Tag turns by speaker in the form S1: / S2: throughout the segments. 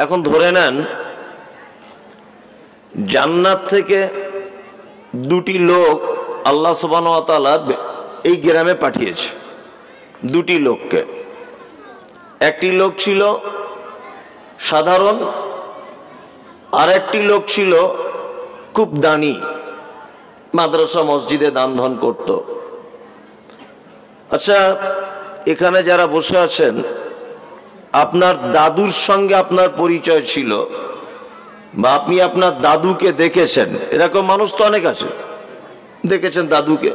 S1: এখন ধরে নেন জান্নাত থেকে দুটি লোক আল্লাহ সুবহানাহু ওয়া তাআলা এই গ্রামে পাঠিয়েছে। দুটি লোককে, একটি লোক ছিল সাধারণ, আর একটি লোক ছিল খুব দানি, মাদ্রাসা মসজিদে দান ধন করত। আচ্ছা, এখানে যারা বসে আছেন আপনার দাদুর সঙ্গে আপনার পরিচয় ছিল বা আপনি আপনার দাদুকে দেখেছেন, এরকম মানুষ তো অনেক আছে। দেখেছেন দাদুকে,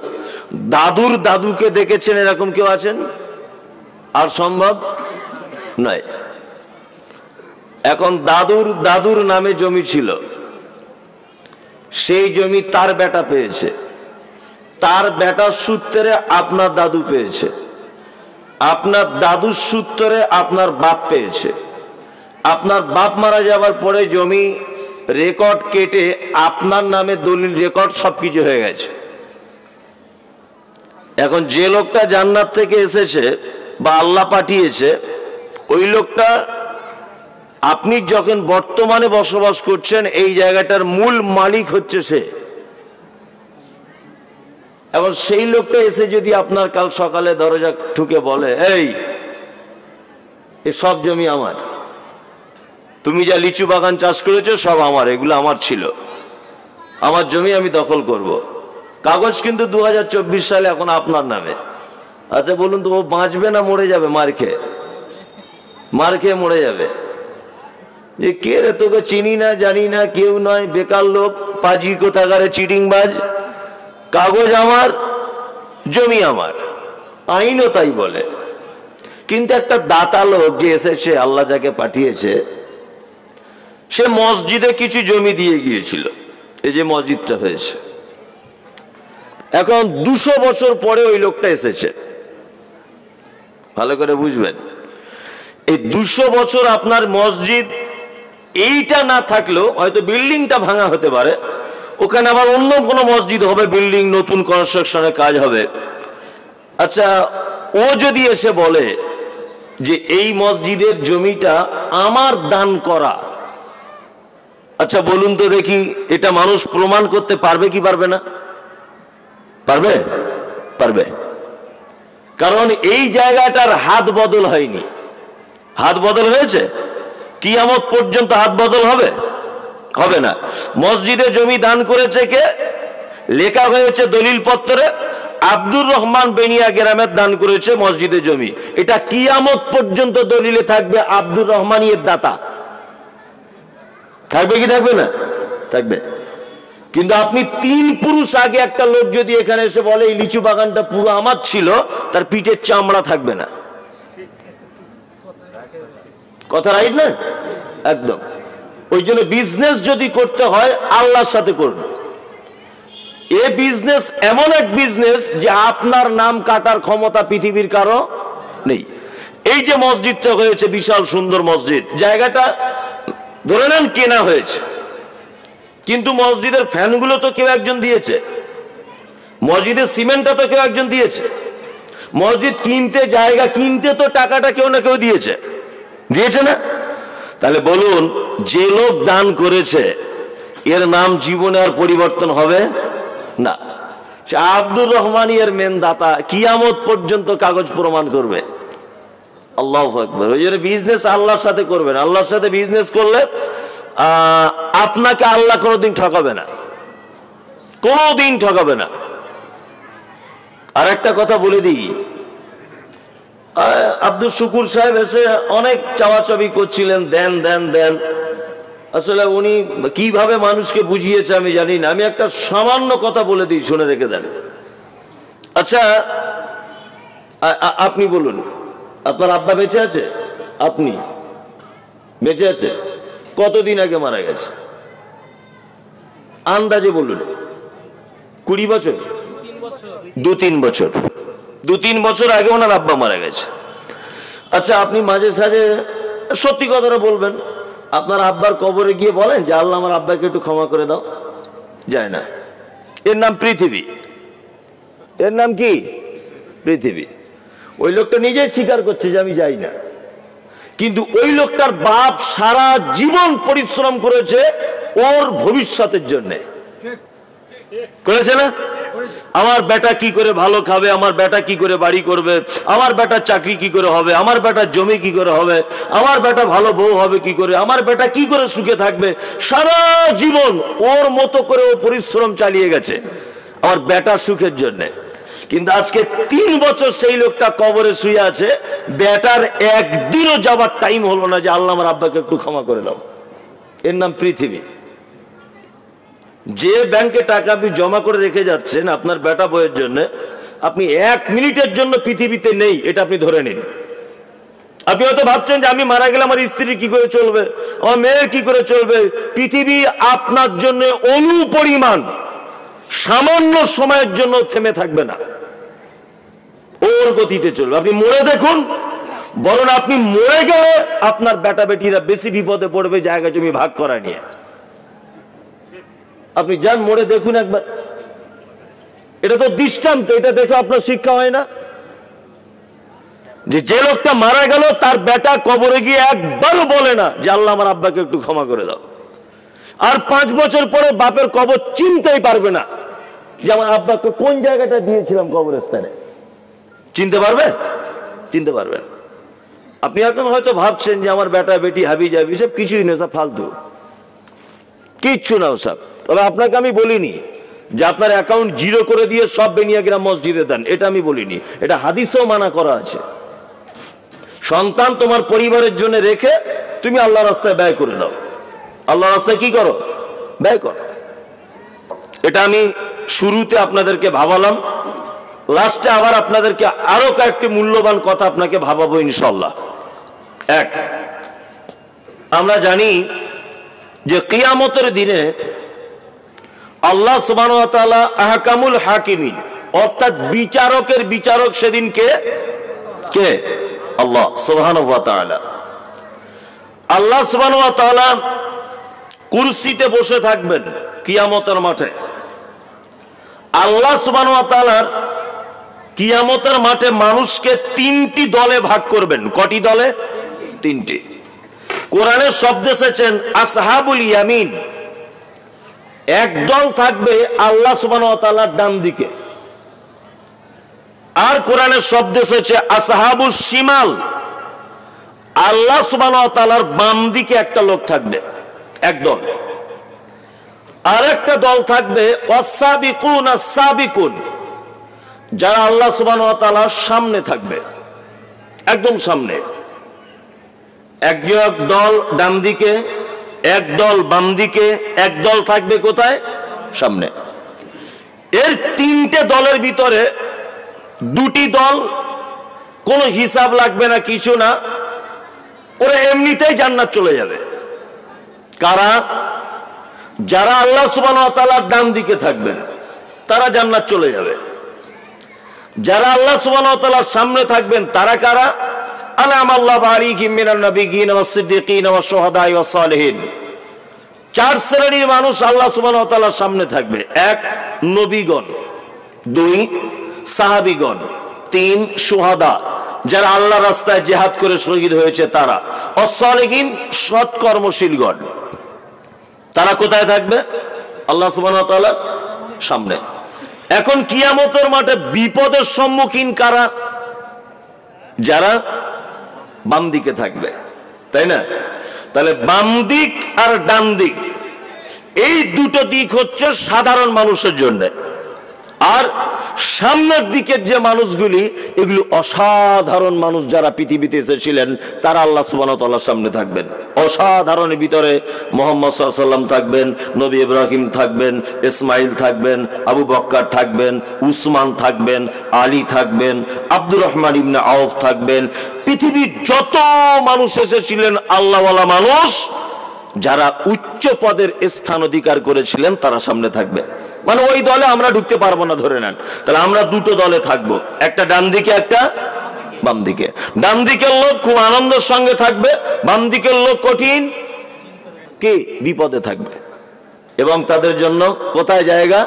S1: দাদুর দাদুকে দেখেছেন, এরকম কেউ আছেন? আর সম্ভব নয়। এখন দাদুর দাদুর নামে জমি ছিল, সেই জমি তার বেটা পেয়েছে, তার বেটার সূত্রে আপনার দাদু পেয়েছে, আপনার দাদুর সূত্রে আপনার বাপ পেয়েছে। আপনার বাপ মারা যাবার পরে জমি রেকর্ড কেটে আপনার নামে দলিল রেকর্ড সবকিছু হয়ে গেছে। এখন যে লোকটা জান্নাত থেকে এসেছে বা আল্লাহ পাঠিয়েছে, ওই লোকটা আপনি যখন বর্তমানে বসবাস করছেন এই জায়গাটার মূল মালিক হচ্ছে সে। এবং সেই লোকটা এসে যদি আপনার কাল সকালে দরজা ঠুকে বলে, এই সব জমি আমার, তুমি যা লিচু বাগান চাষ করেছো সব আমার, এগুলো আমার ছিল, আমার জমি আমি দখল করব, কাগজ কিন্তু 2024 সালে এখন আপনার নামে। আচ্ছা বলুন তো, ও বাঁচবে না মরে যাবে? মার খেয়ে মরে যাবে। যে কে রে, তোকে চিনি না জানি না, কেউ নয়, বেকার লোক, পাজি কোথাকারে, চিটিংবাজ, কাগজ আমার, জমি আমার, আইনও তাই বলে। কিন্তু একটা দাতা লোক যে এসেছে, আল্লাহ যাকে পাঠিয়েছে, সে মসজিদে কিছু জমি দিয়ে গিয়েছিল, এই যে মসজিদটা হয়েছে। এখন 200 বছর পরে ওই লোকটা এসেছে, ভালো করে বুঝবেন। এই 200 বছর আপনার মসজিদ এইটা না থাকলেও হয়তো বিল্ডিংটা ভাঙা হতে পারে, ওখানে আবার অন্য কোনো মসজিদ হবে, বিল্ডিং নতুন কনস্ট্রাকশনের কাজ হবে। আচ্ছা, ও যদি এসে বলে যে এই মসজিদের জমিটা আমার দান করা, আচ্ছা বলুন তো দেখি, এটা মানুষ প্রমাণ করতে পারবে কি পারবে না? পারবে? পারবে। কারণ এই জায়গাটার হাত বদল হয়নি। হাত বদল হয়েছে? কিয়ামত পর্যন্ত হাত বদল হবে? হবে না। মসজিদে জমি দান করেছে কে? লেখা হয়েছে দলিল পত্রে, আব্দুর রহমান বেনিয়া গ্রামের দান করেছে মসজিদে জমি। এটা কিয়ামত পর্যন্ত দলিলে থাকবে, আব্দুর রহমানের দাতা। থাকবে কি থাকবে না? থাকবে। কিন্তু আপনি 3 পুরুষ আগে একটা লোক যদি এখানে এসে বলে এই লিচু বাগানটা পুরো আমার ছিল, তার পিঠের চামড়া থাকবে না। কথা রাইট না? একদম। ওই জন্য বিজনেস যদি করতে হয় আল্লাহর সাথে করবে। এ বিজনেস এমন এক বিজনেস যে আপনার নাম কাটার ক্ষমতা পৃথিবীর কারো নেই। এই যে মসজিদটা হয়েছে, বিশাল সুন্দর মসজিদ, জায়গাটা ধরে নেন কেনা হয়েছে, কিন্তু মসজিদের ফ্যানগুলো তো কেউ একজন দিয়েছে, মসজিদের সিমেন্টটা তো কেউ একজন দিয়েছে, মসজিদ কিনতে, জায়গা কিনতে তো টাকাটা কেউ না কেউ দিয়েছে, দিয়েছে না? তাহলে বলুন, যে লোক দান করেছে এর নাম জীবনে আর পরিবর্তন হবে না। আব্দুর রহমান এর মেন দাতা, কিয়ামত পর্যন্ত কাগজ প্রমাণ করবে। আল্লাহু আকবার। ওই জন্য বিজনেস আল্লাহর সাথে করবেন। আল্লাহর সাথে বিজনেস করলে আপনাকে আল্লাহ কোনোদিন ঠকাবে না, কোনোদিন ঠকাবে না। আর একটা কথা বলে দিই, আব্দুল শুকুর সাহেব এসে অনেক চাওয়াচাবি করছিলেন, দেন দেন দেন। আসলে উনি কিভাবে মানুষকে বুঝিয়েছে আমি জানি না। আমি একটা সামান্য কথা বলে দিই, শুনে রেখে দেন। আচ্ছা, আপনি বলুন, আপনার আব্বা বেঁচে আছে? আপনি বেঁচে আছে? কতদিন আগে মারা গেছে? আন্দাজে বলুন। 20 বছর? 2-3 বছর। 2-3 বছর আগে ওনার আব্বা মারা গেছে। আচ্ছা, আপনি মাঝে সাঝে সত্যি কথাটা বলবেন, আপনার আব্বার কবরে গিয়ে বলেন যে আল্লাহ আমার আব্বাকে একটু ক্ষমা করে দাও? যায় না। এর নাম পৃথিবী। এর নাম কি? পৃথিবী। ওই লোকটা নিজেই স্বীকার করছে যে আমি যাই না। কিন্তু ওই লোকটার বাপ সারা জীবন পরিশ্রম করেছে ওর ভবিষ্যতের জন্য, করেছে না? আমার বেটা কি করে ভালো খাবে, আমার বেটা কি করে বাড়ি করবে, আমার বেটা চাকরি কি করে হবে, আমার বেটা জমি কি করে হবে, আমার বেটা ভালো বউ হবে কি করে, আমার বেটা কি করে সুখে থাকবে। সারা জীবন ওর মতো করে ও পরিশ্রম চালিয়ে গেছে আমার বেটা সুখের জন্য। কিন্তু আজকে 3 বছর সেই লোকটা কবরে শুয়ে আছে, বেটার একদিনও যাবার টাইম হলো না যে আল্লাহ আমার আব্বাকে একটু ক্ষমা করে দাও। এর নাম পৃথিবী। যে ব্যাংকে টাকা আপনি জমা করে রেখে যাচ্ছেন আপনার বেটা বইয়ের জন্য, আপনি 1 মিনিটের জন্য পৃথিবীতে নেই, এটা আপনি ধরে নিন। আপনি হয়তো ভাবছেন যে আমি মারা গেলে আমার স্ত্রী কি করে চলবে, আমার মেয়ের কি করে চলবে। পৃথিবী আপনার জন্য অনুপরিমাণ সামান্য সময়ের জন্য থেমে থাকবে না, ওর গতিতে চলবে। আপনি মরে দেখুন, বরং আপনি মরে গেলে আপনার বেটা বেটিরা বেশি বিপদে পড়বে জায়গা জমি ভাগ করা নিয়ে। আপনি যান মরে দেখুন একবার, এটা তো দৃষ্টান্ত। এটা দেখে আপনার শিক্ষা হয় না যে লোকটা মারা গেল তার বেটা কবরে গিয়ে একবারও বলে না যে আল্লাহ আমার আব্বাকে একটু ক্ষমা করে দাও। আর 5 বছর পরে বাপের কবর চিনতেই পারবে না যে আমার আব্বাকে কোন জায়গাটা দিয়েছিলাম কবরস্থানে। চিনতে পারবে? চিনতে পারবে না। আপনি এখন হয়তো ভাবছেন যে আমার বেটা বেটি হাবি যাবি, সব কিছুই না, সব ফালতু, কিচ্ছু না সব। তবে আপনাকে আমি বলিনি যে আপনার অ্যাকাউন্ট 0 করে দিয়ে সব বেনিয়াগ্রাম মসজিদে দেন, এটা আমি বলিনি। এটা হাদিসেও মানা করা আছে। সন্তান তোমার পরিবারের জন্য রেখে তুমি আল্লাহ রাস্তায় ব্যয় করে দাও। আল্লাহ রাস্তায় কি করো? ব্যয় করো। এটা আমি শুরুতে আপনাদেরকে ভাবালাম, লাস্টে আবার আপনাদেরকে আরো কয়েকটি মূল্যবান কথা আপনাকে ভাবাবো ইনশাল্লাহ। 1, আমরা জানি যে কিয়ামতের দিনে আল্লাহ সুবহানাহু ওয়া তাআলা আহকামুল হাকিমিন, অর্থাৎ বিচারকের বিচারক সেদিন কে? আল্লাহ সুবহানাহু ওয়া তাআলা। আল্লাহ সুবহানাহু ওয়া তাআলা কুরসিতে বসে থাকবেন কিয়ামতের মাঠে। আল্লাহ সুবহানাহু ওয়া তাআলার কিয়ামতের মাঠে মানুষকে 3টি দলে ভাগ করবেন। কটি দলে? 3টি। কোরআনের শব্দ এসেছেন আসহাবুল ইয়ামিন। এক দল থাকবে আল্লাহ সুবহানাহু ওয়া তাআলার ডান দিকে। আর কোরআনের শব্দ এসেছে আসহাবুস শিমাল। আল্লাহ সুবহানাহু ওয়া তাআলার বাম দিকে একটা লোক থাকবে, এক দল। আর একটা দল থাকবে ওয়াসাবিকুন আস-সাবিকুন, যারা আল্লাহ সুবহানাহু ওয়া তাআলার সামনে থাকবে, একদম সামনে। এক দল ডান দিকে, এক দল বাম দিকে, এক দল থাকবে কোথায়? সামনে। এর 3টে দলের ভিতরে 2টি দল কোনো হিসাব লাগবে না, কিছু না, ওরা এমনিতেই জান্নাত চলে যাবে। কারা? যারা আল্লাহ সুবহানাহু ওয়া তাআলার ডান দিকে থাকবেন তারা জান্নাত চলে যাবে। যারা আল্লাহ সুবহানাহু ওয়া তাআলার সামনে থাকবেন তারা কারা? আনামাল্লাহু আলাইহিম মিনান নাবিয়্যিন ওয়াস সিদ্দীকিন ওয়াস শুহাদা'i ওয়াস সালিহিন। 4 শ্রেণীর মানুষ আল্লাহ সুবহানাহু ওয়া তাআলার সামনে থাকবে। 1, নবীগণ। 2, সাহাবীগণ। 3, শুহাদা, যারা আল্লাহর রাস্তায় জিহাদ করে শহীদ হয়েছে তারা। ওয়াস সালিহিন, সৎ কর্মশীলগণ। তারা কোথায় থাকবে? আল্লাহ সুবহানাহু ওয়া তাআলার সামনে। এখন কিয়ামতের মাঠে বিপদের সম্মুখীন কারা? যারা বাম দিকে থাকবে, তাই না? তাহলে বাম দিক আর ডান দিক, এই দুটো দিক হচ্ছে সাধারণ মানুষের জন্য। আর সামনের দিকের যে মানুষগুলি, এগুলো অসাধারণ মানুষ যারা পৃথিবীতে এসেছিলেন, তারা আল্লাহ সুবহানাহু ওয়া তাআলার সামনে থাকবেন। অসাধারণের ভিতরে মুহাম্মদ সাল্লাল্লাহু আলাইহি ওয়াসাল্লাম থাকবেন, নবী ইব্রাহিম থাকবেন, ইসমাইল থাকবেন, আবু বকর থাকবেন, উসমান থাকবেন, আলী থাকবেন, আব্দুর রহমান ইবনে আউফ থাকবেন। পৃথিবীর যত মানুষ এসেছিলেন আল্লাহওয়ালা মানুষ, যারা উচ্চ পদের স্থান অধিকার করেছিলেন, তারা সামনে থাকবে। মানে ওই দলে আমরা ঢুকতে পারবো না ধরে নেন। তাহলে আমরা 2টো দলে থাকবো, একটা ডান দিকে, একটা বাম দিকে। ডান দিকের লোক খুব আনন্দের সঙ্গে থাকবে, বাম দিকের লোক কঠিন কি বিপদে থাকবে। এবং তাদের জন্য কোথায় জায়গা?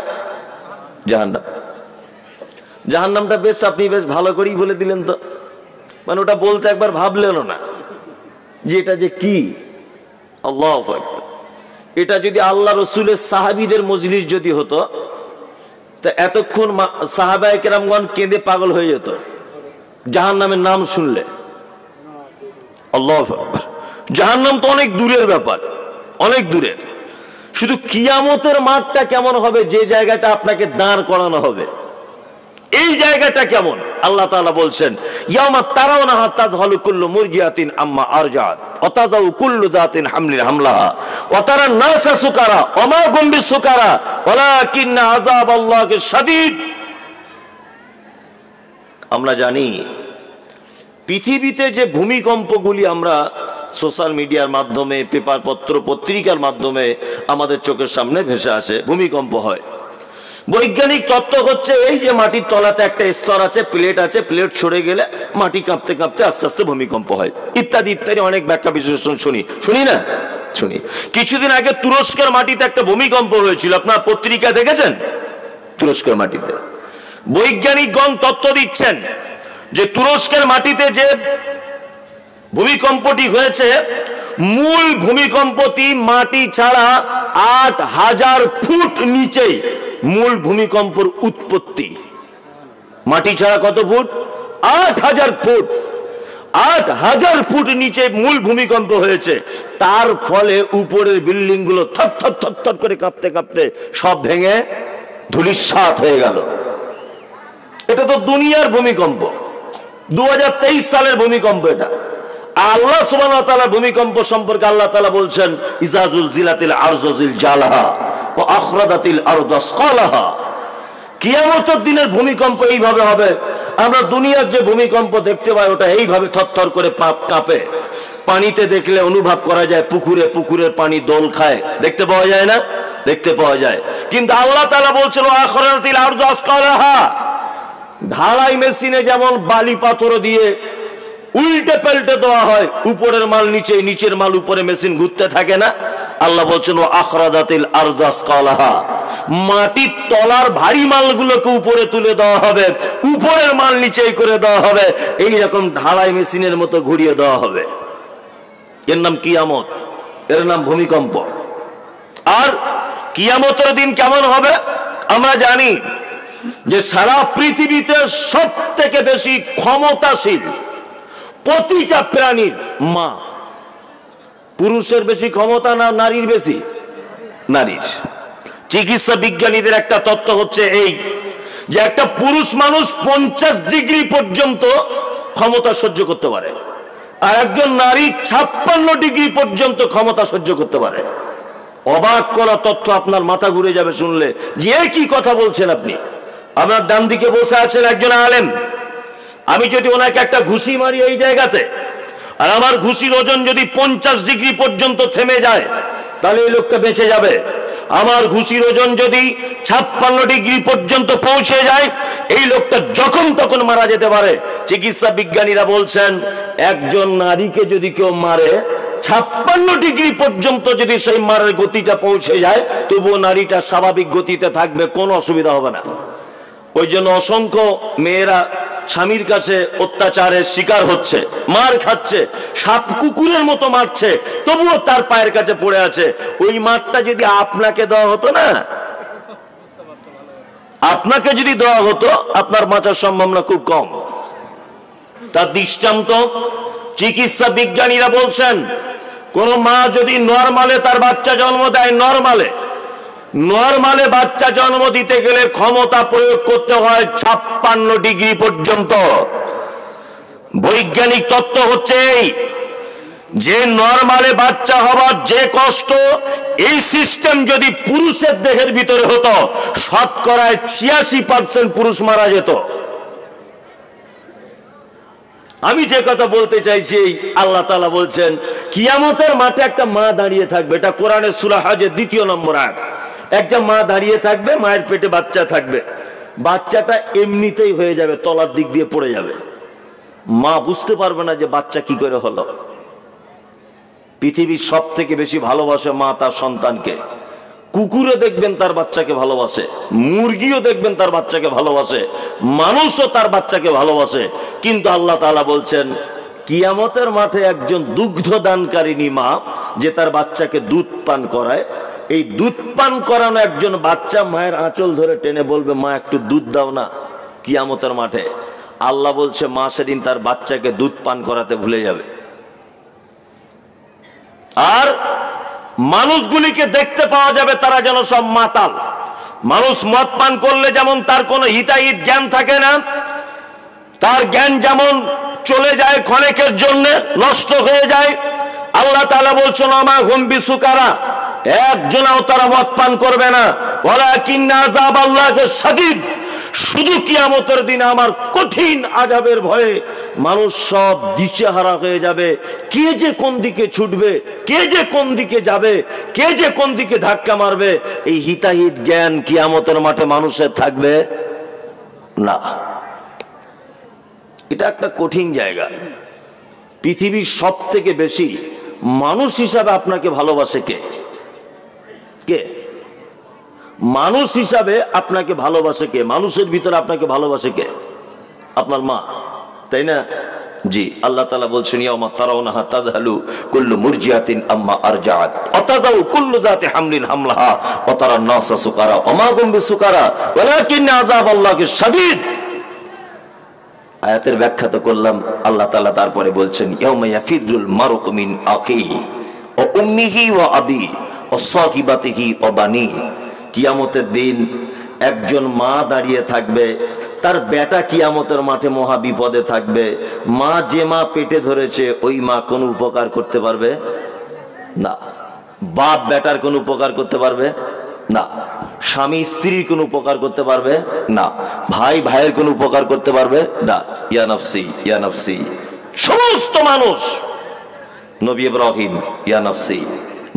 S1: জাহান্নাম। জাহান্নামটা বেশ আপনি বেশ ভালো করেই বলে দিলেন তো, মানে ওটা বলতে একবার ভাবলেনও না। যে এটা যে কি। আল্লাহু আকবার। এটা যদি আল্লাহ রসুলের সাহাবীদের মজলিস যদি হতো তা এতক্ষণ সাহাবায়ে কেরামগণ কেঁদে পাগল হয়ে যেত জাহান্নামের নাম শুনলে। আল্লাহু আকবার। জাহান্নাম তো অনেক দূরের ব্যাপার, অনেক দূরের। শুধু কিয়ামতের মাঠটা কেমন হবে, যে জায়গাটা আপনাকে দাঁড় করানো হবে, এই জায়গাটা কেমন আল্লাহ তাআলা বলছেন, ইয়াউমা তারাউনাহা তাযহালু কুল্লু মুরজিআতিন আম্মা আরজাআত ওয়া তাযাউ কুল্লু যাতিন হামলিন হামলাহা ওয়া তারান নাসা সুকারা ওয়া মা হুম বিসুকারা ওয়ালাকিন্না আযাবাল্লাহি শাদীদ। আমরা জানি পৃথিবীতে যে ভূমিকম্পগুলি আমরা সোশ্যাল মিডিয়ার মাধ্যমে, পেপার পত্র পত্রিকার মাধ্যমে আমাদের চোখের সামনে ভেসে আসে, ভূমিকম্প হয়। বৈজ্ঞানিক তত্ত্ব হচ্ছে এই যে মাটির তলাতে একটা স্তর আছে, প্লেট আছে, প্লেট সরে গেলে মাটি কাঁপতে কাঁপতে আস্তে আস্তে ভূমিকম্প হয়, ইত্যাদি ইত্যাদি অনেক ব্যাখ্যা বিশ্লেষণ শুনি না শুনি। কিছুদিন আগে তুরস্কের মাটিতে একটা ভূমিকম্প হয়েছিল, আপনার পত্রিকা দেখেছেন? তুরস্কের মাটিতে বৈজ্ঞানিকগণ তত্ত্ব দিচ্ছেন যে তুরস্কের মাটিতে যে ভূমিকম্পটি হয়েছে, মূল ভূমিকম্পটি মাটি ছাড়া ৮,০০০ ফুট নিচেই মূল ভূমিকম্পের উৎপত্তি। মাটি ছাড়া কত ফুট? ৮,০০০ ফুট। ৮,০০০ ফুট নিচে মূল ভূমিকম্প হয়েছে। তার ফলে উপরের বিল্ডিং গুলো থর থর থর থর করে কাঁপতে কাঁপতে সব ভেঙে ধূলিসাৎ হয়ে গেল। এটা তো দুনিয়ার ভূমিকম্প, 2023 সালের ভূমিকম্প এটা। আল্লাহ সুবহানাহু ওয়া তাআলা ভূমিকম্প সম্পর্কে আল্লাহ তাআলা বলছেন, ইজা যুলজিলাতিল আরযু জিলজালাহা ওয়া আখরাজাতিল আরদু আসকালাহা। কিয়ামতের দিনের ভূমিকম্প এইভাবে হবে। আমরা দুনিয়ার যে ভূমিকম্প দেখতে পাই ওটা এইভাবে থরথর করে কাঁপে। পানিতে দেখলে অনুভব করা যায়, পুকুরের পানি দোল খায়, দেখতে পাওয়া যায় না? দেখতে পাওয়া যায়। কিন্তু আল্লাহ তাআলা বলছেন ওয়া আখরাজাতিল আরদু আসকালাহা। ঢালাই মেশিনে যেমন বালি পাথর দিয়ে উল্টে পাল্টে দেওয়া হয়, উপরের মাল নিচে, নিচের মাল উপরে, মেশিন ঘুরতে থাকে না? আল্লাহ বলছেন ও আখরাজাতিল আরযু আসকালাহা। মাটির তলার ভারী মালগুলোকে উপরে তুলে দেওয়া হবে, উপরের মাল নিচেই করে দেওয়া হবে, এই রকম ঢালাই মেশিনের মতো ঘুরিয়ে দেওয়া হবে। এর নাম কিয়ামত, এর নাম ভূমিকম্প। আর কিয়ামতের দিন কেমন হবে আমরা জানি যে সারা পৃথিবীতে সব থেকে বেশি ক্ষমতাশীল প্রতিটা প্রাণীর মা। পুরুষের বেশি ক্ষমতা না নারীর বেশি? নারীর। চিকিৎসা বিজ্ঞানীদের একটা তত্ত্ব হচ্ছে এই যে একটা পুরুষ মানুষ 50 ডিগ্রি পর্যন্ত ক্ষমতা সহ্য করতে পারে, আর একজন নারী 56 ডিগ্রি পর্যন্ত ক্ষমতা সহ্য করতে পারে। অবাক করা তথ্য, আপনার মাথা ঘুরে যাবে শুনলে যে কি কথা বলছেন আপনি। আপনার ডান দিকে বসে আছেন একজন আলেম, আমি যদি ওনাকে একটা ঘুষি মারি এই জায়গাতে, আর আমার ঘুষির ওজন যদি 50 ডিগ্রি পর্যন্ত থেমে যায়, তাহলে এই লোকটা বেঁচে যাবে। আমার ঘুষির ওজন যদি 56 ডিগ্রি পর্যন্ত পৌঁছে যায়, এই লোকটা যখন তখন মারা যেতে পারে। চিকিৎসা বিজ্ঞানীরা বলছেন একজন নারীকে যদি কেউ মারে, 56 ডিগ্রি পর্যন্ত যদি সেই মারার গতিটা পৌঁছে যায়, তবুও নারীটা স্বাভাবিক গতিতে থাকবে, কোনো অসুবিধা হবে না। ওই জন্য অসংখ্য মেয়েরা স্বামীর কাছে অত্যাচারের শিকার হচ্ছে, মার খাচ্ছে, সাপ কুকুরের মতো মারছে, তবুও তার পায়ের কাছে পড়ে আছে। ওই মারটা যদি আপনাকে দেওয়া হতো না, আপনাকে যদি দেওয়া হতো, আপনার বাঁচার সম্ভাবনা খুব কম। তার দৃষ্টান্ত চিকিৎসা বিজ্ঞানীরা বলছেন, কোন মা যদি নরমালে তার বাচ্চা জন্ম দেয়, নরমালে বাচ্চা জন্ম দিতে গেলে ক্ষমতা প্রয়োগ করতে হয় 56 ডিগ্রি পর্যন্ত। বৈজ্ঞানিক তত্ত্ব হচ্ছে এই যে নরমালে বাচ্চা হবার যে কষ্ট, এই সিস্টেম যদি পুরুষের দেহের ভিতরে হতো, শতকরায় 86% পুরুষ মারা যেত। আমি যে কথা বলতে চাইছি, আল্লাহ তাআলা বলছেন কিয়ামতের মাঠে একটা মা দাঁড়িয়ে থাকবে। এটা কোরআনের সূরা হজের 2 নম্বর আয়াত। একটা মা দাঁড়িয়ে থাকবে, মায়ের পেটে বাচ্চা থাকবে, বাচ্চাটা এমনিতেই হয়ে যাবে, তলার দিক দিয়ে পড়ে যাবে, মা বুঝতে পারবে না যে বাচ্চা কি করে হলো। পৃথিবীর সব থেকে বেশি ভালোবাসে মা তার সন্তানকে। কুকুরে দেখবেন তার বাচ্চাকে ভালোবাসে, মুরগিও দেখবেন তার বাচ্চাকে ভালোবাসে, মানুষও তার বাচ্চাকে ভালোবাসে। কিন্তু আল্লাহ তাআলা বলছেন কিয়ামতের মাঠে একজন দুগ্ধ দানকারিনী মা যে তার বাচ্চাকে দুধ পান করায়, এই দুধ পান করানো একজন বাচ্চা মায়ের আঁচল ধরে টেনে বলবে, মা একটু দুধ দাও না। কিয়ামতের মাঠে আল্লাহ বলছে মা সেদিন তার বাচ্চাকে দুধ পান করাতে ভুলে যাবে। আর মানুষগুলিকে দেখতে পাওয়া যাবে তারা যেন সব মাতাল। মানুষ মদ পান করলে যেমন তার কোনো হিতাহিত জ্ঞান থাকে না, তার জ্ঞান যেমন চলে যায় ক্ষণিকের জন্য, নষ্ট হয়ে যায়। আল্লাহ তাআলা বলছেন আমা হুম বিসুকারা, একজনও তারা মদ পান করবে না। ওয়ালাকিন্না আযাবাল্লাহি শাদীদ, শুধু কিয়ামতের দিন আমার কঠিন আযাবের ভয়ে মানুষ সব দিশেহারা হয়ে যাবে। কে যে কোন দিকে ছুটবে, কে যে কোন দিকে যাবে, কে যে কোন দিকে ধাক্কা মারবে, এই হিতাহিত জ্ঞান কিয়ামতের মাঠে মানুষের থাকবে না। এটা একটা কঠিন জায়গা। পৃথিবীর সব থেকে বেশি মানুষ হিসাবে আপনাকে ভালোবাসে কে? কে মানুষ হিসাবে আপনাকে ভালোবাসে কে? মানুষের ভিতরে আপনাকে ভালোবাসে কে? আপনার মা, তাই না? জি, আল্লাহ তাআলা বলছেন ইয়াউমা তারাউনাহা তাযহালু কুল্লু মুরজিআতিন আম্মা আরজাআত ওয়া তাযাউ কুল্লু যাতি হামলিন হামলাহা ওয়া তারান নাসা সুকারা ওয়া মা হুম বিসুকারা ওয়ালাকিন্না আযাবাল্লাহি শাদীদ। আয়াতের ব্যাখ্যা তো করলাম। আল্লাহ তাআলা তারপরে বলছেন ইয়াউমা ইয়াফিরুল মারউ মিন আখিহি ওয়া উম্মিহি ওয়া আবি ওয়া সাহিবাতিহি ওয়া বানি। কিয়ামতের দিন একজন মা দাঁড়িয়ে থাকবে, তার বেটা কিয়ামতের মাঠে মহা বিপদে থাকবে। মা যে মা পেটে ধরেছে ওই মা কোনো উপকার করতে পারবে না। বাপ বেটার কোনো উপকার করতে পারবে না। স্বামী স্ত্রীর কোনো উপকার করতে পারবে না। ভাই ভাইয়ের কোনো উপকার করতে পারবে না। ইয়া নফসি ইয়া নফসি, সমস্ত মানুষ। নবী ইব্রাহিম ইয়া নফসি,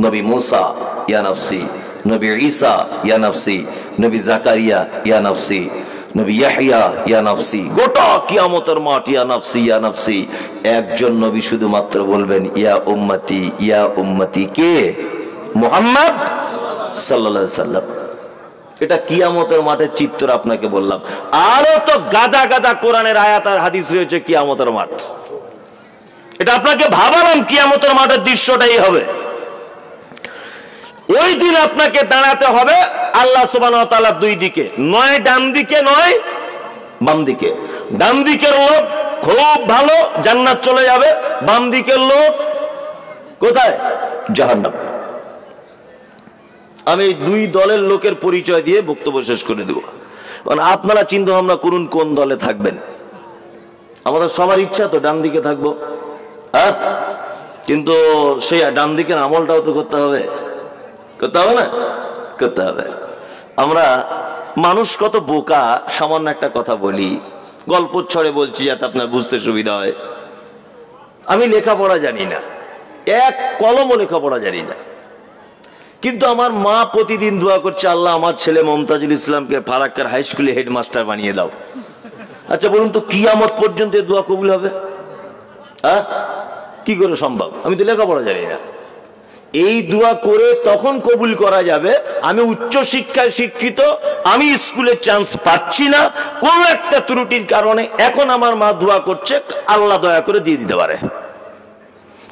S1: নবী মুসা ইয়া নফসি, নবী ঈসা ইয়া নফসি, নবী জাকারিয়া ইয়া নফসি, নবী ইয়াহইয়া ইয়া নফসি। গোটা কিয়ামতের মাঠ ইয়া নফসি ইয়া নফসি। একজন নবী শুধুমাত্র বলবেন ইয়া উম্মতি ইয়া উম্মতি। কে? মুহাম্মদ সাল্লাল্লাহু আলাইহি সাল্লাম। এটা কিয়ামতের মাঠের চিত্র আপনাকে বললাম। আরো তো গাদা গাদা কোরআনের আয়াত আর হাদিস রয়েছে কিয়ামতের মাঠ। এটা আপনাকে ভাবালাম কিয়ামতের মাঠের দৃশ্যটাই হবে। ওই দিন আপনাকে দাঁড়াতে হবে আল্লাহ সুবহানাহু ওয়া তাআলা দুই দিকে, নয় ডান দিকে নয় বাম দিকে। ডান দিকের লোক খুব ভালো, জান্নাত চলে যাবে। বাম দিকের লোক কোথায়? জাহান্নাম। আমি দুই দলের লোকের পরিচয় দিয়ে বক্তব্য শেষ করে দেব। কারণ আপনারা চিন্তা ভাবনা করুন কোন দলে থাকবেন। আমাদের সবার ইচ্ছা তো ডান দিকে থাকবো, হ্যাঁ, কিন্তু সেই ডান দিকের আমলটাও তো করতে হবে। করতে হবে না? করতে হবে। আমরা মানুষ কত বোকা। সামান্য একটা কথা বলি, গল্প ছড়ে বলছি যাতে আপনার বুঝতে সুবিধা হয়। আমি লেখাপড়া জানি না, এক কলমও লেখাপড়া জানি না, কিন্তু আমার মা প্রতিদিন দোয়া করছে আল্লাহ আমার ছেলে মমতাজুল ইসলামকে ফারাক্কার হাই স্কুলে হেডমাস্টার বানিয়ে দাও। আচ্ছা বলুন তো কিয়ামত পর্যন্ত দোয়া কবুল হবে? হ্যাঁ, কি করে সম্ভব? আমি তো লেখাপড়া জানি না। এই দোয়া করে তখন কবুল করা যাবে আমি উচ্চ শিক্ষায় শিক্ষিত, আমি স্কুলে চান্স পাচ্ছি না কোন একটা ত্রুটির কারণে। এখন আমার মা দোয়া করছে আল্লাহ দয়া করে দিয়ে দিতে পারে,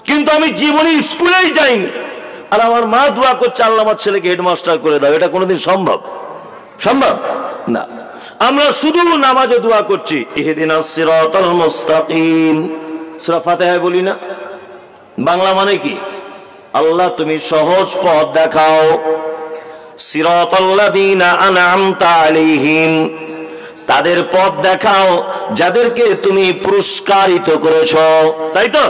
S1: কিন্তু আমি জীবনে স্কুলেই যাইনি আর আমার মা দোয়া করছে আল্লাহ আমার ছেলেকে হেডমাস্টার করে দাও। এটা কোনোদিন সম্ভব? সম্ভব না। আমরা শুধু নামাজে দোয়া করছি ইহদিনাস সিরাতাল মুস্তাকিম, সূরা ফাতিহায় বলি না? বাংলা মানে কি? আল্লাহ তুমি সহজ পথ দেখাও। সিরাতাল্লাযীনা আনআমতা আলাইহিম, তাদের পথ দেখাও যাদেরকে তুমি পুরস্কারিত করেছো। তাই তো?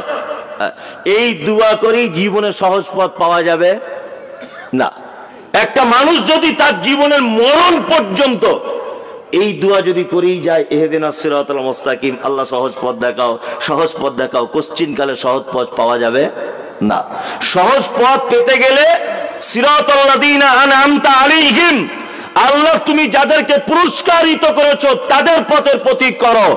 S1: এই দোয়া করেই জীবনে সহজ পথ পাওয়া যাবে না। একটা মানুষ যদি তার জীবনের মরণ পর্যন্ত এই দোয়া যদি করেই যায় ইহদিনাস সিরাতাল মুস্তাকিম, আল্লাহ সহজ পথ দেখাও, সহজ পথ দেখাও, কোশ্চিন কালে সহজ পথ পাওয়া যাবে না। সহজ পথ পেতে গেলে সিরাতাল্লাযীনা আনআমতা আলাইহিম, আল্লাহ তুমি যাদেরকে পুরস্কারিত করেছো তাদের পথের প্রতীক করো।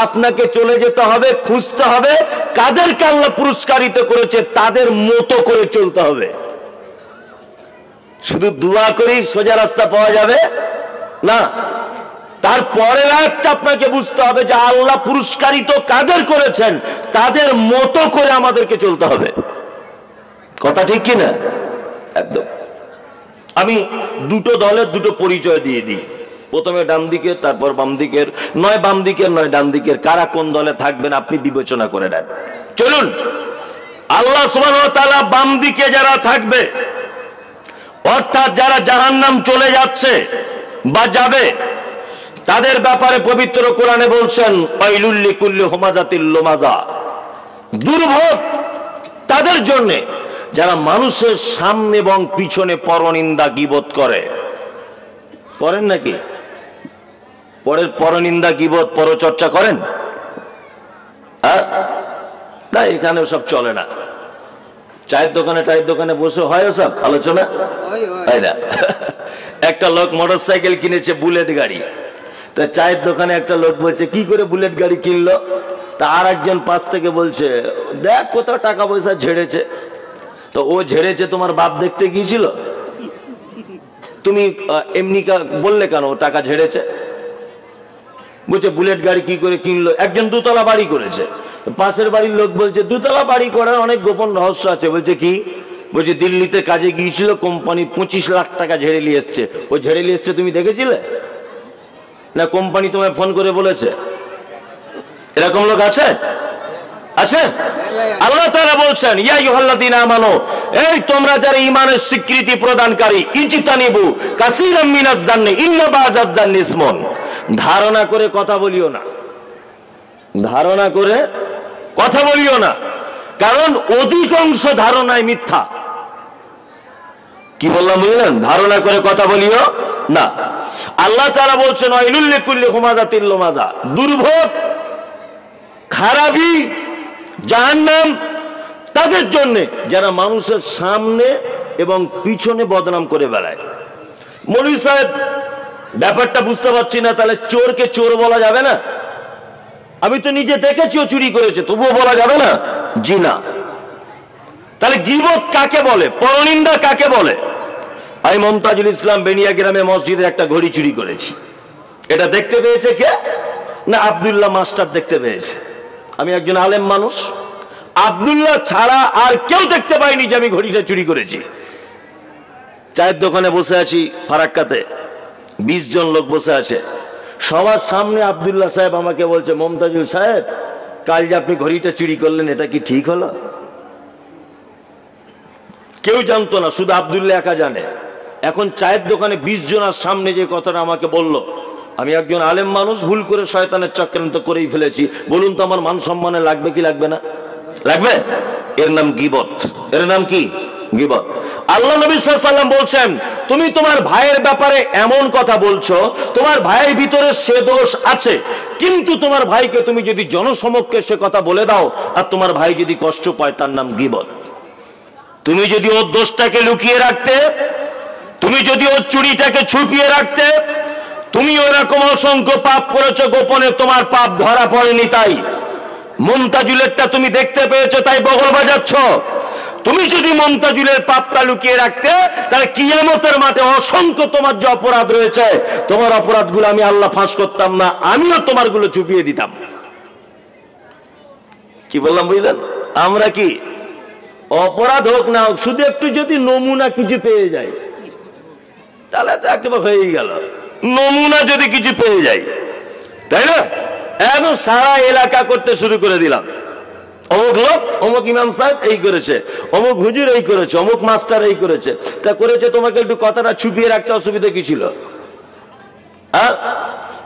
S1: আপনাকে চলে যেতে হবে, খুঁজতে হবে কাদেরকে আল্লাহ পুরস্কারিত করেছে, তাদের মতো করে চলতে হবে। শুধু দোয়া করেই সোজা রাস্তা পাওয়া যাবে না। তারপরের আয়াতটা আপনাকে বুঝতে হবে যে আল্লাহ পুরস্কারিত কাদের করেছেন, তাদের মতো করে আমাদেরকে চলতে হবে। কথা ঠিক কিনা? একদম। আমি দুটো দলের দুটো পরিচয় দিয়ে দিই, প্রথমে ডান দিকের, তারপর বাম দিকের। নয় বাম দিকের নয় ডান দিকের, কারা কোন দলে থাকবেন আপনি বিবেচনা করে নেন। চলুন, আল্লাহ সুবহানাহু ওয়া তাআলা বাম দিকে যারা থাকবে, অর্থাৎ যারা জাহান্নাম চলে যাচ্ছে বা যাবে, তাদের ব্যাপারে পবিত্র কোরআনে বলছেন ওয়াইলুল লিকুল্লি হুমাযাতিল লুমাযা, দুর্ভোগ তাদের জন্য যারা মানুষের সামনে এবং পিছনে পরনিন্দা গীবত করেন নাকি? পরের পরনিন্দা গীবত পরচর্চা করেন? না, এখানে সব চলে না। চায়ের দোকানে বসে হয় সব আলোচনা, হয় না? একটা লোক মোটরসাইকেল কিনেছে, বুলেট গাড়ি। তা চায়ের দোকানে একটা লোক বলছে কি করে বুলেট গাড়ি কিনলো? তা আর একজন পাশ থেকে বলছে দেখ কোথাও টাকা পয়সা ঝেড়েছে। তো ও ঝেড়েছে তোমার বাপ দেখতে গিয়েছিল? তুমি এমনি বললে কেন ও টাকা ঝেড়েছে? বলছে বুলেট গাড়ি কি করে কিনলো? একজন দুতলা বাড়ি করেছে, পাশের বাড়ির লোক বলছে দুতলা বাড়ি করার অনেক গোপন রহস্য আছে। বলছে কি? বলছে দিল্লিতে কাজে গিয়েছিল, কোম্পানি 25 লাখ টাকা ঝেড়ে নিয়ে এসছে। ও ঝেড়ে নিয়ে এসছে তুমি দেখেছিলে না? কোম্পানি তোমায় ফোন করে বলেছে? এরকম লোক আছে? আছে? আল্লাহ তাআলা বলছেন ইয়া আইয়ুহাল্লাযীনা আমানু, এই তোমরা যারা ঈমানের স্বীকৃতি প্রদানকারী, ইজতানিবু কাসীরাম মিনাজ জান্নি ইন্না বাযাজ জান্নি ইসমুন, ধারণা করে কথা বলিও না, ধারণা করে কথা বলিও না, কারণ অধিকাংশ ধারণায় মিথ্যা। কি বললাম বুঝলেন? ধারণা করে কথা বলিও না। আল্লাহ তাআলা বলছেন ওয়াইলুল লিকুল্লি হুমাযাতিল লুমাযা, দুর্ভোগ, খারাপি, জাহান্নাম তাদের জন্য যারা মানুষের সামনে এবং পিছনে বদনাম করে বেড়ায়। মৌলভী সাহেব ব্যাপারটা বুঝতে পারছি না, তাহলে চোরকে চোর বলা যাবে না? আমি তো নিজে দেখেছি ও চুরি করেছে, তবুও বলা যাবে না? জি না। তাহলে গীবত কাকে বলে, পরনিন্দা কাকে বলে? আমি মমতাজুল ইসলাম বেনিয়া গ্রামে মসজিদের একটা ঘড়ি চুরি করেছি। এটা দেখতে পেয়েছে কে? না আব্দুল্লাহ মাস্টার দেখতে পেয়েছে। আমি একজন আলেম মানুষ, আব্দুল্লাহ ছাড়া আর কেউ দেখতে পাইনি যে আমি ঘড়িটা চুরি করেছি। চায়ের দোকানে বসে আছি ফারাক্কাতে, 20 জন লোক বসে আছে, সবার সামনে আব্দুল্লাহ সাহেব আমাকে বলছে মমতাজুল সাহেব কাল যে আপনি ঘড়িটা চুরি করলেন এটা কি ঠিক হলো? কেউ জানতো না, শুধু আব্দুল্লাহ একা জানে। এখন চায়ের দোকানে 20 জনের সামনে যে কথাটা আমাকে বলল, আমি একজন আলেম মানুষ, ভুল করে শয়তানের চক্রান্ত করেই ফেলেছি। বলুন তো আমার মান সম্মানে লাগবে কি লাগবে না? লাগবে। এর নাম গীবত। এর নাম কি? গীবত। আল্লাহ নবী সাল্লাল্লাহু আলাইহি ওয়াসাল্লাম বলছেন তুমি তোমার ভাইয়ের ব্যাপারে এমন কথা বলছো, তোমার ভাইয়ের ভিতরে সে দোষ আছে, কিন্তু তোমার ভাইকে তুমি যদি জনসমক্ষে সে কথা বলে দাও আর তোমার ভাই যদি কষ্ট পায়, তার নাম গীবত। তুমি যদি ওর দোষটাকে লুকিয়ে রাখতে, তুমি যদি ওর চুরিটাকে ছুপিয়ে রাখতে, তুমি ওরকম অসংখ্য পাপ করেছো গোপনে, তোমার পাপ ধরা পড়েনি তাই মুমতাজুলেরটা তুমি দেখতে পেয়েছো তাই বগল বাজাচ্ছ। তুমি যদি মুমতাজুলের পাপটা লুকিয়ে রাখতে, তাহলে কিয়ামতের মাঠে অসংখ্য তোমার যে অপরাধ রয়েছে, তোমার অপরাধগুলো আমি আল্লাহ ফাঁস করতাম না, আমিও তোমারগুলো চুপিয়ে দিতাম। কি বললাম বুঝলেন? আমরা কি অপরাধ হোক না হোক, শুধু একটু যদি নমুনা কিছু পেয়ে যাই তাহলে তো একেবারে হয়েই গেল। নমুনা যদি কিছু পেয়ে যাই, তাই না? এখন সারা এলাকা করতে শুরু করে দিলাম, অমুক লোক, অমুক ইমাম সাহেব এই করেছে, অমুক হুজুর এই করেছে, অমুক মাস্টার এই করেছে। তা করেছে, তোমাকে একটু কথাটা ছুপিয়ে রাখতে অসুবিধা কি ছিল?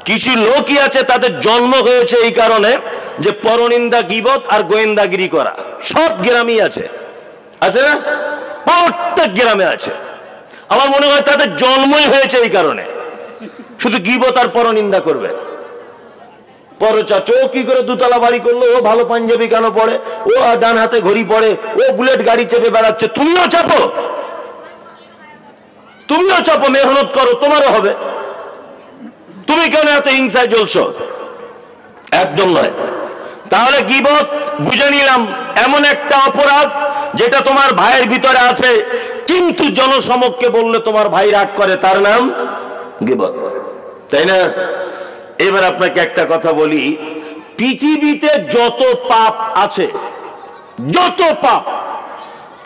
S1: কিছু লোকই আছে তাদের জন্ম হয়েছে এই কারণে যে পরনিন্দা, গীবত আর গোয়েন্দাগিরি করা। সব গ্রামেই আছে, আছে না? প্রত্যেক গ্রামে আছে। আমার মনে হয় তাদের জন্মই হয়েছে এই কারণে, শুধু গীবত আর পরনিন্দা করবে। পরচাচা ও কি করে দুতলা বাড়ি করলো, ও ভালো পাঞ্জাবি কেন পড়ে, ও ডান হাতে ঘড়ি পড়ে, ও বুলেট গাড়ি চেপে বেড়াচ্ছে, তুমিও চাপো, তুমিও চাপো, মেহনত করো, তোমারও হবে। তুমি কেন এত হিংসায় জ্বলছো? একদম নয়। তাহলে গীবত বুঝে নিলাম এমন একটা অপরাধ যেটা তোমার ভাইয়ের ভিতরে আছে, কিন্তু জনসমক্ষে বললে তোমার ভাই রাগ করে, তার নাম গীবত, তাই না? এবার আপনাকে একটা কথা বলি, পৃথিবীতে যত পাপ আছে, যত পাপ,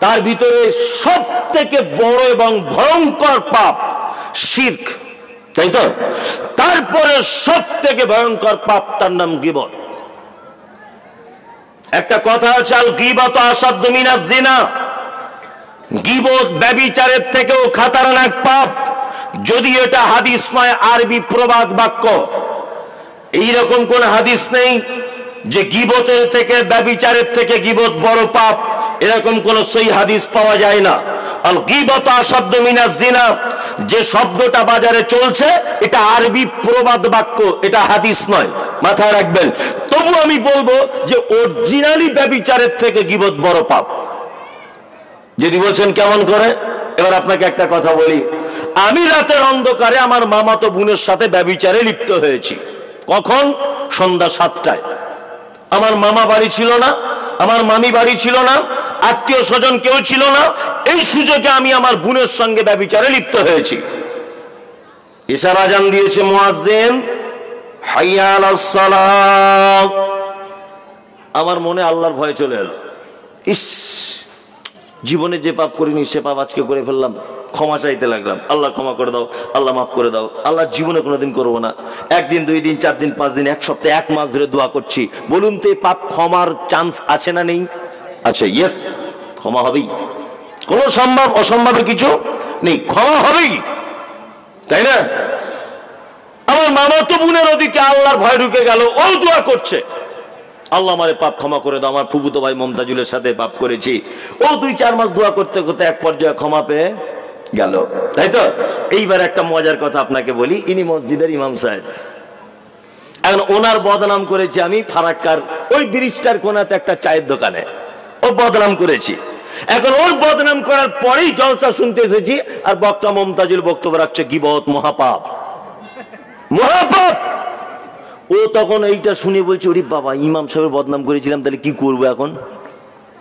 S1: তার ভিতরে সব থেকে বড় এবং ভয়ঙ্কর পাপ শিরক, তাই তো? তারপরে সব থেকে ভয়ঙ্কর পাপ, তার নাম গীবত। একটা কথা আছে, আল গীবতু আসাদ্দু মিনাজ জিনা, গীবত ব্যভিচারের থেকেও খতরনাক পাপ। যদি এটা হাদিস নয়, আরবি প্রবাদ বাক্য। এইরকম কোন হাদিস নেই যে গীবতের থেকে, ব্যভিচারের থেকে গীবত বড় পাপ, এরকম কোন সহি হাদিস পাওয়া যায় না। আল গীবতু আসাদ্দু মিনাজ জিনা, যে শব্দটা বাজারে চলছে, এটা আরবি প্রবাদ বাক্য, এটা হাদিস নয়, মাথায় রাখবেন। তবু আমি বলবো যে অরিজিনালি ব্যভিচারের থেকে গীবত বড় পাপ। যদি বলছেন কেমন করে, এবার আপনাকে একটা কথা বলি। আমি রাতের অন্ধকারে আমার মামাতো বোনের সাথে ব্যভিচারে লিপ্ত হয়েছি। কখন? সন্ধ্যা 7টায়। আমার মামা বাড়ি ছিল না, আমার মামি বাড়ি ছিল না, আত্মীয় স্বজন কেউ ছিল না। এই সুযোগে আমি আমার বোনের সঙ্গে ব্যভিচারে লিপ্ত হয়েছি। ইশার আজান দিয়েছে মুয়াজ্জিন, হাইয়া আলাস সালাহ। আমার মনে আল্লাহর ভয় চলে এলো। ইস, জীবনে যে পাপ করিনি সে পাপ আজকে করে ফেললাম। ক্ষমা চাইতে লাগলাম, আল্লাহ ক্ষমা করে দাও, আল্লাহ মাফ করে দাও। আল্লাহ জীবনে কোনোদিন করবো না। একদিন, 2 দিন, 4 দিন, 5 দিন, 1 সপ্তাহ, 1 মাস ধরে দোয়া করছি। বলুন তো, এই পাপ ক্ষমার চান্স আছে না নেই? আছে। ইয়েস, ক্ষমা হবেই। কোনো সম্ভব অসম্ভবের কিছু নেই, ক্ষমা হবেই, তাই না? আমার মামাতো বোনের ওদিকে আল্লাহর ভয় ঢুকে গেল, ও দোয়া করছে, আল্লাহ আমারে পাপ ক্ষমা করে দাও। আমার ফুফুতো ভাই মমতাজুলের সাথে পাপ করেছি। ও 2-4 মাস দোয়া করতে করতে এক পর্যায়ে ক্ষমা পেয়ে গেল, তাই তো? এইবার একটা মজার কথা আপনাকে বলি। ইনি মসজিদের ইমাম সাহেব। এখন ওনার বদনাম করেছি আমি ফারাক্কার ওই ব্রিজটার কোনাতে একটা চায়ের দোকানে, ও বদনাম করেছি। এখন ওর বদনাম করার পরেই জলসা শুনতে এসেছি, আর বক্তা মমতাজুল বক্তব্য রাখছে গীবত মহাপাপ, মহাপাপ। ও তখন এইটা শুনে বলছে, ওরে বাবা, ইমাম সাহেবের বদনাম করেছিলাম, তাহলে কি করবো এখন?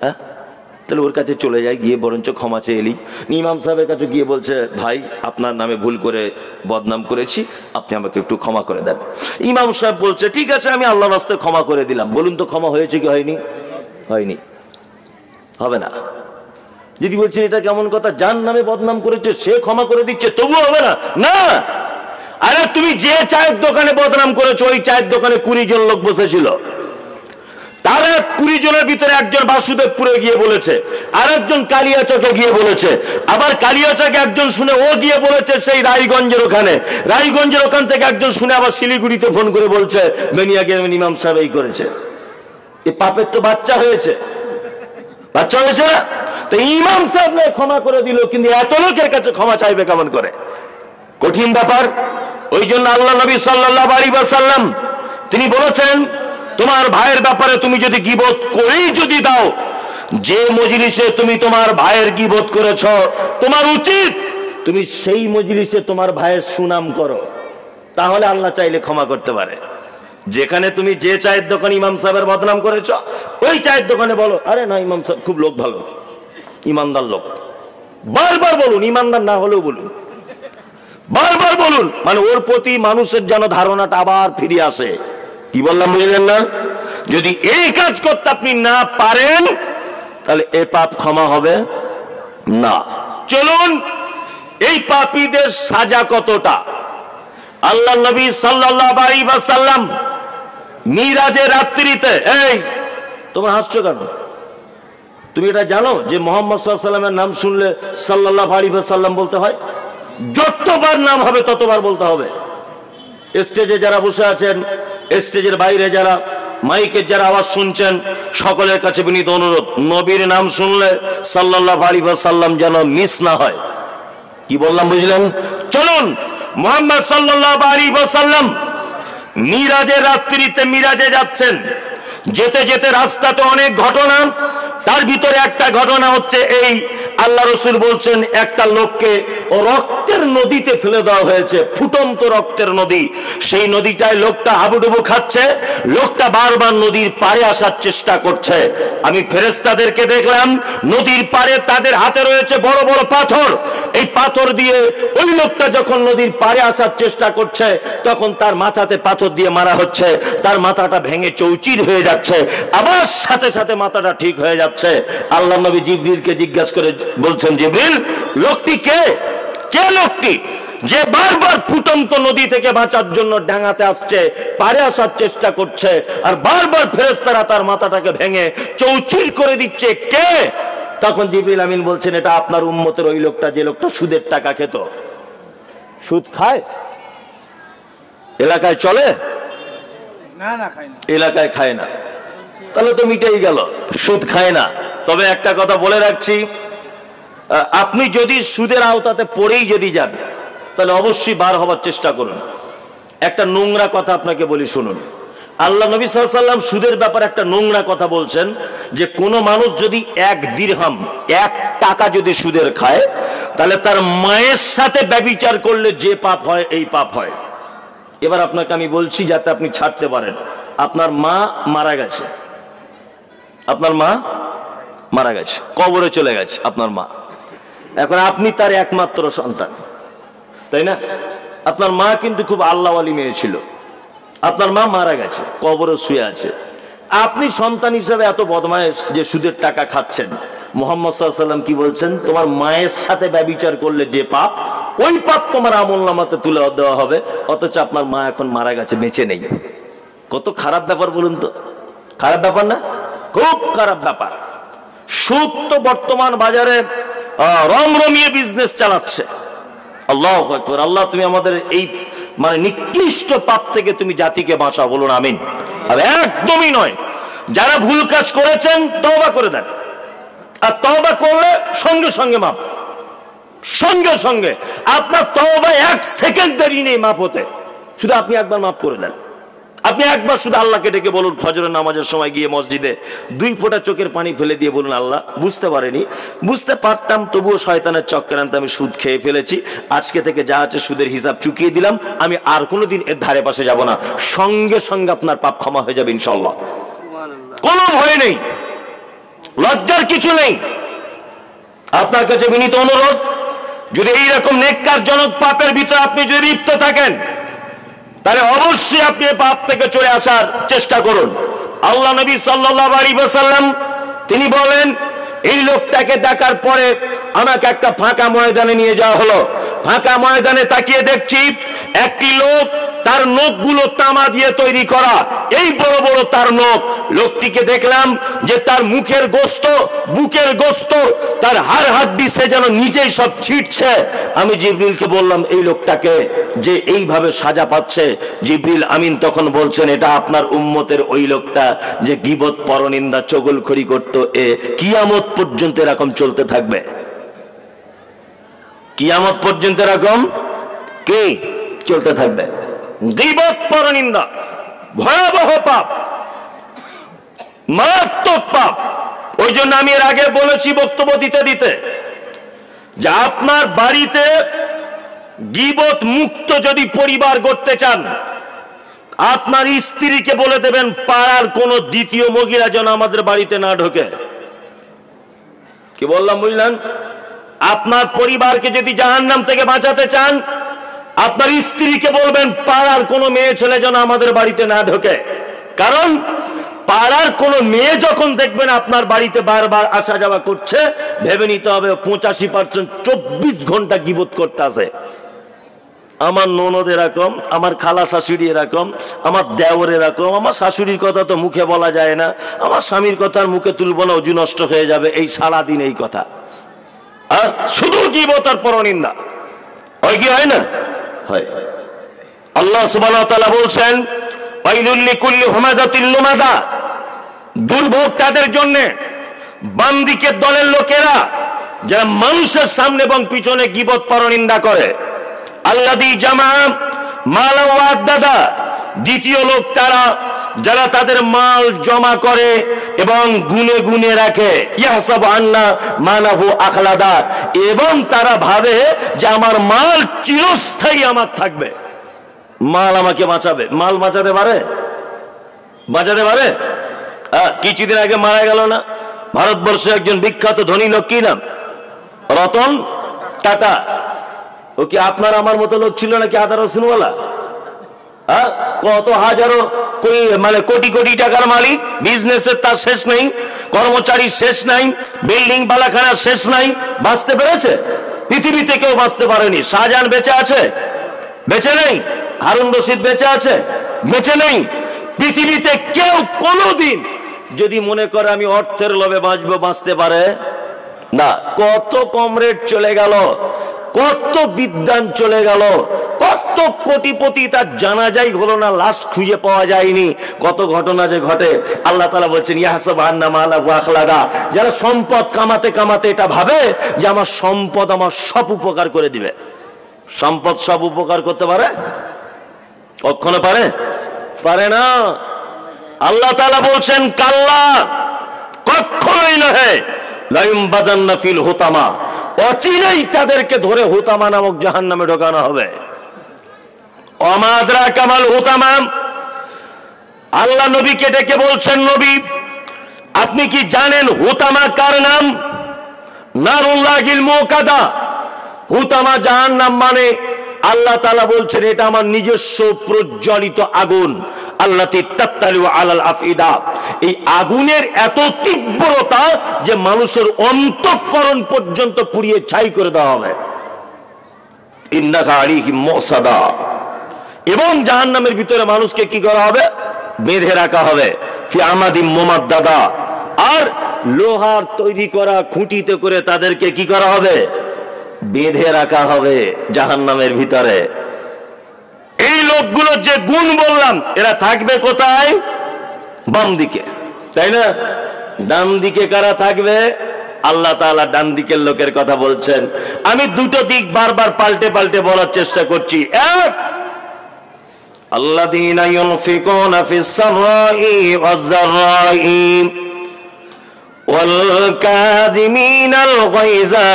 S1: হ্যাঁ, তাহলে ওর কাছে চলে যাই, গিয়ে বরঞ্চ ক্ষমা চেয়ে এলি। ইমাম সাহেবের কাছে গিয়ে বলছে, ভাই আপনার নামে ভুল করে বদনাম করেছি, আপনি আমাকে একটু ক্ষমা করে দেন। ইমাম সাহেব বলছে, ঠিক আছে, আমি আল্লাহর রাস্তায় ক্ষমা করে দিলাম। বলুন তো, ক্ষমা হয়েছে কি হয়নি? হয়নি, হবে না। যদি বলছেন এটা কেমন কথা, যার নামে বদনাম করেছে সে ক্ষমা করে দিচ্ছে, তবুও হবে না? না। আরে তুমি যে চায়ের দোকানে বদনাম করেছো, ওই চায়ের দোকানে 20 জন লোক বসেছিল। তার 20 জনের ভিতরে একজন বাসুদেবপুরে গিয়ে বলেছে, আর একজন কালিয়াচকে গিয়ে বলেছে, আবার কালিয়াচকে একজন শুনে ও গিয়ে বলেছে সেই রায়গঞ্জের ওখানে, রায়গঞ্জের ওখান থেকে একজন শুনে আবার শিলিগুড়িতে ফোন করে বলছে বেনিয়াকে ইমাম সাহেব এই করেছে। এই পাপের তো বাচ্চা হয়েছে, বাচ্চা হয়েছে না? তো ইমাম সাহেব ক্ষমা করে দিল, কিন্তু এত লোকের কাছে ক্ষমা চাইবে কেমন করে? কঠিন ব্যাপার। ওই জন্য আল্লাহ নবী সাল্লাল্লাহু আলাইহি ওয়াসাল্লাম তিনি বলেছেন, তোমার ভাইয়ের ব্যাপারে তুমি যদি গীবত করেই যদি দাও, যে মজলিসে তুমি তোমার ভাইয়ের গীবত করেছ, তোমার উচিত তুমি সেই মজলিসে তোমার ভাইয়ের সুনাম করো, তাহলে আল্লাহ চাইলে ক্ষমা করতে পারে। যেখানে তুমি যে চায়ের দোকানে ইমাম সাহেবের বদনাম করেছ, ওই চায়ের দোকানে বলো, আরে না, ইমাম সাহেব খুব লোক ভালো, ইমানদার লোক। বারবার বলুন, ইমানদার না হলেও বলুন, বারবার বলুন, মানে ওর প্রতি মানুষের যেন ধারণাটা আবার ফিরে আসে। কি বললাম বুঝলেন না? যদি এই কাজ করতে আপনি না পারেন, তাহলে এ পাপ ক্ষমা হবে না। চলুন, এই পাপীদের সাজা কতটা। আল্লাহ নবী সাল্লাল্লাহু আলাইহি ওয়াসাল্লাম মিরাজের রাত্রিতে, এই তোমরা হাসছো কেন? তুমি এটা জানো যে মুহাম্মদ সাল্লাল্লাহু আলাইহি ওয়াসাল্লামের নাম শুনলে সাল্লাল্লাহু আলাইহি ওয়াসাল্লাম বলতে হয়? যতবার নাম হবে ততবার বলতে হবে। স্টেজে যারা বসে আছেন, স্টেজের বাইরে যারা, মাইকের যারা আওয়াজ শুনছেন, সকলের কাছে বিনীত অনুরোধ, নবীর নাম শুনলে সাল্লাল্লাহু আলাইহি ওয়াসাল্লাম যেন মিস না হয়। কি বললাম বুঝলেন? চলুন, মুহাম্মদ সাল্লাল্লাহু আলাইহি ওয়াসাল্লাম মিরাজের রাত্রিতে মিরাজে যাচ্ছেন। যেতে যেতে রাস্তাতে অনেক ঘটনা, তার ভিতরে একটা ঘটনা হচ্ছে এই, আল্লাহ রাসূল বলছেন একটা লোককে রক্তের নদীতে ফেলে দেওয়া হয়েছে, ফুটন্ত রক্তের নদী। সেই নদীটায় লোকটা হাবুডুবু খাচ্ছে, লোকটা বারবার নদীর পাড়ে আসার চেষ্টা করছে। আমি ফেরেশতাদেরকে দেখলাম নদীর পাড়ে, তাদের হাতে রয়েছে বড় বড় পাথর, এই পাথর দিয়ে ওই লোকটা যখন নদীর পাড়ে আসার চেষ্টা করছে তখন তার মাথাতে পাথর দিয়ে মারা হচ্ছে, তার মাথাটা ভেঙে চৌচির হয়ে যাচ্ছে, আবার সাথে সাথে মাথাটা ঠিক হয়ে যাচ্ছে। আল্লাহ নবী জিবরিলকে জিজ্ঞাসা করে বলছেন, জিবরিল, লোকটি কে? কে লোকটি যে বারবার ফুটন্ত নদী থেকে বাঁচার জন্য ডাঙাতে আসছে, পারে আসার চেষ্টা করছে, আর বারবার ফেরেশতারা তার মাথাটাকে ভেঙে চৌচির করে দিচ্ছে? কে? তখন জিবরিল আমিন বলছেন, এটা আপনার উম্মতের ওই লোকটা, যে লোকটা সুদের টাকা খেত। সুদ খায়? এলাকায় চলে? এলাকায় খায় না। তাহলে তো মিটেই গেল, সুদ খায় না। তবে একটা কথা বলে রাখছি, আপনি যদি সুদের আওতাতে পড়েই যদি যান তাহলে অবশ্যই বার হবার চেষ্টা করুন। একটা নোংরা কথা আপনাকে বলি, শুনুন। আল্লাহ নবী সাল্লাল্লাহু আলাইহি ওয়াসাল্লাম সুদের ব্যাপারে একটা নোংরা কথা বলছেন যে কোনো মানুষ যদি 1 দিরহাম, 1 টাকা যদি সুদের খায় তাহলে তার মায়ের সাথে ব্যভিচার করলে যে পাপ হয় এই পাপ হয়। এবার আপনাকে আমি বলছি যাতে আপনি ছাড়তে পারেন। আপনার মা মারা গেছে, আপনার মা মারা গেছে, কবরে চলে গেছে আপনার মা। এখন আপনি তার একমাত্র সন্তান, তাই না? আপনার মা কিন্তু খুব আল্লাহওয়ালি মেয়ে ছিল। আপনার মা মারা গেছে, কবরে শুয়ে আছে। আপনি সন্তান হিসেবে এত বদমায়েশ যে সুদের টাকা খাচ্ছেন। মুহাম্মদ সাল্লাল্লাহু আলাইহি ওয়াসাল্লাম কি বলছেন? তোমার মায়ের সাথে ব্যভিচার করলে যে পাপ, ওই পাপ তোমার আমলনামাতে তুলে দেওয়া হবে, অথচ আপনার মা এখন মারা গেছে, বেঁচে নেই। কত খারাপ ব্যাপার বলুন তো? খারাপ ব্যাপার না? খুব খারাপ ব্যাপার। সুদ তো বর্তমান বাজারে রমরমিয়ে বিজনেস চালাচ্ছে। আল্লাহু আকবার। আল্লাহ তুমি আমাদের এই মানে নিকৃষ্ট পাপ থেকে তুমি জাতিকে বাঁচাও, বলুন আমিন। আর একদমই নয়, যারা ভুল কাজ করেছেন তওবা করে দেন, আর তওবা করলে সঙ্গে সঙ্গে মাপ, সঙ্গে সঙ্গে। আপনার তওবা 1 সেকেন্ড দেরি নেই মাপ হতে, শুধু আপনি একবার মাপ করে দেন। আপনি একবার শুধু আল্লাহকে ডেকে বলুন, ফজরের নামাজের সময় গিয়ে মসজিদে 2 ফোঁটা চোখের পানি ফেলে দিয়ে বলুন, আল্লাহ বুঝতে পারিনি, বুঝতে পারতাম তবুও শয়তানের চক্রান্তে আমি সুদ খেয়ে ফেলেছি, আজকে থেকে যা আছে সুদের হিসাব চুকিয়ে দিলাম, আমি আর কোনোদিন এর ধারে পাশে যাব না। সঙ্গে সঙ্গে আপনার পাপ ক্ষমা হয়ে যাবে ইনশাআল্লাহ। কোনো ভয় নেই, লজ্জার কিছু নেই। আপনার কাছে বিনীত অনুরোধ, যদি এইরকম নেককারজনক পাপের ভিতরে আপনি যদি লিপ্ত থাকেন তাহলে অবশ্যই আপনি পাপ থেকে চলে আসার চেষ্টা করুন। আল্লাহ নবী সাল্লাল্লাহু আলাইহি ওয়াসাল্লাম তিনি বলেন, এই লোকটাকে দেখার পরে আমাকে একটা ফাঁকা ময়দানে নিয়ে যাওয়া হলো। ফাঁকা ময়দানে তাকিয়ে দেখছি একটি লোক, তার নখগুলো তামা দিয়ে তৈরি করা, এই বড় বড় তার নখ। লোকটিকে দেখলাম যে তার মুখের গোস্ত, বুকের গোস্ত, তার হাড় হাড্ডি সে যেন নিজেই সব ছিটছে। আমি জিবরিলকে বললাম, এই লোকটাকে যে এইভাবে সাজা পাচ্ছে, জিবরিল আমিন তখন বলছেন, এটা আপনার উম্মতের ওই লোকটা যে গীবত, পরনিন্দা, চগলখড়ি করত। এ কিয়ামত পর্যন্ত এরকম চলতে থাকবে, কিয়ামত পর্যন্ত এরকম কি চলতে থাকবে। গীবত, পরনিন্দা ভয়াবহ পাপ, মারাত্মক পাপ। ওই জন্য আমি এর আগে বলেছি বক্তব্য দিতে দিতে যে আপনার বাড়িতে গীবত মুক্ত যদি পরিবার গড়তে চান, আপনার স্ত্রীকে বলে দেবেন পাড়ার কোন দ্বিতীয় মহিলা যেন আমাদের বাড়িতে না ঢোকে। কি বললাম বুঝলেন? আপনার পরিবারকে যদি জাহান্নাম থেকে বাঁচাতে চান, আপনার স্ত্রীকে বলবেন পাড়ার কোনো মেয়ে ছেলে যেন আমাদের বাড়িতে না ঢোকে। কারণ পাড়ার কোনো মেয়ে যখন দেখবেন আপনার বাড়িতে বারবার আসা যাওয়া করছে, ভেবে নিতে হবে 85% 24 ঘন্টা গীবত করতে আসে। আমার ননদ এরকম, আমার খালা শাশুড়ি এরকম, আমার দেওর এরকম, আমার শাশুড়ির কথা তো মুখে বলা যায় না, আমার স্বামীর কথা মুখে তুলবো না, অজু নষ্ট হয়ে যাবে, এই সারাদিন এই কথা। শুধু গীবত আর পরনিন্দা হয় কি হয় না? হয়। আল্লাহ সুবহানাহু ওয়া তাআলা বলছেন, ওয়াইলুল লিকুল্লি হুমাযাতিল লুমাযা, দুর্ভোগ তাদের জন্য, বান্দিকে দলের লোকেরা যারা মানুষের সামনে এবং পিছনে গীবত, পরনিন্দা করে। আল্লাযী জামা মালা ওয়া আদ্দাদা, দ্বিতীয় লোক তারা যারা তাদের মাল জমা করে এবং গুনে গুনে রাখে। ইয়াহসাবু আন্না মালাহু আখলাদা, এবং তারা ভাবে যে আমার মাল চিরস্থায়ী আমার থাকবে, মাল আমাকে বাঁচাবে। মাল বাঁচাতে পারে? বাঁচাতে পারে? কিছুদিন আগে মারা গেল না ভারতবর্ষে একজন বিখ্যাত ধনী লোক, কি নাম? রতন টাটা, ও কি আপনার আমার মতো লোক ছিল নাকি আদা রসুনওয়ালা? হ্যাঁ, কত হাজারো মানে কোটি কোটি টাকার মালিক, বিজনেসের তার শেষ নেই, কর্মচারী শেষ নাই, বিল্ডিং বালাখানা শেষ নাই। বাঁচতে পেরেছে? পৃথিবীতে কেউ বাঁচতে পারেনি। শাহজাহান বেঁচে আছে? বেঁচে নেই। হারুন রশিদ বেঁচে আছে? বেঁচে নেই। পৃথিবীতে কেউ কোনোদিন যদি মনে করে আমি অর্থের লোভে বাঁচবো, বাঁচতে পারে না। কত কমরেড চলে গেল, কত বিদ্বান চলে গেল, কত কোটিপতি তার জানাজাই হলো না, লাশ খুঁজে পাওয়া যায়নি। কত ঘটনা যে ঘটে। আল্লাহ তাআলা বলছেন ইয়াহসাবু আন্না মালাহু আখলাদা, যারা সম্পদ কামাতে কামাতে এটা ভাবে যে আমার সম্পদ আমার সব উপকার করে দিবে। সম্পদ সব উপকার করতে পারে? কখনো পারে? পারে না। আল্লাহ তাআলা বলছেন কাল্লা, কখনোই নয়, লা ইউমবাযান্না ফিল হুতামা, অচিরেই তাদেরকে ধরে হুতামা নামক জাহান্নামে ঢোকানো হবে। ওমা আদরাকা মাল হুতামা, আল্লাহ নবীকে ডেকে বলছেন নবী আপনি কি জানেন হুতামা কার নাম? নারুল্লাহিল মুকাদা, হুতামা জাহান্নাম মানে আল্লাহ তাআলা বলছেন এটা আমার নিজস্ব প্রজ্বলিত আগুন। আল্লাতী তাত্তালিউ আলাল আফইদা, এই আগুনের এত তীব্রতা যে মানুষের অন্তঃকরণ পর্যন্ত পুড়িয়ে ছাই করে দেওয়া হবে। ইন্নাকা আলাইহিম মুসাদা, এবং জাহান্নামের ভিতরে মানুষকে কি করা হবে? বেঁধে রাখা হবে। ফি আমাদিম মুমাদ্দাদা, আর লোহার তৈরি করা খুঁটিতে করে তাদেরকে কি করা হবে? বেঁধে রাখা হবে জাহান্নামের ভিতরে। এই লোকগুলোর যে গুণ বললাম, এরা থাকবে কোথায়? বাম দিকে, তাই না? ডান দিকে কারা থাকবে? আল্লাহ তাআলা ডান দিকের লোকের কথা বলছেন। আমি দুটো দিক বারবার পাল্টে পাল্টে বলার চেষ্টা করছি। এক, আল্লাযীনা ইউনফিকুনা ফিস সাররাই ওয়াজ যাররাই ওয়াল কাযিমিনাল গায়যা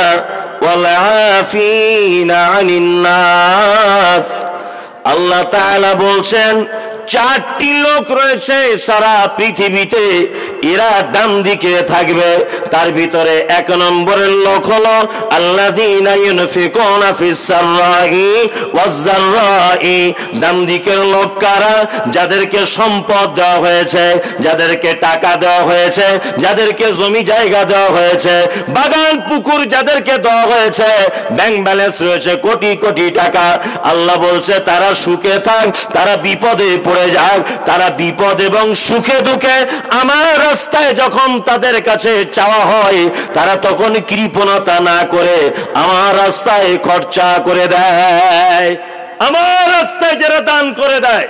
S1: ওয়াল আফিনা আনিন নাস। আল্লাহ তাআলা বলছেন চারটি লোক রয়েছে সারা পৃথিবীতে, এরা ডান দিকে থাকবে। তার ভিতরে এক নম্বরের লোক হলো আল্লাযীনা ইউনফিকুনা ফিস সাররাই ওয়াজ যাররাই। ডান দিকের লোক কারা? যাদেরকে সম্পদ দেওয়া হয়েছে, যাদেরকে টাকা দেওয়া হয়েছে, যাদেরকে জমি জায়গা দেওয়া হয়েছে, বাগান পুকুর যাদেরকে দেওয়া হয়েছে, ব্যাংক ব্যালেন্স রয়েছে কোটি কোটি টাকা। আল্লাহ বলছে তারা সুখে থাক, তারা বিপদে পড়ে যাক, তারা বিপদ এবং সুখে দুঃখে আমার রাস্তায় যখন তাদের কাছে চাওয়া হয়, তারা তখন কৃপণতা না করে আমার রাস্তায় খরচা করে দেয়। আমার রাস্তায় যারা দান করে দেয়,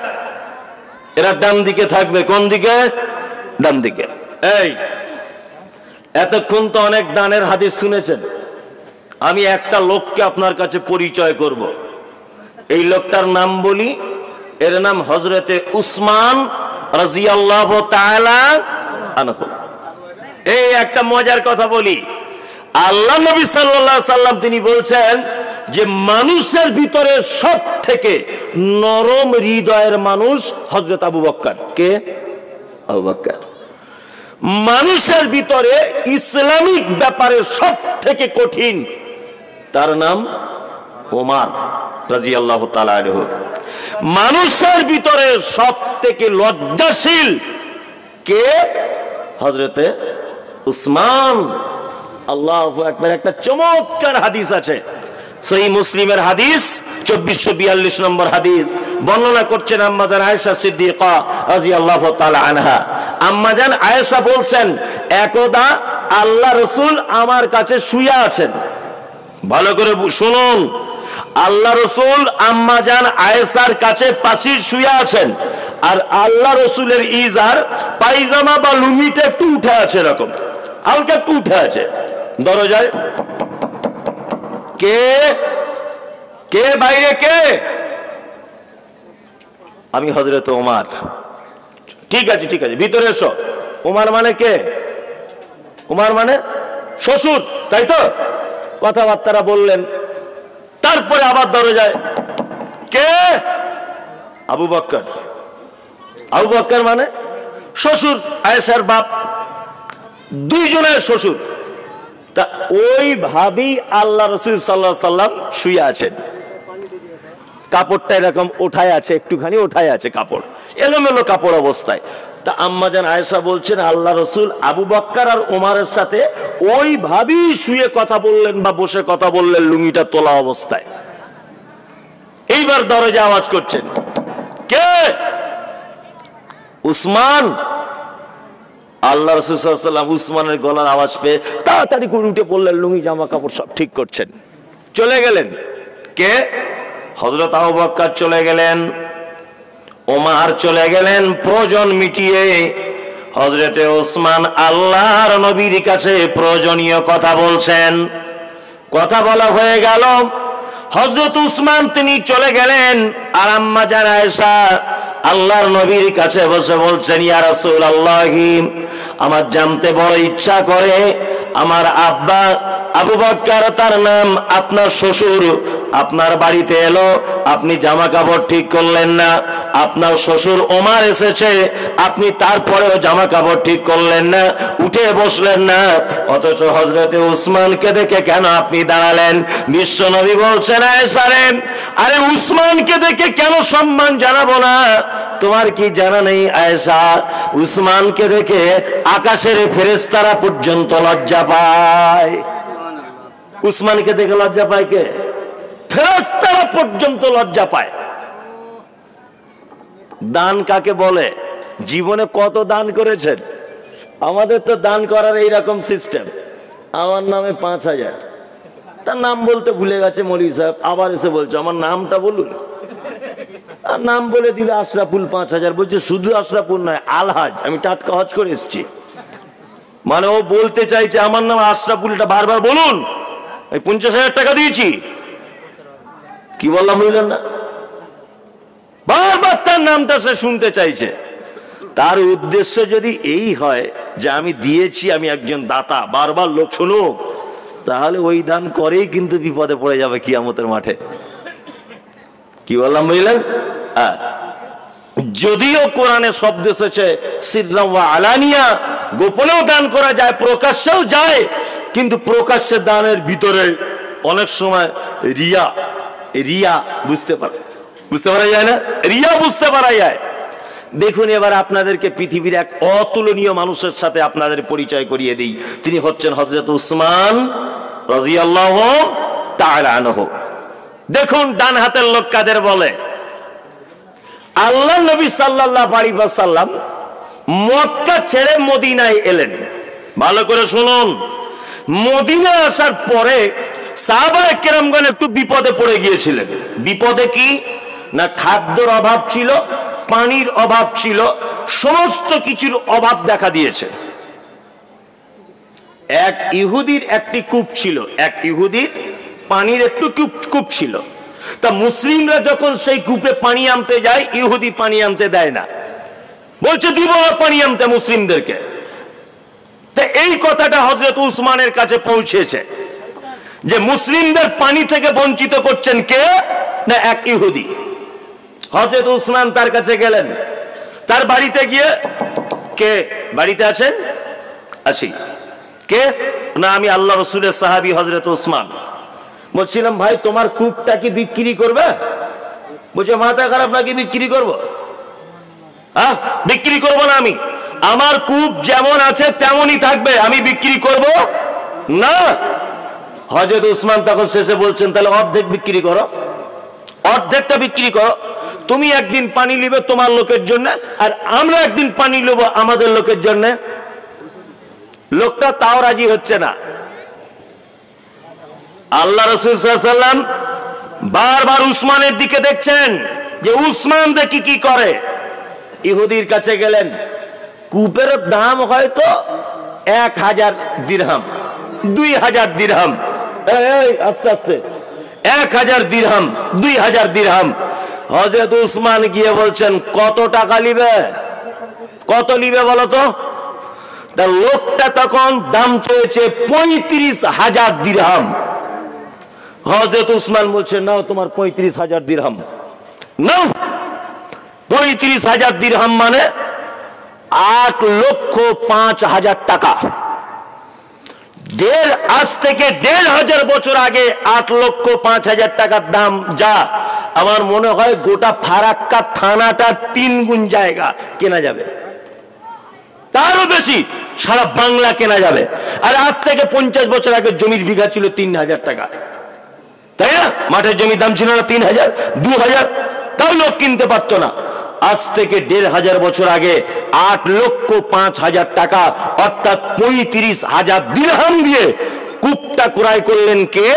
S1: এরা ডান দিকে থাকবে। কোন দিকে? ডান দিকে। এই এতক্ষণ তো অনেক দানের হাদিস শুনেছেন। আমি একটা লোককে আপনার কাছে পরিচয় করব। এই লোকটার নাম বলি, এর নাম হযরতে উসমান রাদিয়াল্লাহু তাআলা আনহু। এই একটা মজার কথা বলি, আল্লাহ নবী সাল্লাল্লাহু আলাইহি সাল্লাম তিনি বলছেন যে মানুষের ভিতরে সব থেকে নরম হৃদয়ের মানুষ হযরত আবু বকর। কে? আবু বকর। মানুষের ভিতরে ইসলামিক ব্যাপারে সব থেকে কঠিন, তার নাম ওমর রাদিয়াল্লাহু তাআলা আনহু। মানুষের ভিতরে সব থেকে লজ্জাশীল কে? হযরতে উসমান। আল্লাহু আকবার। একটা চমৎকার হাদিস আছে, সহিহ মুসলিমের হাদিস 2442 নম্বর হাদিস। বর্ণনা করছেন আম্মাজান আয়েশা সিদ্দিকা রাদিয়াল্লাহু তাআলা আনহা। আম্মাজান আয়েশা বলছেন একদা আল্লাহ রাসূল আমার কাছে শুয়ে আছেন। ভালো করে শুনুন, আল্লাহ রাসূল আম্মাজান আয়েশার কাছে পাশে শুয়ে আছেন, আর আল্লাহ রাসূলের ইজার পায়জামা বা লুঙ্গিটা একটু উঠে আছে, এরকম হালকা একটু উঠে আছে। দরজায় কে? কে বাইরে? কে? আমি হযরত ওমর। ঠিক আছে ঠিক আছে, ভিতরে এসো। ওমর মানে কে? ওমর মানে শ্বশুর, তাই তো? কথাবার্তা বললেন, তারপরে আবার দরজায় কে? আবু বকর। আবু বকর মানে শ্বশুর, আয়েশার বাপ, দুইজনের শ্বশুর। তা ওইভাবেই আল্লাহ রাসূল সাল্লাল্লাহু আলাইহি সাল্লাম শুয়ে আছেন, কাপড়টা এরকম ওঠায় আছে, একটুখানি ওঠায় আছে কাপড়, এলোমেলো কাপড় অবস্থায়। তা আম্মাজান আয়েশা বলছেন আল্লাহ রসুল আবু বকর আর ওমরের সাথে ওইভাবেই শুয়ে কথা বললেন বা বসে কথা বললেন, লুঙ্গিটা তোলা অবস্থায়। এইবার দরজা আওয়াজ করছেন, কে? উসমান। আল্লাহ রাসূল সাল্লাল্লাহু আলাইহি ওয়াসাল্লাম উসমানের গলার আওয়াজ পেয়ে তাড়াতাড়ি করে উঠে পড়লেন, লুঙ্গি জামা কাপড় সব ঠিক করছেন, চলে গেলেন। কে? হযরত আবু বকর চলে গেলেন, ওমর চলে গেলেন প্রয়োজন মিটিয়ে। হযরতে ওসমান আল্লাহর নবীর কাছে প্রয়োজনীয় কথা বলছেন। কথা বলা হয়ে গেল, হযরত উসমান তিনি চলে গেলেন, আর আম্মা জান আয়েশা আল্লাহর নবীর কাছে বসে বলছেন, ইয়া রাসূলুল্লাহ, আমার জানতে বড় ইচ্ছা করে, আমার আব্বা আবু বকর, তার নাম আপনার শ্বশুর, আপনার বাড়িতে এলো, আপনি জামা কাপড় ঠিক করলেন না। আপনার শ্বশুর ওমর এসেছে, আপনি তারপরেও জামা কাপড় ঠিক করলেন না, উঠে বসলেন না, অথচ হযরতে উসমানকে দেখে কেন আপনি দাঁড়ালেন? বিশ্ব নবী বলছেন, আয়েশা রে, আরে উসমানকে দেখে কেন সম্মান জানাবো না? তোমার কি জানা নেই আয়েশা, উসমানকে দেখে আকাশের ফেরেশতারা পর্যন্ত লজ্জা পায়। উসমানকে দেখে লজ্জা পায় কে? ফেরেশতারা পর্যন্ত লজ্জা পায়। দান কাকে বলে? জীবনে কত দান করেছেন? আমাদের তো দান করার এইরকম সিস্টেম, আমার নামে 5000, তার নাম বলতে ভুলে গেছে মৌলভী সাহেব, আবার এসে বলছে আমার নামটা বলুন, আর নাম বলে দিলে আশরাফুল 5000, বলছে শুধু আশরাফুল নয়, আলহাজ, আমি টাটকা হজ করে এসেছি। মানে ও বলতে চাইছে আমার নাম আশরাফুলটা বারবার বলুন, আমি 50,000 টাকা দিয়েছি। কি বললাম বুঝলেন না? বারবার তার নামটা সে শুনতে চাইছে। তার উদ্দেশ্য যদি এই হয় যে আমি দিয়েছি, আমি একজন দাতা, বারবার লোক শুনুক, তাহলে ওই দান করেই কিন্তু বিপদে পড়ে যাবে কিয়ামতের মাঠে। কি বললাম বুঝলেন? যদিও কোরআনে শব্দ এসেছে সিররাম ওয়া আলানিয়া, গোপনেও দান করা যায়, প্রকাশ্যেও যায়, কিন্তু প্রকাশ্যে দানের ভিতরে অনেক সময় রিয়া বুঝতে পারা যায় না, রিয়া বুঝতে পারা যায়। দেখুন এবার আপনাদেরকে পৃথিবীর এক অতুলনীয় মানুষের সাথে আপনাদের পরিচয় করিয়ে দিই। তিনি হচ্ছেন হযরত উসমান রাদিয়াল্লাহু তাআলা আনহু। দেখুন ডান হাতের লোক কাদের বলে? আল্লাহ নবী সাল্লাল্লাহু আলাইহি ওয়াসাল্লাম মক্কা ছেড়ে মদিনায় এলেন। ভালো করে শুনুন, মদিনা আসার পরে সাহাবায়ে কেরামগণ একটু বিপদে পড়ে গিয়েছিলেন। বিপদে কি না, খাদ্যের অভাব ছিল, পানির অভাব ছিল, সমস্ত কিছুর অভাব দেখা দিয়েছে। এক ইহুদির একটি কূপ ছিল, এক ইহুদির পানির একটু কূপ ছিল। তা মুসলিমরা যখন সেই কূপে পানি আনতে যায়, ইহুদি পানি আনতে দেয় না, বলছে দিব না পানি আনতে মুসলিমদেরকে। তা এই কথাটা হযরত উসমানের কাছে পৌঁছেছে যে মুসলিমদের পানি থেকে বঞ্চিত করছেন কে? না এক ইহুদি। হযরত উসমান তার কাছে গেলেন, তার বাড়িতে গিয়ে, কে বাড়িতে আছেন? আসি। কে? না আমি আল্লাহ রাসূলের সাহাবী হযরত উসমান। বলছিলাম ভাই তোমার কূপটা কি বিক্রি করবে? বলছে মাথা খারাপ নাকি বিক্রি করব? হ্যাঁ, বিক্রি করব না আমি, আমার কূপ যেমন আছে তেমনই থাকবে, আমি বিক্রি করব না। হযরত উসমান তখন শেষে বলছেন তাহলে অর্ধেক বিক্রি করো, অর্ধেকটা বিক্রি করো, তুমি একদিন পানি নিবে তোমার লোকের জন্য, আর আমরা একদিন পানি নেব আমাদের লোকের জন্য। লোকটা তাও রাজি হচ্ছে না। আল্লাহ রাসূল সাল্লাল্লাহু আলাইহি ওয়াসাল্লাম বারবার উসমানের দিকে দেখছেন যে উসমান দেখি কি করে। ইহুদির কাছে গেলেন, কূপের দাম হয়তো 1000 দিরহাম, 2000 দিরহাম, আস্তে আস্তে 1000 দিরহাম, 2000 দিরহাম। হযরত উসমান গিয়ে বলছেন কত টাকা নিবে, কত নিবে বলো তো? তার লোকটা তখন দাম চেয়েছে 35,000 দিরহাম। হযরত উসমান বলছেন নাও তোমার 35,000 দিরহাম নাও। 35,000 দিরহাম মানে 8,05,000 টাকা। আজ থেকে ১,৫০০ বছর আগে ৮,৫০,০০০ টাকার দাম যা, আমার মনে হয় গোটা ফারাক্কা থানাটার ৩ গুণ জায়গা কেনা যাবে, তারও বেশি সারা বাংলা কেনা যাবে। আর আজ থেকে ৫০ বছর আগে জমির বিঘা ছিল ৩,০০০ টাকা, তাই না? মাঠের জমির দাম ছিল না ৩,০০০, ২,০০০, তাও লোক কিনতে পারতো না। আজ থেকে ১,৫০০ বছর আগে ৮,৫০,০০০ টাকা অর্থাৎ ৩৫,০০০ দিরহাম দিয়ে কূপটা ক্রয় করলেন কে?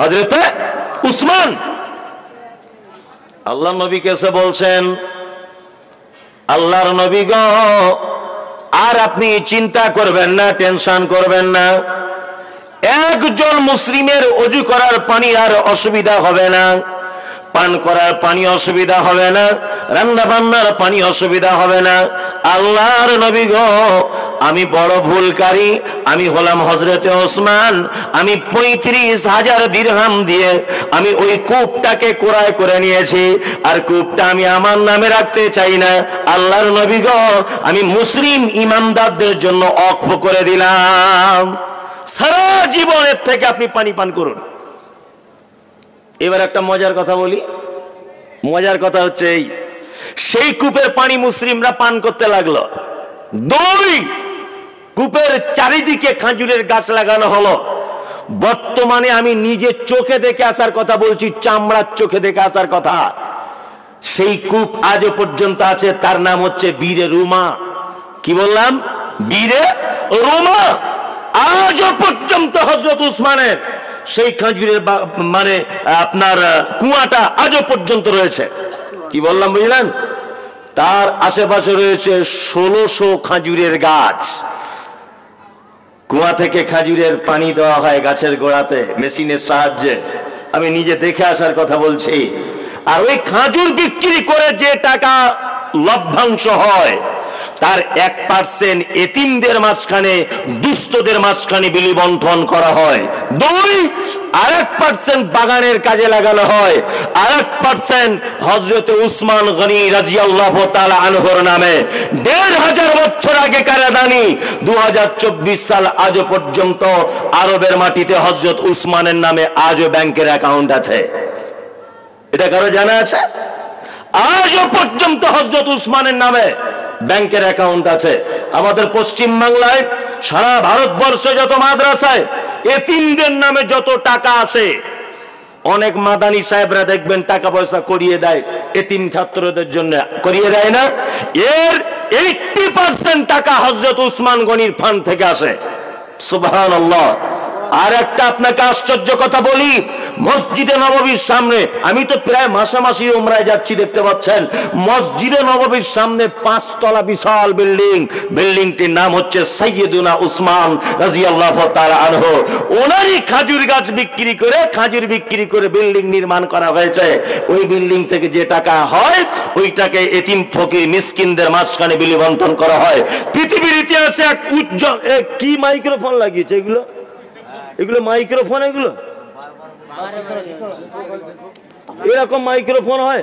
S1: হযরতে উসমান। আল্লাহ নবী কেসে বলছেন, আল্লাহর নবী গো, আর আপনি চিন্তা করবেন না, টেনশন করবেন না, একজন মুসলিমের ওযু করার পানি আর অসুবিধা হবে না, পান করার পানি অসুবিধা হবে না, রান্না বান্নার পানি অসুবিধা হবে না। আল্লাহর নবী গো, আমি বড় ভুলকারী, আমি হলাম হযরতে ওসমান, আমি ৩৫,০০০ দিরহাম দিয়ে আমি ওই কূপটাকে ক্রয় করে নিয়েছি, আর কূপটা আমি আমার নামে রাখতে চাই না। আল্লাহর নবী গো, আমি মুসলিম ইমানদারদের জন্য ওয়াকফ করে দিলাম, সারা জীবনের থেকে আপনি পানি পান করুন। এবার একটা মজার কথা বলি, মজার কথা হচ্ছে এই, সেই কূপের পানি মুসলিমরা পান করতে লাগলো। ২, কূপের চারিদিকে খেজুরের গাছ লাগানো হলো। বর্তমানে আমি নিজে চোখে দেখে আসার কথা বলছি, চামড়ার চোখে দেখে আসার কথা। সেই কূপ আজও পর্যন্ত আছে, তার নাম হচ্ছে বীরে রুমা। কি বললাম? বীরে রুমা। আজও পর্যন্ত হযরত উসমানের সেই খেজুরের মানে আপনার কুয়াটা আজও পর্যন্ত রয়েছে। কি বললাম বুঝলেন? তার আশেপাশে রয়েছে ১৬০০ খেজুরের গাছ। কুয়া থেকে খেজুরের পানি দেওয়া হয় গাছের গোড়াতে মেশিনের সাহায্যে, আমি নিজে দেখে আসার কথা বলছি। আর ওই খেজুর বিক্রি করে যে টাকা লভ্যাংশ হয়, তার ১% এতিমদের মাঝখানে, দুস্থদের মাঝখানে বিলি বন্টন করা হয়। ২, আরেক % বাগানের কাজে লাগানো হয়, আরেক % হযরতে উসমান গনি রাদিয়াল্লাহু তাআলা আনহুর নামে ১,৫০০ বছর আগে কারাদানি, ২০২৪ সাল আজও পর্যন্ত আরবের মাটিতে হযরত উসমানের নামে আজও ব্যাংকের অ্যাকাউন্ট আছে। এটা কারো জানা আছে? আজও পর্যন্ত হযরত উসমানের নামে ব্যাংকের অ্যাকাউন্ট আছে। আমাদের পশ্চিম বাংলায়, সারা ভারতবর্ষে যত মাদ্রাসায় এতিমদের নামে যত টাকা আছে, অনেক মাদানী সাহেবরা দেখবেন টাকা পয়সা করিয়ে দেয় এতিম ছাত্রদের জন্য, করিয়ে দেয় না? এর 80% টাকা হযরত উসমান গনির ফান্ড থেকে আসে। সুবহানাল্লাহ। আর একটা আপনাকে আশ্চর্য কথা বলি, মসজিদে নববীর সামনে, আমি তো প্রায় মাসামাসি উমরায় যাচ্ছি, দেখতে পাচ্ছেন মসজিদে নববীর সামনে ৫ তলা বিশাল বিল্ডিং, বিল্ডিংটির নাম হচ্ছে সাইয়্যিদুনা উসমান রাদিয়াল্লাহু তাআলা আনহু। ওনারই খেজুর গাছ বিক্রি করে, খেজুর বিক্রি করে বিল্ডিং নির্মাণ করা হয়েছে। ওই বিল্ডিং থেকে যে টাকা হয়, ওইটাকে এতিম ফকির মিসকিনদের মাঝখানে বিলি বন্টন করা হয়। পৃথিবীর ইতিহাসে এক উজ্জ্বল, কি মাইক্রোফোন লাগিয়েছে এগুলো? এগুলো মাইক্রোফোন, এগুলো এরকম মাইক্রোফোন হয়?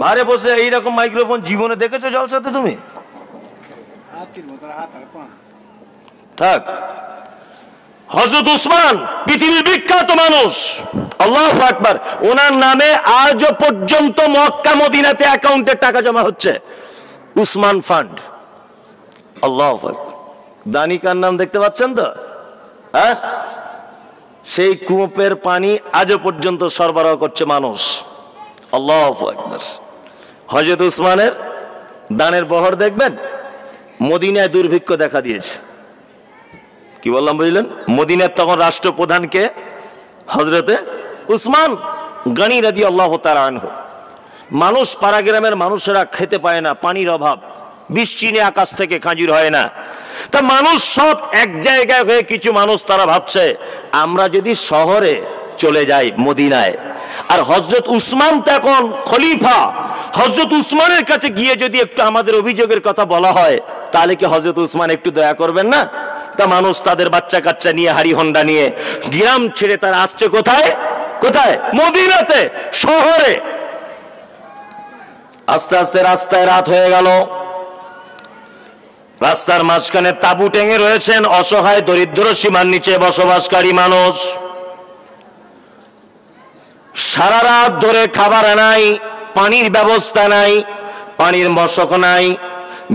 S1: ভাড়ে বসে এইরকম মাইক্রোফোন জীবনে দেখেছো জলসাতে তুমি? থাক। হযরত উসমান পৃথিবীর বিখ্যাত মানুষ, আল্লাহু আকবার। ওনার নামে আজও পর্যন্ত মক্কা মদিনাতে অ্যাকাউন্টে টাকা জমা হচ্ছে, উসমান ফান্ড। আল্লাহু আকবার। দানিকার নাম দেখতে পাচ্ছেন তো? হ্যাঁ, সেই কূপের পানি আজও পর্যন্ত সরবরাহ করছে মানুষ। আল্লাহু আকবার। হযরত উসমানের দানের বহর দেখবেন, মদিনায় দুর্ভিক্ষ দেখা দিয়েছে। কি বললাম বুঝলেন? মদিনার তখন রাষ্ট্রপ্রধানকে হযরতে উসমান গনি রাদিয়াল্লাহু তাআলা আনহু। মানুষ, পাড়া গ্রামের মানুষেরা খেতে পায় না, পানির অভাব, বৃষ্টি নিয়ে আকাশ থেকে খেজুর হয় না। তা মানুষ সব এক জায়গায় হয়ে, কিছু মানুষ তারা ভাবছে আমরা যদি শহরে চলে যাই মদিনায়, আর হযরত উসমান তো এখন খলিফা, হযরত উসমানের কাছে গিয়ে যদি একটু আমাদের অভিযোগের কথা বলা হয়, তাহলে কি হযরত উসমান একটু দয়া করবেন না? তা মানুষ তাদের বাচ্চা কাচ্চা নিয়ে, হাড়ি হন্ডা নিয়ে গ্রাম ছেড়ে তারা আসছে কোথায়? কোথায়? মদিনাতে, শহরে। আস্তে আস্তে রাস্তায় রাত হয়ে গেল, রাস্তার মাঝখানে তাঁবু টেঙে রয়েছেন অসহায় দরিদ্র সীমার নিচে বসবাসকারী মানুষ। সারা রাত ধরে খাবার নাই, পানির ব্যবস্থা নাই, পানির মশক নাই,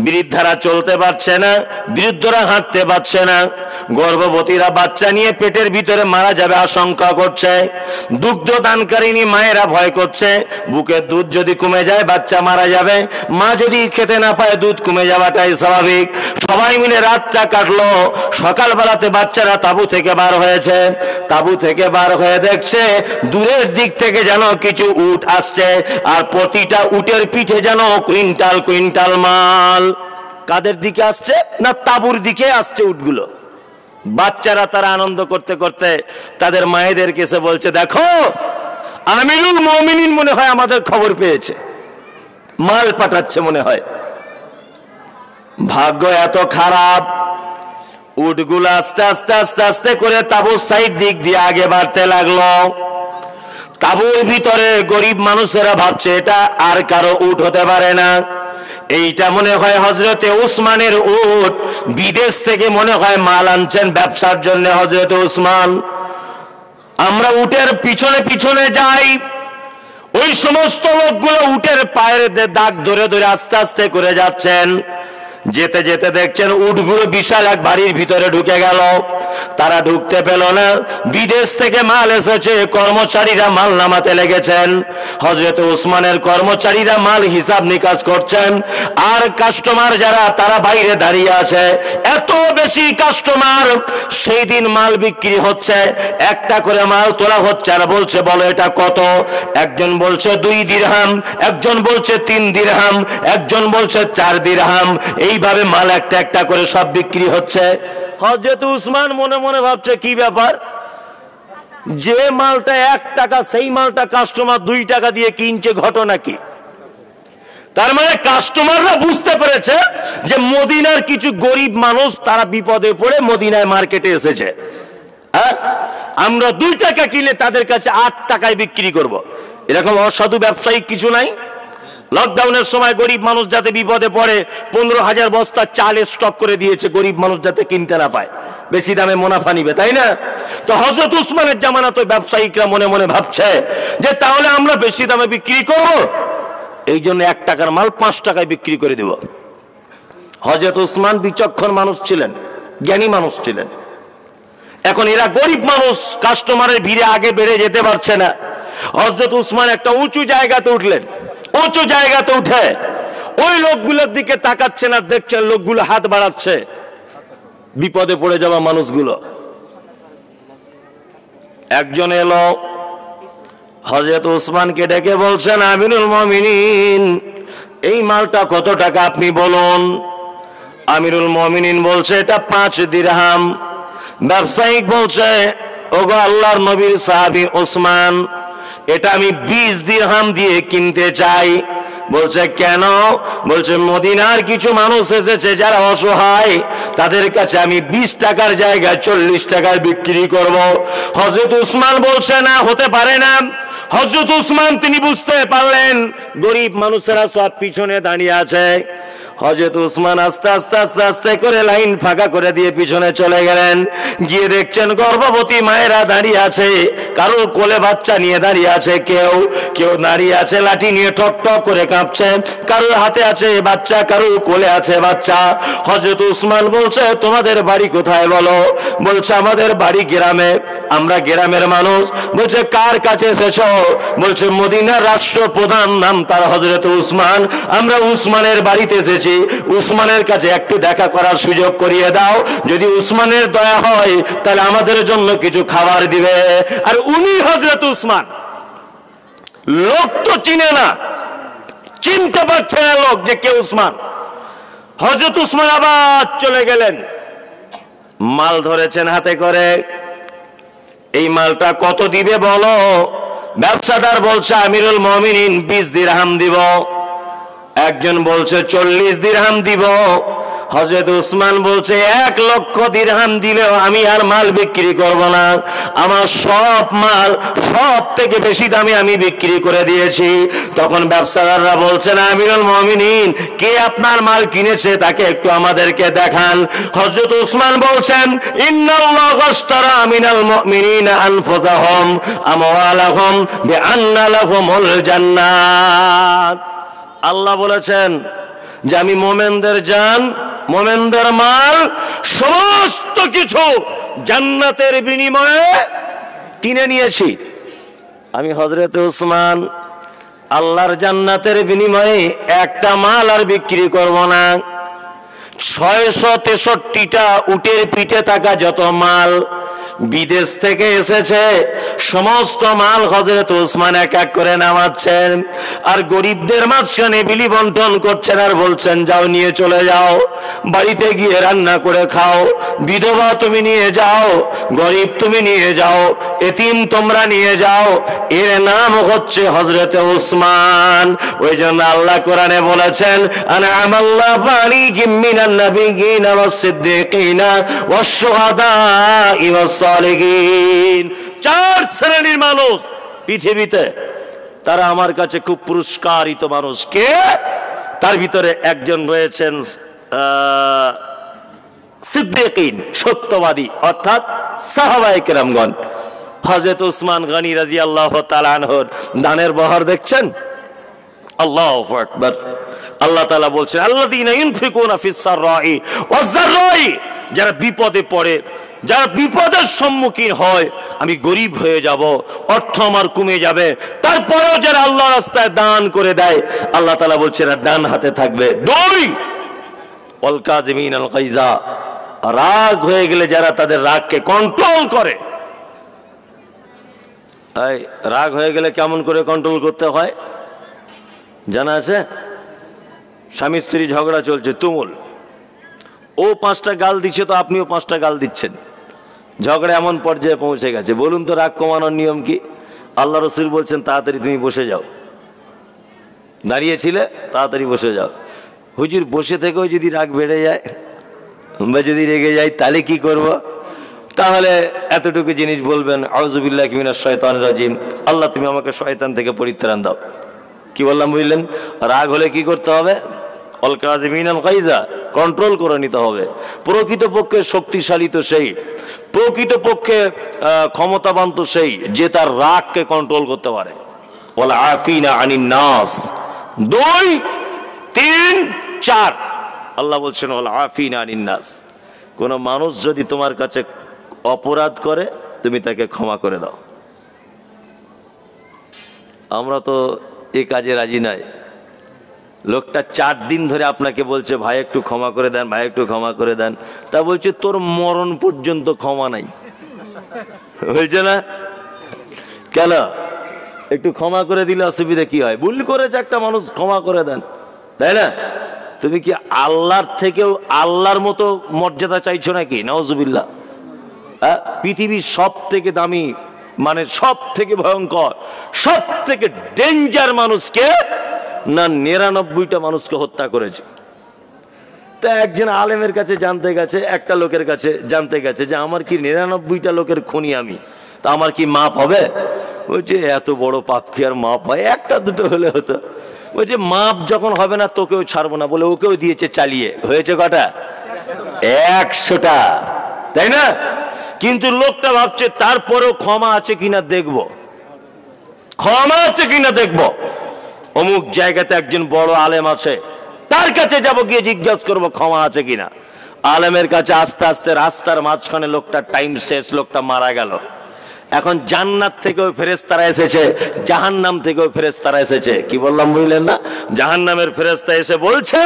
S1: বৃদ্ধারা চলতে পারছে না, বৃদ্ধরা হাঁটতে পারছে না, গর্ভবতীরা বাচ্চা নিয়ে পেটের ভিতরে মারা যাবে আশঙ্কা করছে, দুগ্ধ দানকারিনী মায়েরা ভয় করছে, বুকের দুধ যদি কমে যায় বাচ্চা মারা যাবে, মা যদি খেতে না পায় দুধ কমে যাওয়াটাই স্বাভাবিক। সবাই মিলে রাতটা কাটলো। সকালবেলাতে বাচ্চারা তাঁবু থেকে বার হয়েছে, তাঁবু থেকে বার হয়ে দেখছে দূরের দিক থেকে যেন কিছু উট আসছে, আর প্রতিটা উটের পিঠে যেন কুইন্টাল কুইন্টাল মাল। কাদের দিকে আসছে? না তাঁবুর দিকে আসছে উটগুলো। বাচ্চারা তারা আনন্দ করতে করতে তাদের মায়েদের কাছে বলছে, দেখো আমিরুল মুমিনিন মনে হয় আমাদের খবর পেয়েছে, মাল পাঠাচ্ছে মনে হয়। ভাগ্য এত খারাপ, উটগুলো আস্তে আস্তে আস্তে আস্তে করে তাঁবুর সাইড দিক দিয়ে আগে বাড়তে লাগলো। তাঁবুর ভিতরে গরিব মানুষেরা ভাবছে এটা আর কারো উট হতে পারে না, এইটা মনে হয় হযরতে উসমানের উট, বিদেশ থেকে মনে হয় মাল আনছেন ব্যবসার জন্য হযরতে উসমান। আমরা উটের পিছনে পিছনে যাই, ওই সমস্ত লোকগুলো উটের পায়ের দাগ ধরে ধরে আস্তে আস্তে করে যাচ্ছেন। যেতে যেতে দেখছেন উটগুলো বিশাল এক বাড়ির ভিতরে ঢুকে গেল। তারা ঢুকতে পেল না, বিদেশ থেকে মাল এসেছে, কর্মচারীরা মাল নামাতে লেগেছেন। হযরত উসমানের কর্মচারীরা মাল হিসাব নিকাশ করছেন, আর কাস্টমার যারা তারা বাইরে দাঁড়িয়ে আছে। এত বেশি কাস্টমার, সেই দিন মাল বিক্রি হচ্ছে, একটা করে মাল তোলা হচ্ছে আর বলছে বলো এটা কত। একজন বলছে 2 দিরহাম, একজন বলছে 3 দিরহাম, একজন বলছে 4 দিরহাম। এইভাবে মাল একটা একটা করে সব বিক্রি হচ্ছে। হযরত উসমান মনে মনে ভাবছে কি ব্যাপার, যে মালটা 1 টাকা সেই মালটা কাস্টমার 2 টাকা দিয়ে কিনছে, ঘটনা কি? তার মানে কাস্টমাররা বুঝতে পেরেছে যে মদিনার কিছু গরিব মানুষ তারা বিপদে পড়ে মদিনায় মার্কেটে এসেছে। আমরা 2 টাকা কিনে তাদের কাছে 8 টাকায় বিক্রি করব। এরকম অসাধু ব্যবসায়িক কিছু নাই? লকডাউনের সময় গরিব মানুষ যাতে বিপদে পড়ে 15,000 বস্তা চালের স্টক করে দিয়েছে, গরিব মানুষ যাতে কিনতে না পায়, বেশি দামে মুনাফা নিবে, তাই না? তো হযরত উসমানের জামানাতে ব্যবসায়িকরা মনে মনে ভাবছে যে তাহলে আমরা বেশি দামে বিক্রি করব, এই জন্য 1 টাকার মাল 5 টাকায় বিক্রি করে দেব। হযরত উসমান বিচক্ষণ মানুষ ছিলেন, জ্ঞানী মানুষ ছিলেন। এখন এরা গরিব মানুষ, কাস্টমারের ভিড়ে আগে বেড়ে যেতে পারছে না। হযরত উসমান একটা উঁচু জায়গাতে উঠলেন। উঁচু জায়গাতে উঠে ওই লোকগুলোর দিকে তাকাচ্ছেন আর দেখছেন লোকগুলো হাত বাড়াচ্ছে, বিপদে পড়ে যাওয়া মানুষগুলো। একজন এলো, হযরত উসমানকে ডেকে বলছেন, আমিরুল মুমিনিন এই মালটা কত টাকা আপনি বলুন। আমিরুল মুমিনিন বলছে এটা 5 দিরহাম। ব্যবসায়িক বলছে, ওগো আল্লাহর নবীর সাহাবী উসমান, এটা আমি 20 দিরহাম দিয়ে কিনতে চাই। বলছে কেন? বলছে মদিনার কিছু মানুষ এসেছে যারা অসহায়, তাদের কাছে আমি 20 টাকার জায়গায় 40 টাকায় বিক্রি করব। হযরত উসমান বলছে না, হতে পারে না। হযরত উসমান তিনি বুঝতে পারলেন গরিব মানুষেরা সব পিছনে দাঁড়িয়ে আছে। হযরত উসমান আস্তে আস্তে আস্তে আস্তে করে লাইন ফাঁকা করে দিয়ে পিছনে চলে গেলেন। গিয়ে দেখছেন গর্ভবতী মায়েরা দাঁড়িয়ে আছে, কারোর কোলে বাচ্চা নিয়ে দাঁড়িয়ে আছে, কেউ কেউ দাঁড়িয়ে আছে লাঠি নিয়ে ঠক ঠক করে কাঁপছে, কারোর হাতে আছে বাচ্চা, কারোর কোলে আছে বাচ্চা। হযরত উসমান বলছে তোমাদের বাড়ি কোথায় বলো? বলছে আমাদের বাড়ি গ্রামে, আমরা গ্রামের মানুষ। বলছে কার কাছে এসেছো? বলছে মদিনার রাষ্ট্রপ্রধান, নাম তার হযরত উসমান, আমরা উসমানের বাড়িতে এসেছি। উসমানের কাছে একটু দেখা করার সুযোগ করিয়ে দাও, যদি উসমানের দয়া হয় তাহলে আমাদের জন্য কিছু খাবার দিবে। আর উনি হযরত উসমান। লোক তো চিনে না, চিনতে পারছে না লোক যে কে উসমান। হযরত উসমান আবার চলে গেলেন, মাল ধরেছেন হাতে করে। এই মালটা কত দিবে বলো? ব্যবসাদার বলছে আমিরুল মুমিনিন 20 দিরহাম দিব। একজন বলছে 40 দিরহাম দিব। হযরত উসমান বলছে 1 লক্ষ দিরহাম দিলেও আমি আর মাল বিক্রি করব না, আমার সব মাল সব থেকে বেশি দামে আমি বিক্রি করে দিয়েছি। তখন ব্যবসাদাররা বলছেন আমিরুল মুমিনিন, কে আপনার মাল কিনেছে তাকে একটু আমাদেরকে দেখান। হযরত উসমান বলছেন ইন্নাল্লাহু আশতারা মিনাল মুমিনিনা আনফুসাহুম আমওয়ালাহুম বিআন্না লাহুমুল জান্নাত। আল্লাহ বলেছেন যে আমি মোমেনদের জান, মোমেনদের মাল সমস্ত কিছু জান্নাতের বিনিময়ে কিনে নিয়েছি। আমি হযরত উসমান আল্লাহর জান্নাতের বিনিময়ে একটা মাল আর বিক্রি করব না। 663টা উটের পিঠে থাকা যত মাল বিদেশ থেকে এসেছে সমস্ত মাল হযরত উসমান এক এক করে নামাচ্ছেন, আর গরিবদের মাঝখানে বিলি বন্টন করছেন, আর বলছেন যাও নিয়ে চলে যাও, বাড়িতে গিয়ে রান্না করে খাও, বিধবা তুমি নিয়ে যাও, গরিব তুমি নিয়ে যাও, এতিম তোমরা নিয়ে যাও। এর নাম হচ্ছে হযরত উসমান। ওই জন্য আল্লাহ কোরআনে বলেছেন আনআমাল্লাহু আলাইহিম মিনান নাবিয়্যিনা ওয়াস সিদ্দিকিনা ওয়াস শুহাদাই ওয়াস সালিহিন। 4 শ্রেণীর মানুষ পৃথিবীতে, তারা আমার কাছে খুব পুরস্কারিত মানুষ। কে? তার ভিতরে একজন রয়েছেন সিদ্দিকিন, সত্যবাদী, অর্থাৎ সাহাবায়ে কেরামগণ। হযরত উসমান গনি রাদিয়াল্লাহু তাআলা আনহুর দানের বহর দেখছেন? আল্লাহু আকবার। আল্লাহ তাআলা বলছেন আল্লাযীনা ইউনফিকুনা ফিস সাররাই ওয়াজ যাররাই, যারা বিপদে পড়ে, যারা বিপদের সম্মুখীন হয়, আমি গরিব হয়ে যাব, অর্থ আমার কমে যাবে, তারপরেও যারা আল্লাহর রাস্তায় দান করে দেয়, আল্লাহ তাআলা বলছেন ডান হাতে থাকবে। 2 ওয়াল কাযিমিনাল গায়জা, রাগ হয়ে গেলে যারা তাদের রাগকে কন্ট্রোল করে। এই রাগ হয়ে গেলে কেমন করে কন্ট্রোল করতে হয় জানা আছে? স্বামী স্ত্রী ঝগড়া চলছে তুমুল, ও 5টা গাল দিচ্ছে তো আপনিও 5টা গাল দিচ্ছেন, ঝগড়া এমন পর্যায়ে পৌঁছে গেছে। বলুন তো রাগ কমানোর নিয়ম কি? আল্লাহ রাসূল বলছেন তাড়াতাড়ি তুমি বসে যাও, দাঁড়িয়েছিলে তাড়াতাড়ি বসে যাও। হুজুর বসে থেকেও যদি রাগ বেড়ে যায় বা যদি রেগে যায় তাহলে কি করব? তাহলে এতটুকু জিনিস বলবেন আউযুবিল্লাহি মিনাশ শাইতানির রাজিম, আল্লাহ তুমি আমাকে শয়তান থেকে পরিত্রাণ দাও। কি বললাম বুঝলেন? রাগ হলে কি করতে হবে? আল কাযিমিনাল গায়জা, কন্ট্রোল করে নিতে হবে। প্রকৃতপক্ষে শক্তিশালী তো সেই, প্রকৃতপক্ষে ক্ষমতাবান তো সেই যে তার রাগকে কন্ট্রোল করতে পারে। ওয়াল আফিনা আনিন নাস। 2, 3, 4 আল্লাহ বলছেন ওয়াল আফিনা আনিন নাস। কোন মানুষ যদি তোমার কাছে অপরাধ করে তুমি তাকে ক্ষমা করে দাও। আমরা তো এই কাজে রাজি নাই। লোকটা 4 দিন ধরে আপনাকে বলছে ভাই একটু ক্ষমা করে দেন, ভাই একটু ক্ষমা করে দেন, তা বলছে তোর মরণ পর্যন্ত ক্ষমা নাই। বলছে না কেন? একটু ক্ষমা করে দিলে অসুবিধা কি হয়? ভুল করেছে একটা মানুষ, ক্ষমা করে দেন, তাই না? তুমি কি আল্লাহর থেকেও আল্লাহর মতো মর্যাদা চাইছো নাকি? নাউজুবিল্লাহ। পৃথিবীর সব থেকে দামি, মানে সব থেকে ভয়ঙ্কর, সব থেকে ডেঞ্জার মানুষকে না 99টা মানুষকে হত্যা করেছে। তা একজন আলেমের কাছে জানতে গেছে, একটা লোকের কাছে জানতে গেছে যে আমার কি 99টা লোকের খুনি আমি, তা আমার কি মাপ হবে? বলছে এত বড় পাপ কি আর মাপ হয়? 1টা 2টো হলে হতো। বলছে মাপ যখন হবে না তোকেও ছাড়বো না বলে ওকেও দিয়েছে চালিয়ে। হয়েছে কটা? 100টা, তাই না? কিন্তু লোকটা ভাবছে তারপরেও ক্ষমা আছে কিনা দেখবো, ক্ষমা আছে কিনা দেখবো। অমুক জায়গাতে একজন বড় আলেম আছে, তার কাছে যাব, গিয়ে জিজ্ঞাসা করবো ক্ষমা আছে কিনা। আলেমের কাছে আস্তে আস্তে রাস্তার মাঝখানে লোকটার টাইম শেষ, লোকটা মারা গেল। এখন জান্নাত থেকেও ফেরেশতারা এসেছে, জাহান্নাম থেকেও ফেরেশতারা এসেছে। কি বললাম বুঝলেন না? জাহান্নামের ফেরেশতা এসে বলছে,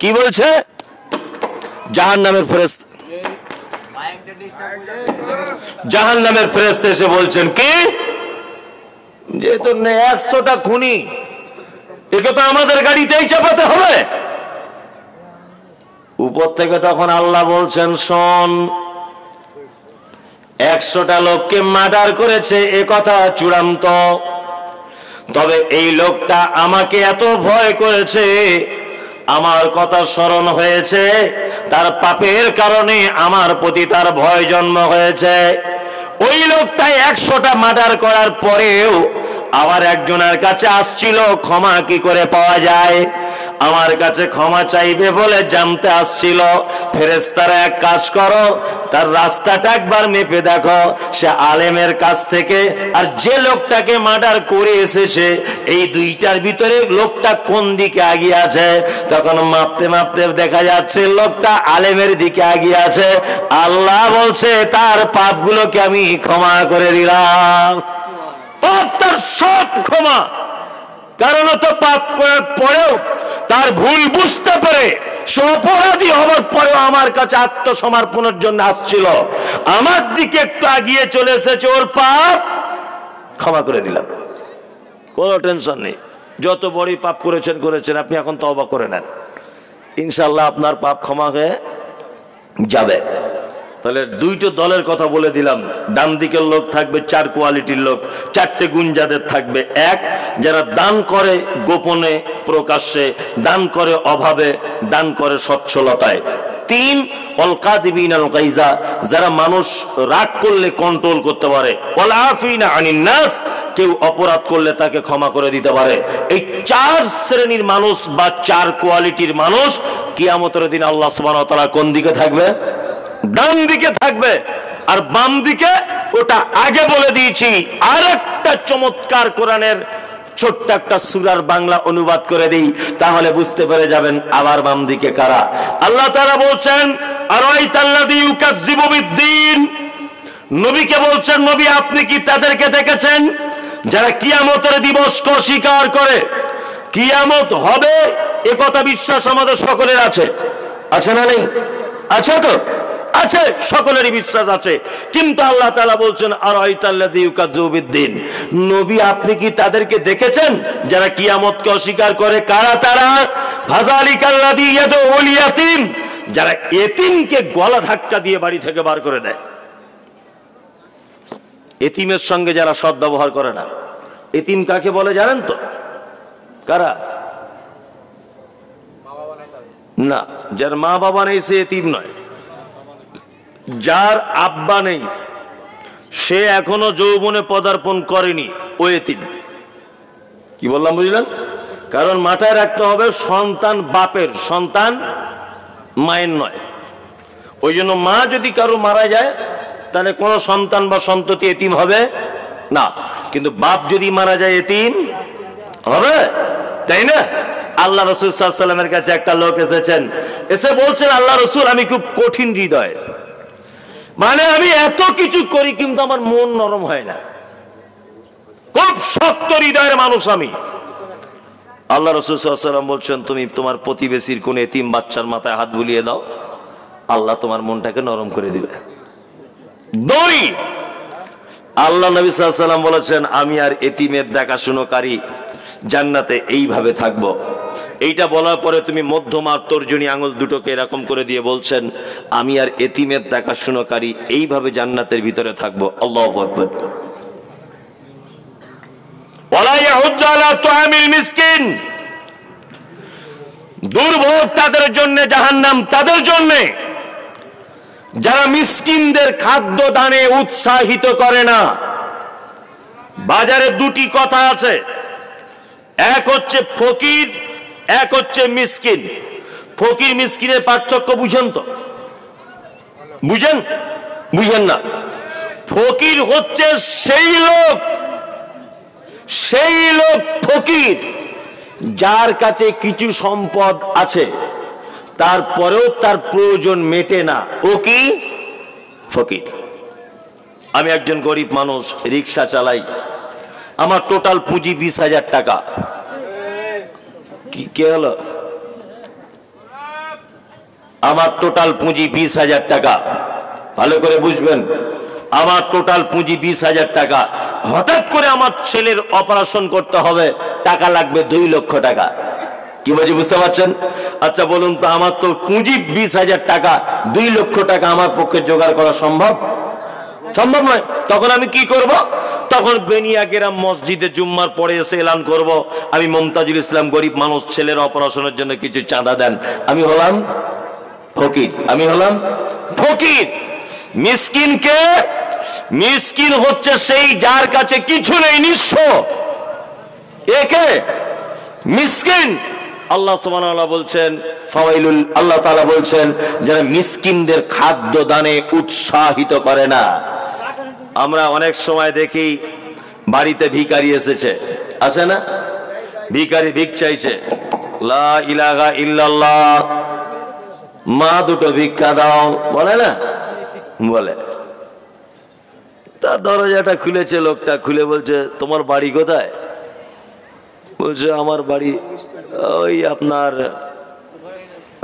S1: কি বলছে? জাহান্নামের ফেরেশতা, জাহান্নামের ফেরেশতা এসে বলছেন কি, যে তো 100টা খুনি, একে তো আমাদের গাড়িতেই চাপাতে হবে। উপর থেকে তখন আল্লাহ বলছেন শোন, 100টা লোককে মার্ডার করেছে এ কথা চূড়ান্ত, তবে এই লোকটা আমাকে এত ভয় করেছে, আমার কথা স্মরণ হয়েছে, তার পাপের কারণে আমার প্রতি তার ভয় জন্ম হয়েছে। ওই লোকটা 100টা মার্ডার করার পরেও আবার একজনের কাছে আসছিল, ক্ষমা কি করে পাওয়া যায়, আমার কাছে ক্ষমা চাইবে বলে জানতে আসছিল। ফেরেশতারা এক কাজ করো, তার রাস্তাটা একবার মেপে দেখো, সে আলেমের কাছ থেকে আর যে লোকটাকে মার্ডার করে এসেছে এই দুইটার ভিতরে লোকটা কোন দিকে এগিয়ে আছে। তখন মাপতে মাপতে দেখা যাচ্ছে লোকটা আলেমের দিকে এগিয়ে আছে। আল্লাহ বলছে তার পাপগুলোকে আমি ক্ষমা করে দিলাম। পাপ তার সব ক্ষমা, কারণ তো পাপ করার পরেও তার ভুল বুঝতে পারে, সে অপরাধী হবার পরেও আমার কাছে আত্মসমর্পণের জন্য আসছিল, আমার দিকে একটু আগিয়ে চলে এসেছে, ওর পাপ ক্ষমা করে দিলাম, কোনো টেনশন নেই। যত বড়ই পাপ করেছেন আপনি এখন তওবা করে নেন, ইনশাআল্লাহ আপনার পাপ ক্ষমা হয়ে যাবে। তাহলে দুইটা দলের কথা বলে দিলাম। ডান দিকের লোক থাকবে 4 কোয়ালিটির লোক, 4টে গুণ যাদের থাকবে। 1, যারা দান করে গোপনে প্রকাশ্যে, দান করে অভাবে, দান করে সচ্ছলতায়। 3, অল কাযিবিন আল গাইজা, যারা মানুষ রাগ করলে কন্ট্রোল করতে পারে। ওয়াল আফিনা আনিন নাস, কেউ অপরাধ করলে তাকে ক্ষমা করে দিতে পারে। এই 4 শ্রেণীর মানুষ বা 4 কোয়ালিটির মানুষ কিয়ামতের দিন আল্লাহ সুবহানাহু ওয়া তাআলা কোন দিকে থাকবে? ডান দিকে থাকবে। আর বাম দিকে ওটা আগে বলে দিয়েছি। আরেকটা চমৎকার কোরআনের ছোট্ট একটা সূরার বাংলা অনুবাদ করে দিই, তাহলে বুঝতে পেরে যাবেন আবার বাম দিকে কারা। আল্লাহ তাআলা বলছেন আরাইতাল্লাযী ইউকাযযিবু বিদ্দীন, নবীকে বলছেন নবী আপনি কি তাদেরকে দেখেছেন যারা কিয়ামতের দিবসকে অস্বীকার করে? কিয়ামত হবে এ কথা বিশ্বাস আমাদের সকলের আছে, আছে না নেই? আছে তো? আছে, সকলেরই বিশ্বাস আছে। কিন্তু আল্লাহ তাআলা বলছেন আরাইতাল্লাযী ইউকাযযিবু বিদ্দীন, নবী আপনি কি তাদেরকে দেখেছেন যারা কিয়ামতকে অস্বীকার করে? কারা তারা? ফাযালিকাল্লাযী ইয়াদউল ইয়াতীম, যারা এতিমকে গলা ধাক্কা দিয়ে বাড়ি থেকে বার করে দেয়। এতিমের সঙ্গে যারা সদ্ব্যবহার করে না। এতিম কাকে বলে জানেন তো? কারা? না, যার মা বাবা নেই সে এতিম নয়। যার আব্বা নেই, সে এখনো যৌবনে পদার্পণ করেনি, ও এতিম। কি বললাম বুঝলেন? কারণ মাথায় রাখতে হবে সন্তান বাপের, সন্তান মায়ের নয়। ওই জন্য মা যদি কারো মারা যায় তাহলে কোনো সন্তান বা সন্ততি এতিম হবে না, কিন্তু বাপ যদি মারা যায় এতিম হবে, তাই না? আল্লাহ রাসূল সাল্লাল্লাহু আলাইহি ওয়াসাল্লামের কাছে একটা লোক এসেছেন, এসে বলছেন আল্লাহ রাসূল আমি খুব কঠিন হৃদয়, মানে আমি এত কিছু করি কিন্তু আমার মন নরম হয় না, খুব শক্ত হৃদয়ের মানুষ আমি। আল্লাহ রাসূল সাল্লাল্লাহু আলাইহি ওয়াসাল্লাম বলছেন তুমি তোমার প্রতিবেশীর কোন এতিম বাচ্চার মাথায় হাত বুলিয়ে দাও, আল্লাহ তোমার মনটাকে নরম করে দিবে। 2, আল্লাহ নবী সাল্লাল্লাহু আলাইহি ওয়াসাল্লাম বলেছেন আমি আর এতিমের দেখাশোনাকারী জান্নাতে এইভাবে থাকবো। এইটা বলার পরে তুমি মধ্যমা তর্জনী আঙুল দুটোকে এরকম করে দিয়ে বলছেন আমি আর এতিমের দেখাশোনাকারী এইভাবে জান্নাতের ভিতরে থাকবো। আল্লাহু আকবার। ওয়ালা ইয়াহুজ্জু আলা তুআমিল মিসকিন, দুর্ভোগ তাদের জন্য, জাহান্নাম তাদের জন্য যারা মিসকিনদের খাদ্য দানে উৎসাহিত করে না। বাজারে 2টি কথা আছে, এক হচ্ছে ফকির, এক হচ্ছে মিসকিন। ফকির মিসকিনের পার্থক্য বুঝেন তো? বুঝেন? বুঝেন না? ফকির হচ্ছে সেই লোক ফকির যার কাছে কিছু সম্পদ আছে তারপরেও তার প্রয়োজন মেটে না, ও কি ফকির। আমি একজন গরিব মানুষ, রিক্সা চালাই, আমার টোটাল পুঁজি 20,000 টাকা। কি কে হলো? আমার টোটাল পুঁজি 20,000 টাকা। ভালো করে বুঝবেন, আমার টোটাল পুঁজি 20,000 টাকা। হঠাৎ করে আমার ছেলের অপারেশন করতে হবে, টাকা লাগবে 2 লক্ষ টাকা। কি বলছি বুঝতে পারছেন? আচ্ছা বলুন তো, আমার তো পুঁজি 20,000 টাকা, 2 লক্ষ টাকা আমার পক্ষে জোগাড় করা সম্ভব? সম্ভব নয়। তখন আমি কি করব? তখন বেনিয়া গ্রাম মসজিদে জুম্মার পরে এসে এলান করব, আমি মমতাজুল ইসলাম, গরিব মানুষ, ছেলের অপারেশনের জন্য কিছু চাঁদা দেন। আমি হলাম ফকির, আমি হলাম ফকির। মিসকিন কে? মিসকিন হচ্ছে সেই যার কাছে কিছু নেই, নিঃস্ব। একে মিসকিন আল্লাহ সুবহানাহু ওয়া তাআলা বলছেন ফাওয়াইলুল, আল্লাহ তাআলা বলছেন যারা মিসকিনদের খাদ্য দানে উৎসাহিত করে না। আমরা অনেক সময় দেখি বাড়িতে ভিখারি এসেছে, আসে না? ভিখারি ভিক চাইছে, লা ইলাহা ইল্লাল্লাহ, মা দুটো ভিক্ষা দাও, বলে না? বলে। তার দরজাটা খুলেছে, লোকটা খুলে বলছে তোমার বাড়ি কোথায়? বলছে আমার বাড়ি ওই আপনার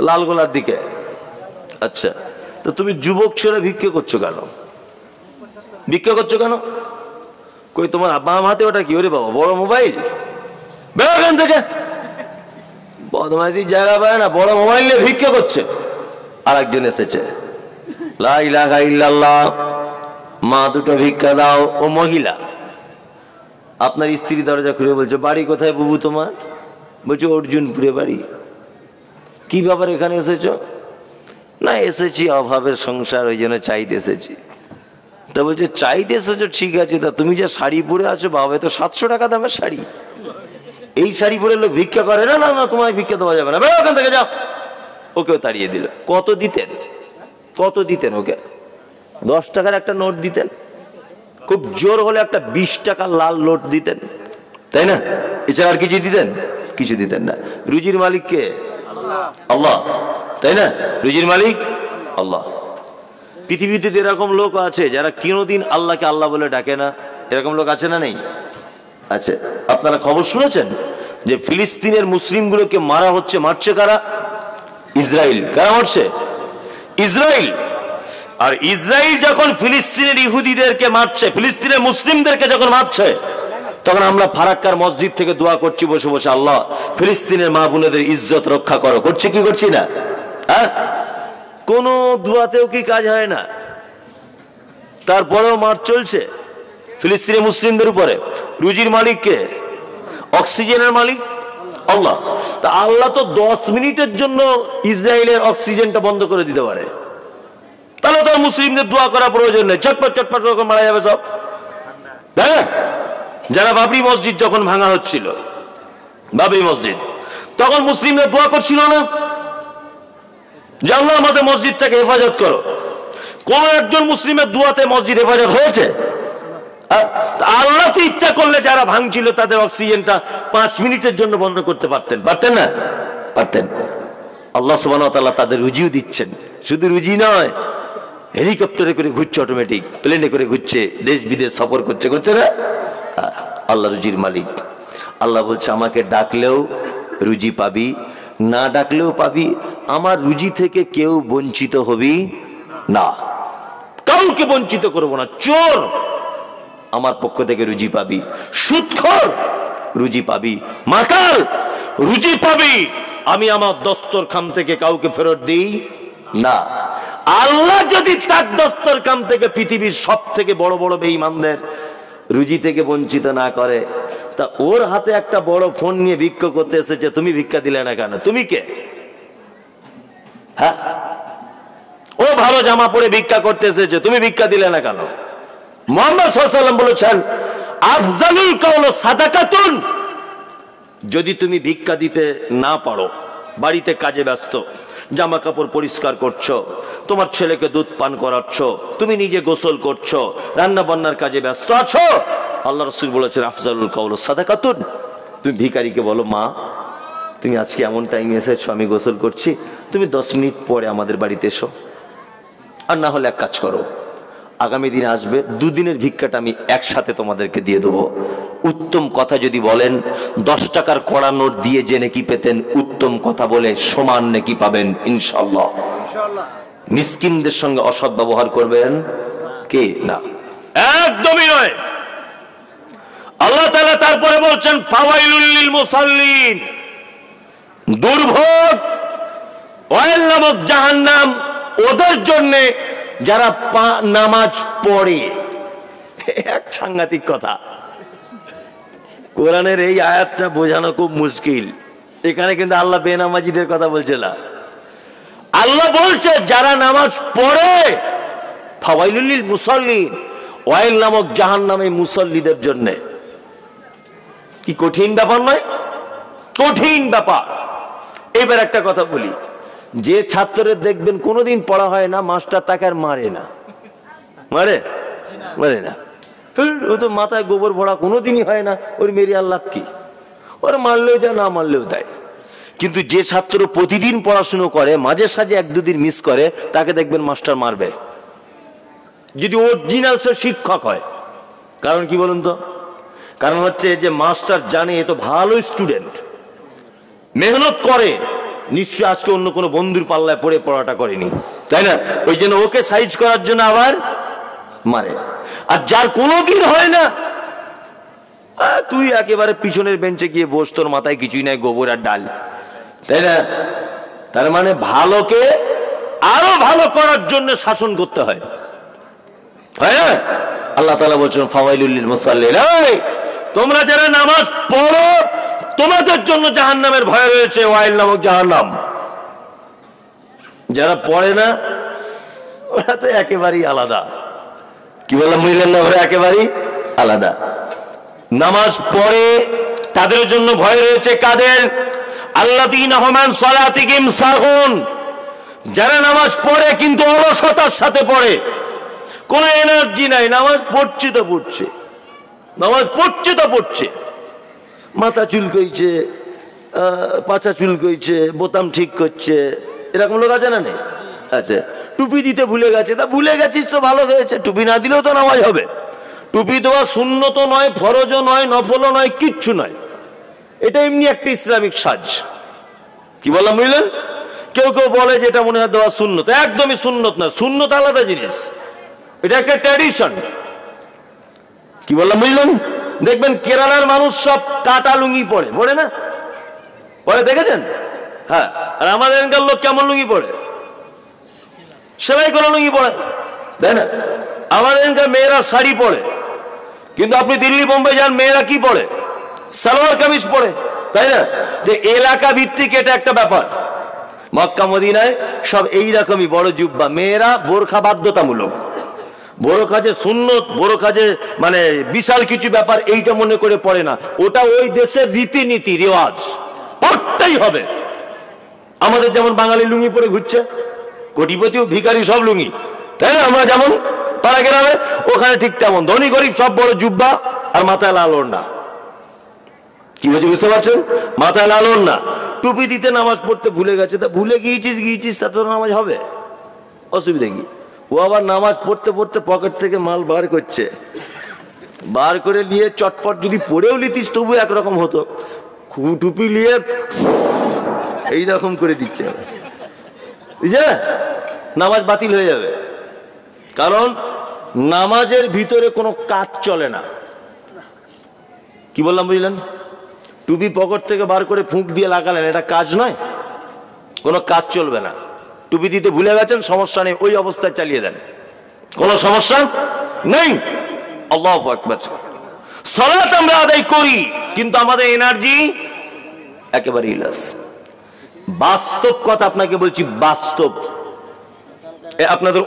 S1: লালগোলার দিকে। আচ্ছা, তো তুমি যুবক ছেলে ভিক্ষা করছো কেন? ভিক্ষা করছো কেন? কই তোমার বাম হাতে ওটা কি? ওরে বাবা, বড় মোবাইল, বের এখান থেকে। বদমাইশি জায়গা পায় না, বড় মোবাইল নিয়ে ভিক্ষা করছে। আর একজন এসেছে, লা ইলাহা ইল্লাল্লাহ, মা দুটো ভিক্ষা দাও। ও মহিলা, আপনার স্ত্রী দরজা খুলে বলছে বাড়ি কোথায় বুবু তোমার? বলছে অর্জুনপুরে বাড়ি। কি ব্যাপার এখানে এসেছো? না এসেছি অভাবের সংসার, ওই জন্য চাইতে এসেছি। তা বলছে চাইতে এসেছো ঠিক আছে, তা তুমি যে শাড়ি পরে আছো বাবা, তো 700 টাকা দামের শাড়ি, এই শাড়ি পরে লোক ভিক্ষা করে না? না না, তোমায় ভিক্ষা দেওয়া যাবে না, বেরো ওখান থেকে, যাও। ওকেও তাড়িয়ে দিল। কত দিতেন? কত দিতেন ওকে? 10 টাকার একটা নোট দিতেন, খুব জোর হলে একটা 20 টাকার লাল নোট দিতেন, তাই না? এছাড়া আর কিছু দিতেন? কিছু দিতেন না। রুজির মালিক কে? আল্লাহ, তাই না? রুজির মালিক আল্লাহ। পৃথিবীতে এরকম লোক আছে যারা কোনোদিন আল্লাহকে আল্লাহ বলে ডাকে না, এরকম লোক আছে না নেই? আছে। আপনারা খবর শুনেছেন যে ফিলিস্তিনের মুসলিমগুলোকে মারা হচ্ছে, মারছে কারা? ইসরায়েল। কারা মারছে? ইসরায়েল। আর ইসরায়েল যখন ফিলিস্তিনের ইহুদিদেরকে মারছে, ফিলিস্তিনের মুসলিমদেরকে যখন মারছে, তখন আমরা ফারাক্কার মসজিদ থেকে দোয়া করছি বসে বসে, আল্লাহ ফিলিস্তিনের মা বোনেদের ইজ্জত রক্ষা করো। করছি কি করছি না? হ্যাঁ, কোন দোয়াতেও কি কাজ হয় না? তারপরেও মার চলছে ফিলিস্তিনের মুসলিমদের উপরে। রুজির মালিক কে? অক্সিজেনের মালিক আল্লাহ। তা আল্লাহ তো 10 মিনিটের জন্য ইসরায়েলের অক্সিজেনটা বন্ধ করে দিতে পারে, তাহলে তো মুসলিমদের দোয়া করা প্রয়োজন নেই, চটপট চটপট মারা যাবে সব। হ্যাঁ, যারা বাবরি মসজিদ যখন ভাঙা হচ্ছিল, বাবরি মসজিদ, তখন মুসলিমরা দোয়া করছিল না যে আল্লাহ আমাদের মসজিদটাকে হেফাজত করো? কোন একজন মুসলিমের দোয়াতে মসজিদ হেফাজত হয়েছে? আল্লাহ তো ইচ্ছা করলে যারা ভাঙছিল তাদের অক্সিজেনটা 5 মিনিটের জন্য বন্ধ করতে পারতেন, পারতেন না? পারতেন। আল্লাহ সুবহানাহু ওয়া তাআলা তাদের রুজিও দিচ্ছেন। শুধু রুজি নয়, হেলিকপ্টারে করে ঘুরছে, অটোমেটিক প্লেনে করে ঘুরছে, দেশ বিদেশ সফর করছে, করছে না? আল্লাহ রুজির মালিক। আল্লাহ বলছে আমাকে ডাকলেও রুজি পাবি, না ডাকলেও পাবি, আমার রুজি থেকে কেউ বঞ্চিত হবি না, কাউকে বঞ্চিত করব না। চোর আমার পক্ষ থেকে রুজি পাবি, সুদখোর রুজি পাবি, মাতাল রুজি পাবি। আমি আমার দস্তরখান থেকে কাউকে ফেরত দিই না। আল্লাহ যদি তার দস্তরখান থেকে পৃথিবীর সব থেকে বড় বড় বেঈমানদের রুজি থেকে বঞ্চিত না করে, তা ওর হাতে একটা বড় ফোন নিয়ে ভিক্ষা করতে এসেছে, তুমি ভিক্ষা দিলে না কেন? তুমি কে? হ্যাঁ, ও ভালো জামা পরে ভিক্ষা করতে এসেছে, তুমি ভিক্ষা দিলে না কেন? মুহাম্মদ সাল্লাল্লাহু আলাইহি ওয়াসাল্লাম বলেছেন আফজালুল কাউল সাদাকাতুন। যদি তুমি ভিক্ষা দিতে না পারো, বাড়িতে কাজে ব্যস্ত, জামা কাপড় পরিষ্কার করছো, তোমার ছেলেকে দুধ পান করাচ্ছ, তুমি নিজে গোসল করছো, রান্না বান্নার কাজে ব্যস্ত আছো, আল্লাহ রাসূল বলেছেন আফজালুল কাউল সাদাকাতুন। তুমি ভিখারিকে বলো মা তুমি আজকে এমন টাইমে এসেছো, আমি গোসল করছি, তুমি 10 মিনিট পরে আমাদের বাড়িতে এসো। আর না হলে এক কাজ করো, আগামী দিন আসবে, 2 দিনের ভিক্ষাটা আমি একসাথে তোমাদেরকে দিয়ে দেবো। উত্তম কথা যদি বলেন, 10 টাকার কড়া নোট দিয়ে যে নেকি পেতেন, উত্তম কথা বলে সমান নেকি পাবেন ইনশাআল্লাহ। মিসকিনদের সঙ্গে অসৎ ব্যবহার করবেন কে? না, একদমই নয়। আল্লাহ তাআলা তারপরে বলছেন ফাওয়াইলুল লিল মুসাল্লিন, দুর্ভোগ, ওয়াইল নামক জাহান্নাম ওদের জন্য যারা নামাজ পড়ে। এক সাংঘাতিক কথা। কোরআনের এই আয়াতটা বোঝানো খুব মুশকিল। এখানে কিন্তু আল্লাহ বেনামাজিদের কথা বলছে না, আল্লাহ বলছে যারা নামাজ পড়ে ফাওয়াইলুল লিল মুসাল্লিন, ওয়াইল নামক জাহান্নামে মুসল্লিদের জন্য। কি কঠিন ব্যাপার নয়? কঠিন ব্যাপার। এবার একটা কথা বলি, যে ছাত্রের দেখবেন কোনোদিন পড়া হয় না, মাস্টার তাকে আর মারে না, মারে না, ও তো মাথায় গোবর ভরা, কোনোদিনই হয় না, ওর মেরে আল্লাহ কি, ওর মারলেও যায় না মারলেও দেয়। কিন্তু যে ছাত্র প্রতিদিন পড়াশুনো করে, মাঝে সাঝে এক দুদিন মিস করে, তাকে দেখবেন মাস্টার মারবে, যদি অরিজিনাল সে শিক্ষক হয়। কারণ কি বলুন তো? কারণ হচ্ছে যে মাস্টার জানে এ তো ভালো স্টুডেন্ট, মেহনত করে, নিশ্চয় আজকে অন্য কোনো বন্ধুর পাল্লায় পড়ে পড়াটা করেনি, তাই না? ওই জন্য ওকে সাইজ করার জন্য আবার মারে। আর যার কোনোদিন হয় না, তুই একেবারে পিছনের বেঞ্চে গিয়ে বস, তোর মাথায় কিছুই নাই, গোবর আর ডাল, তাই না? তার মানে ভালোকে আরো ভালো করার জন্য শাসন করতে হয়, হ্যাঁ। আল্লাহ তাআলা বলছেন ফাওয়াইলুল লিল মুসাল্লিন, তোমরা যারা নামাজ পড়ো তোমাদের জন্য জাহান্নামের ভয় রয়েছে, ওয়াইল নামক জাহান্নাম। যারা পড়ে না ওরা তো একেবারেই আলাদা। কি বললাম বুঝলেন না? ওরা একেবারেই আলাদা। নামাজ পড়ে তাদের জন্য ভয় রয়েছে কাদের? আল্লাযীনা হুম আন সালাতিহিম সাহুন, যারা নামাজ পড়ে কিন্তু অলসতার সাথে পড়ে, কোনো এনার্জি নাই, নামাজ পড়ছে তো পড়ছে, নামাজ পড়ছে তো পড়ছে, মাথা চুলকইছে, পাছা চুলকইছে, বোতাম ঠিক করছে, এরকম লোক আছে না? নেই? আচ্ছা, টুপি দিতে ভুলে গেছে, তা ভুলে গেছিস তো ভালো হয়েছে, টুপি না দিলেও তো নামাজ হবে। টুপি দেওয়া সুন্নত নয়, ফরজও নয়, নফলও নয়, কিচ্ছু নয়, এটা এমনি একটা ইসলামিক সাজ। কি বললাম বুঝলেন? কেউ কেউ বলে যে এটা মনে হয় দেওয়া সুন্নত, একদমই সুন্নত না, সুন্নত আলাদা জিনিস, এটা একটা ট্র্যাডিশন। কি বললাম বুঝলেন? দেখবেন কেরালার মানুষ সব কাটা লুঙ্গি পরে, পরে না? পরে দেখেছেন? হ্যাঁ। আর আমাদের এখানকার লোক কেমন লুঙ্গি পরে? সেলাই করা লুঙ্গি পরে, তাই না? আমাদের এখানকার মেয়েরা শাড়ি পরে, কিন্তু আপনি দিল্লি বোম্বে যান, মেয়েরা কি পরে? সালোয়ার কামিজ পরে, তাই না? যে এলাকা ভিত্তিক এটা একটা ব্যাপার। মক্কা মদিনায় সব এইরকমই বড় জুব্বা, মেয়েরা বোরখা বাধ্যতামূলক। বোরখা যে সুন্নত, বোরখা যে মানে বিশাল কিছু ব্যাপার, এইটা মনে করে পড়ে না, ওটা ওই দেশের রীতিনীতি রেওয়াজ, পড়তেই হবে। আমাদের যেমন বাঙালি লুঙ্গি পরে ঘুরছে, কোটিপতি ও ভিখারি সব লুঙ্গি, তাই না? আমরা যেমন পাড়া গ্রামে, ওখানে ঠিক তেমন ধনী গরিব সব বড় জুব্বা আর মাথায় লাল ওড়না। কি বলছি বুঝতে পারছেন? মাথায় লাল ওড়না, টুপি দিতে নামাজ পড়তে ভুলে গেছে, তা ভুলে গিয়েছিস তা তোর নামাজ হবে? অসুবিধা কি? ও আবার নামাজ পড়তে পড়তে পকেট থেকে মাল বার করছে, বার করে নিয়ে চটপট যদি পড়েও নিতিস তবু একরকম হতো, টুপি নিয়ে এইরকম করে দিচ্ছে, বুঝছে? নামাজ বাতিল হয়ে যাবে। কারণ নামাজের ভিতরে কোনো কাজ চলে না। কি বললাম বুঝলেন? টুপি পকেট থেকে বার করে ফুঁক দিয়ে লাগালেন, এটা কাজ নয়, কোনো কাজ চলবে না। টুপি দিতে ভুলে গেছেন, সমস্যা নেই, ওই অবস্থায় চালিয়ে দেন, কোনো সমস্যা নেই। আল্লাহু আকবার। সালাত আমরা আদায় করি, কিন্তু আমাদের এনার্জি একেবারে লস। বাস্তব কথা আপনাকে বলছি, বাস্তব। আপনাদের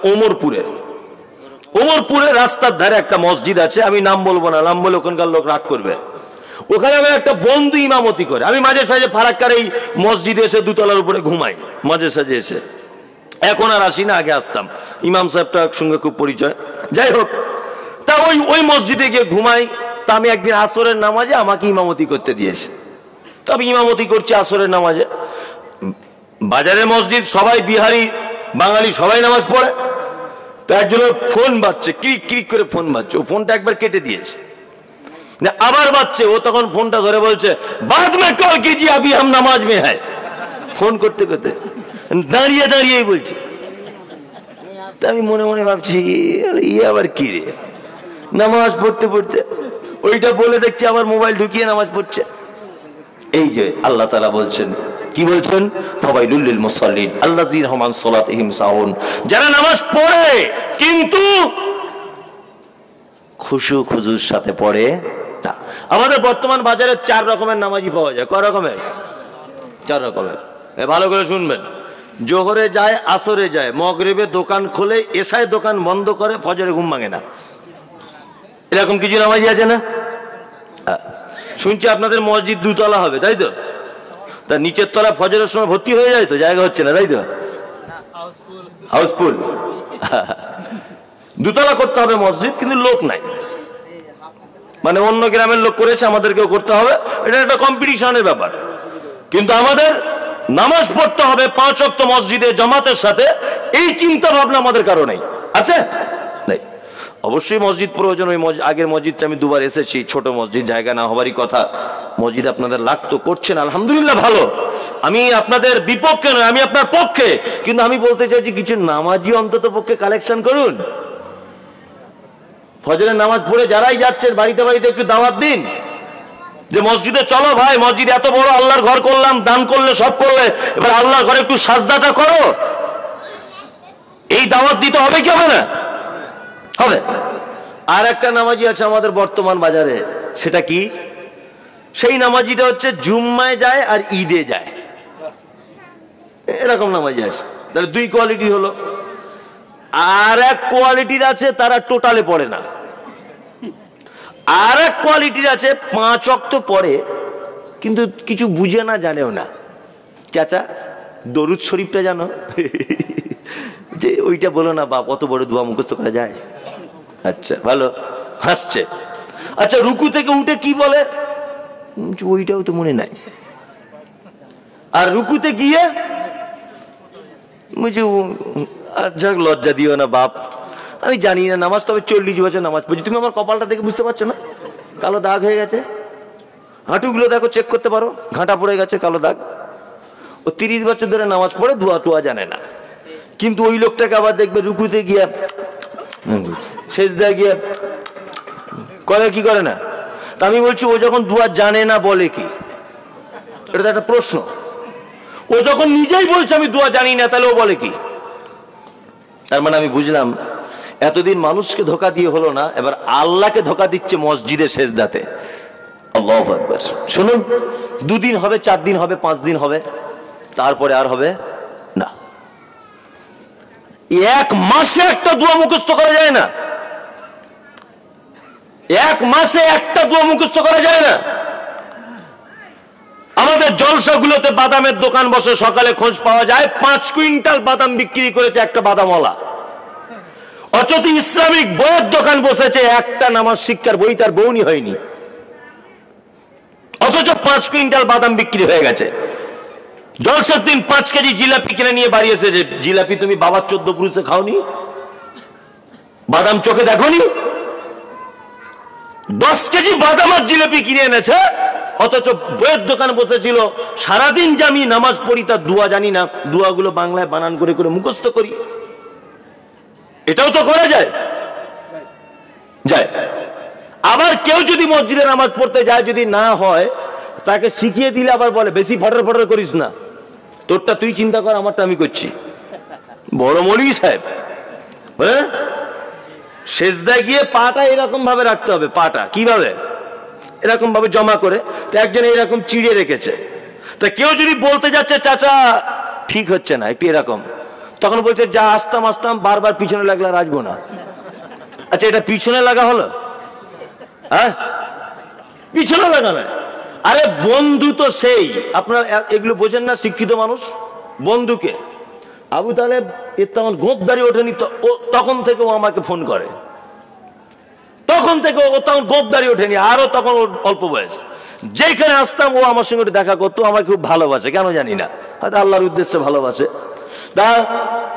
S1: ওমরপুরে রাস্তার ধারে একটা মসজিদ আছে, আমি নাম বলবো না, নাম বলে ওখানকার লোক রাগ করবে। ওখানে আমার একটা বন্ধু ইমামতি করে, আমি মাঝে সাঝে ফারাক্কার এই মসজিদে এসে দোতলার উপরে ঘুমাই, মাঝে সাঝে এসে। এখন আর আসি না, আগে আসতাম। ইমাম সাহেবটার সঙ্গে খুব পরিচয়, যাই হোক। তা ওই মসজিদে গিয়ে ঘুমাই। তা আমি একদিন আসরের নামাজে আমাকে ইমামতি করতে দিয়েছে, তবে ইমামতি করছি আসরের নামাজে। বাজারের মসজিদ, সবাই বিহারি বাঙালি সবাই নামাজ পড়ে। তো একজনের ফোন বাজছে, ক্রিক ক্রিক করে ফোন বাজছে, ও ফোনটা একবার কেটে দিয়েছে, আবার বাজছে, ও তখন ফোনটা ধরে বলছে বাদ মে কল কিজিয়ে, আবি হাম নামাজ মে হ্যায়। ফোন করতে করতে দাঁড়িয়ে দাঁড়িয়েই বলছে। তা আমি মনে মনে ভাবছি, ইয়ে আবার কি রে, নামাজ পড়তে পড়তে ওইটা বলে দেখছি আবার মোবাইল ঢুকিয়ে নামাজ পড়ছে। এই যে আল্লাহ তাআলা বলছেন, কি বলছেন? ফাওয়াইলুল লিল মুসাল্লিন আল্লাযীনা হুম আন সালাতিহিম সাহুন, যারা নামাজ পড়ে কিন্তু খুশু খুজুর সাথে পড়ে না। আমাদের বর্তমান বাজারে 4 রকমের নামাজি পাওয়া যায়। কয় রকমের? 4 রকমের। ভালো করে শুনবেন। জোহরে যায়, আসরে যায়, মগরিবে দোকান খোলে, এশায় দোকান বন্ধ করে, ফজরে ঘুম ভাঙে না। এরকম কিছু নামাজি আছে না? শুনছি আপনাদের মসজিদ 2 তলা হবে, তাই তো? তা নিচের তলা ফজরের সময় ভর্তি হয়ে যায় তো, জায়গা হচ্ছে না, তাই তো? হাউসফুল। 2 তলা করতে হবে মসজিদ, কিন্তু লোক নাই। মানে অন্য গ্রামের লোক করেছে, আমাদেরকেও করতে হবে, এটা একটা কম্পিটিশনের ব্যাপার। কিন্তু আমাদের নামাজ পড়তে হবে 5 ওয়াক্ত মসজিদে জামাতের সাথে, এই চিন্তা ভাবনা আমাদের কারো নেই। আছে? নেই। অবশ্যই মসজিদ প্রয়োজন। ওই আগের মসজিদটা আমি 2 বার এসেছি, ছোট মসজিদ, জায়গা না হবারই কথা। মসজিদ আপনাদের লাগতো, করছেন, আলহামদুলিল্লাহ, ভালো। আমি আপনাদের বিপক্ষে নয়, আমি আপনার পক্ষে। কিন্তু আমি বলতে চাইছি কিছু নামাজি অন্তত পক্ষে কালেকশন করুন। ফজরের নামাজ পড়ে যারাই যাচ্ছেন বাড়িতে বাড়িতে একটু দাওয়াত দিন যে মসজিদে চলো ভাই, মসজিদ এত বড় আল্লাহর ঘর করলাম, দান করলে, সব করলে, এবার আল্লাহর ঘরে একটু সাজদাটা করো। এই দাওয়াত দিতে হবে কি হবে না? হবে। আর একটা নামাজি আছে আমাদের বর্তমান বাজারে, সেটা কি? সেই নামাজিটা হচ্ছে জুম্মায় যায় আর ঈদে যায়, এরকম নামাজি আছে। তাহলে 2 কোয়ালিটি হলো। আর এক কোয়ালিটির আছে তারা টোটালে পড়ে না। আর এক কোয়ালিটির আছে 5 ওয়াক্ত পড়ে, কিন্তু কিছু বুঝে না, জানেও না। চাচা দরুদ শরীফটা জানো? যে ওইটা বলো না বাপ, অত বড় দোয়া মুখস্থ করা যায়? আচ্ছা, ভালো, হাসছে। আচ্ছা, রুকু থেকে উঠে কি বলে? ওইটাও তো মনে নাই। আর রুকুতে গিয়ে বুঝি, যাক, লজ্জা দিও না বাপ, আমি জানি না নামাজ, তবে 40 বছর নামাজ পড়ছি। তুমি আমার কপালটা দেখে বুঝতে পারছো না? কালো দাগ হয়ে গেছে, হাঁটুগুলো দেখো, চেক করতে পারো, ঘাঁটা পড়ে গেছে, কালো দাগ। ও 30 বছর ধরে নামাজ পড়ে, দোয়া টোয়া জানে না। কিন্তু ওই লোকটাকে আবার দেখবে রুকুতে গিয়ে, সেজদায় গিয়ে করে, কি করে না? তা আমি বলছি, ও যখন দোয়া জানে না বলে কি? এটা তো একটা প্রশ্ন। ও যখন নিজেই বলছে আমি দোয়া জানি না, তাহলে ও বলে কি? তার মানে আমি বুঝলাম, এতদিন মানুষকে ধোকা দিয়ে হলো না, এবার আল্লাহকে ধোকা দিচ্ছে মসজিদে সেজদাতে। আল্লাহু আকবার। শুনুন, 2 দিন হবে, 4 দিন হবে, 5 দিন হবে, তারপরে আর হবে না। 1 মাসে একটা দোয়া মুখস্থ করা যায় না। 1 মাসে একটা দোয়া মুখস্থ করা যায় না। আমাদের জলসাগুলোতে বাদামের দোকান বসে, সকালে খোঁজ পাওয়া যায় 5 কুইন্টাল বাদাম বিক্রি করেছে একটা বাদামওয়ালা। অথচ ইসলামিক বইয়ের দোকান বসেছে, একটা নামাজ শিক্ষার বই তার বউনি হয়নি, অথচ 5 কুইন্টাল বাদাম বিক্রি হয়ে গেছে। জলসার দিন 5 কেজি জিলাপি কিনে নিয়ে বাড়ি এসেছে। জিলাপি তুমি বাবার 14 পুরুষে খাওনি? বাদাম চোখে দেখোনি? 10 কেজি বাদাম আর জিলাপি কিনে এনেছে, অথচ বইয়ের দোকান বসেছিল। সারাদিন যে আমি নামাজ পড়ি, তার দোয়া জানি না, দোয়াগুলো বাংলায় বানান করে করে মুখস্থ করি। এটাও তো করা যায়। যায়। আবার কেউ যদি মসজিদে নামাজ পড়তে যায়, যদি না হয়, তাকে শিখিয়ে দিলে আবার বলে বেশি ফটর ফটর করিস না, তোরটা তুই চিন্তা কর, আমারটা আমি করছি। বড় মৌলভী সাহেব, হ্যাঁ, সেজদায় গিয়ে পাটা এরকম ভাবে রাখতে হবে। পাটা কিভাবে? এরকম ভাবে জমা করে। তো একজন এরকম চিড়ে রেখেছে। তা কেউ যদি বলতে যাচ্ছে চাচা ঠিক হচ্ছে না, একটু এরকম, তখন বলছে যা আসতাম আসতাম, বারবার পিছনে লাগলে আর আসবো না। আচ্ছা, এটা পিছনে লাগা হলো? হ্যাঁ, পিছনে লাগা নয়। আরে বন্ধু তো সেই, আপনার এগুলো বোঝেন না, শিক্ষিত মানুষ। বন্ধুকে আবু তালেব এর তখন গোপদারি ওঠেনি, তখন থেকে ও আমাকে ফোন করে, তখন থেকে ও তখন গোপদারি ওঠেনি, আরো তখন ওর অল্প বয়স। যেখানে আসতাম ও আমার সঙ্গে দেখা করতো, আমাকে খুব ভালোবাসে, কেন জানি না, হয়তো আল্লাহর উদ্দেশ্যে ভালোবাসে। তা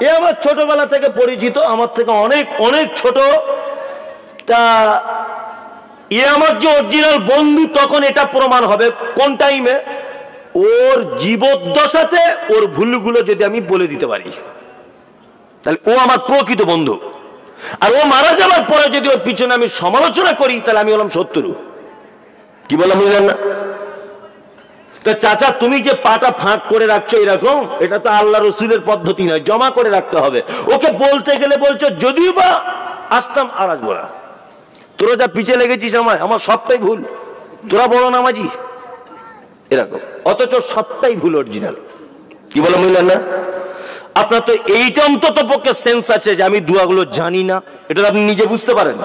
S1: এ আমার ছোটবেলা থেকে পরিচিত, আমার থেকে অনেক অনেক ছোট। তা এ আমার যে অরিজিনাল বন্ধু, তখন এটা প্রমাণ হবে কোন টাইমে, ওর জীবদ্দশাতে ওর ভুলগুলো যদি আমি বলে দিতে পারি, তাহলে ও আমার প্রকৃত বন্ধু। আর ও মারা যাবার পরে যদি ওর পিছনে আমি সমালোচনা করি, তাহলে আমি হলাম শত্রু। কি বললাম বুঝলেন না? তো চাচা তুমি যে পাটা ফাঁক করে রাখছো এরকম, এটা তো আল্লাহ রসুলের পদ্ধতি নয়, জমা করে রাখতে হবে। ওকে বলতে গেলে বলছো যদিও বা আসতাম আর আসবো না, তোরা যা পিছিয়ে লেগেছিস আমার সবটাই ভুল, তোরা বড় নামাজি, এরকম। অথচ সবটাই ভুল অরিজিনাল। কি বলে বুঝলেন না? আপনার তো এইটা অন্তত পক্ষে সেন্স আছে যে আমি দোয়াগুলো জানি না, এটা আপনি নিজে বুঝতে পারেন।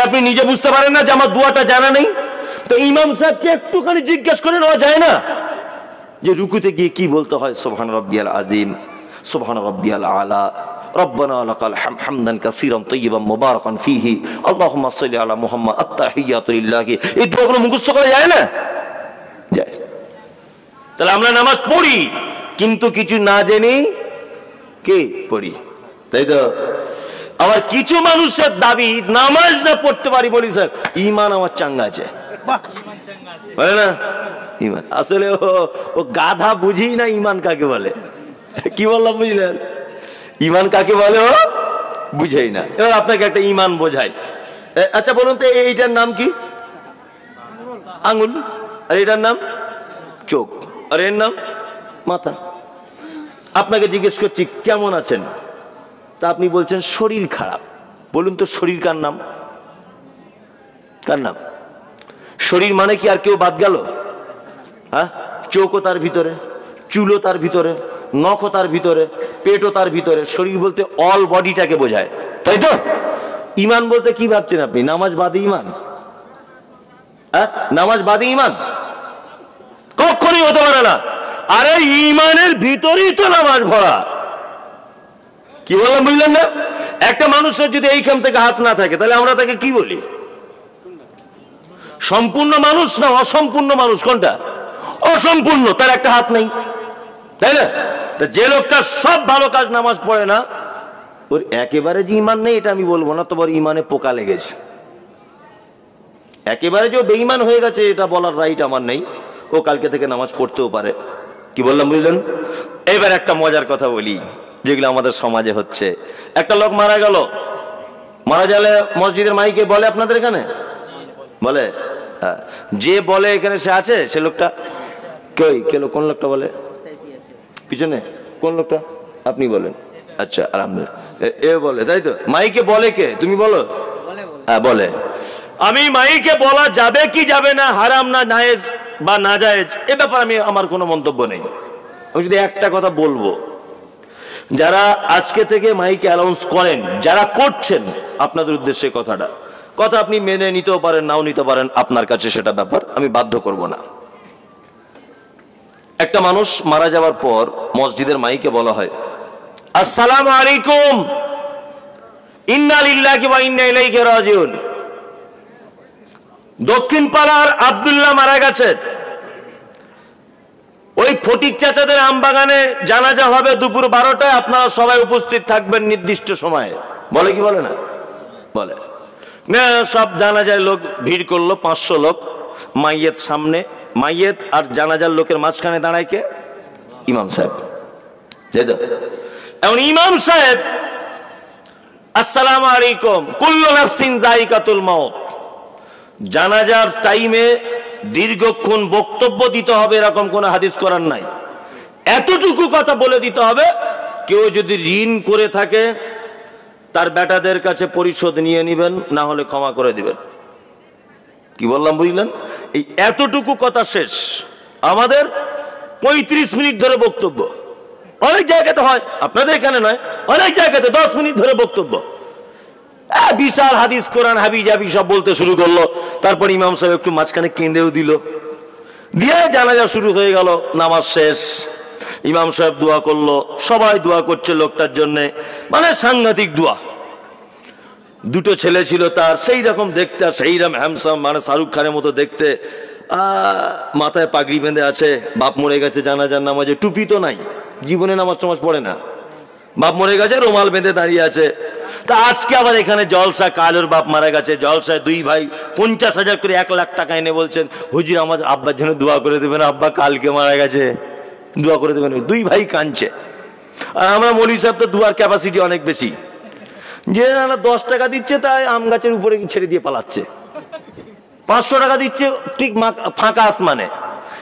S1: আপনি নিজে বুঝতে পারেন না যে আমার দোয়াটা জানা নেই, তো ইমাম সাহেবকে একটুখানি জিজ্ঞেস করে নেওয়া যায় না যে রুকুতে গিয়ে কি বলতে হয়? সুবহান রাব্বিয়াল আযীম, সুবহান রাব্বিয়াল আলা, রব্বানা লাকাল হামদান কাসীরান তাইয়িবান মুবারাকান ফীহি, আল্লাহুম্মা সাল্লি আলা মুহাম্মাদ, আত-তাহিয়াতু লিল্লাহি। এই দোয়াগুলো মুখস্থ করা যায় না? যায়। তাহলে আমরা নামাজ পড়ি কিন্তু কিছু না জেনেই কে পড়ি, তাই তো? আবার কিছু মানুষের দাবি নামাজ না পড়তে পারি বলি স্যার ঈমান আমার চাঙ্গা আছে, বলে না ঈমান। আসলে ও গাধা বুঝি না ঈমান কাকে বলে। কি বললাম বুঝলেন? ঈমান কাকে বলে ও বুঝেই না। এবার আপনাকে একটা ঈমান বোঝাই। আচ্ছা বলুন তো এইটার নাম কি? আঙ্গুল। আর এটার নাম চোখ। আর এর নাম মাথা। আপনাকে জিজ্ঞেস করছি কেমন আছেন, তা আপনি বলছেন শরীর খারাপ। বলুন তো শরীর কার নাম? কার নাম? শরীর মানে কি আর কেউ বাদ গেল? হ্যাঁ, চোখও তার ভিতরে, চুলও তার ভিতরে, নখও তার ভিতরে, পেটও তার ভিতরে। শরীর বলতে অল বডিটাকে বোঝায়, তাই তো? ঈমান বলতে কি ভাবছেন আপনি? নামাজ বাদে ঈমান? হ্যাঁ, নামাজ বাদে ঈমান কখনই হতে পারে না। আরে ঈমানের ভিতরেই তো নামাজ ভরা। কি বললাম বুঝলেন না? একটা মানুষের যদি এইখান থেকে হাত না থাকে তাহলে আমরা তাকে কি বলি? সম্পূর্ণ মানুষ না অসম্পূর্ণ মানুষ? কোনটা? অসম্পূর্ণ, তার একটা হাত নেই, তাই না? যে লোকটা সব ভালো কাজ নামাজ পড়ে না, ওর একেবারে যে ঈমান নেই এটা আমি বলবো না, তোমার ঈমানে পোকা লেগেছে। একেবারে যে বেঈমান হয়ে গেছে এটা বলার রাইট আমার নেই, ও কালকে থেকে নামাজ পড়তেও পারে। কি বললাম বুঝলেন? এবার একটা মজার কথা বলি যেগুলো আমাদের সমাজে হচ্ছে। একটা লোক মারা গেল, মারা গেলে মসজিদের মাইকে বলে, আপনাদের এখানে বলে? হ্যাঁ, যে বলে এখানে সে আছে? সে লোকটা কই? কোন লোকটা বলে? পিছনে কোন লোকটা? আপনি বলেন। আচ্ছা, আলহামদুলিল্লাহ। এ বলে, তাই তো? মাইকে বলে কে? তুমি বলো। হ্যাঁ বলে। আমি মাইকে বলা যাবে কি যাবে না, হারাম না জায়েজ বা না জায়েজ, এ ব্যাপারে আমার কোনো মন্তব্য নেই। আমি যদি একটা কথা বলবো, যারা আজকে থেকে মাইকে অ্যানাউন্স করেন, যারা করছেন, আপনাদের উদ্দেশ্যে কথা আপনি মেনে নিতেও পারেন, নাও নিতে পারেন, আপনার কাছে সেটা ব্যাপার, আমি বাধ্য করব না। একটা মানুষ মারা যাওয়ার পর মসজিদের মাইকে বলা হয়, আসসালামু আলাইকুম, ইন্না লিল্লাহি ওয়া ইন্না ইলাইহি রাজিউন। দক্ষিণ পাড়ার আব্দুল্লাহ মারা গেছে, ওই ফটিক চাচাদের আমবাগানে জানাজা হবে দুপুর 12টায়, আপনারা সবাই উপস্থিত থাকবেন নির্দিষ্ট সময়ে। বলে কি বলে না? বলে না। সব জানাজায় লোক ভিড় করলো, 500 লোক। মাইয়েত সামনে, মাইয়েত আর জানাজার লোকের মাঝখানে দাঁড়ায় কে? ইমাম সাহেব। এখন ইমাম সাহেব আসসালামু আলাইকুম, কুল্লু নাফসিন যায়িকাতুল মাউত। জানাজার টাইমে দীর্ঘক্ষণ বক্তব্য দিতে হবে এরকম কোন হাদিস কোরআন নাই। এতটুকু কথা বলে দিতে হবে, কেউ যদি ঋণ করে থাকে তার বেটাদের কাছে পরিশোধ নিয়ে নেবেন, না হলে ক্ষমা করে দিবেন। কি বললাম বুঝলেন? এই এতটুকু কথা শেষ। আমাদের 35 মিনিট ধরে বক্তব্য, অনেক জায়গাতে হয়, আপনাদের এখানে নয়, অনেক জায়গাতে 10 মিনিট ধরে বক্তব্য। বিশাল হাদিস কোরআন হাবি জাবি সব বলতে শুরু করলো। তারপর ইমাম সাহেব একটু মাঝখানে কেঁদেও দিল, দিয়ে জানাজা শুরু হয়ে গেল। নামাজ শেষ, ইমাম সাহেব দোয়া করলো, সবাই দোয়া করছে লোকটার জন্য, মানে সাংঘাতিক দোয়া। দুটো ছেলে ছিল তার, সেই রকম দেখতে, আর সেই রকম হ্যামসাম, মানে শাহরুখ খানের মতো দেখতে। মাথায় পাগড়ি বেঁধে আছে, বাপ মরে গেছে জানাজার নামাজে, টুপি তো নাই, জীবনে নামাজ টামাজ পড়ে না, বাপ মরে গেছে, রুমাল বেঁধে দাঁড়িয়ে আছে। তা আজকে আবার এখানে জলসা, কালোর বাপ মারা গেছে, জলসায় 2 ভাই 50,000 করে 1 লাখ টাকা এনে বলছেন, হুজুর আমার আব্বার জন্য দোয়া করে দেবেন, আব্বা কালকে মারা গেছে, দোয়া করে দেবেন। 2 ভাই কাঁদছে। আর আমরা মৌলভী সাহেব তো দুয়ার ক্যাপাসিটি অনেক বেশি, যে 10 টাকা দিচ্ছে তাই আম গাছের উপরে ছেড়ে দিয়ে পালাচ্ছে, 500 টাকা দিচ্ছে ঠিক ফাঁকা আসমানে,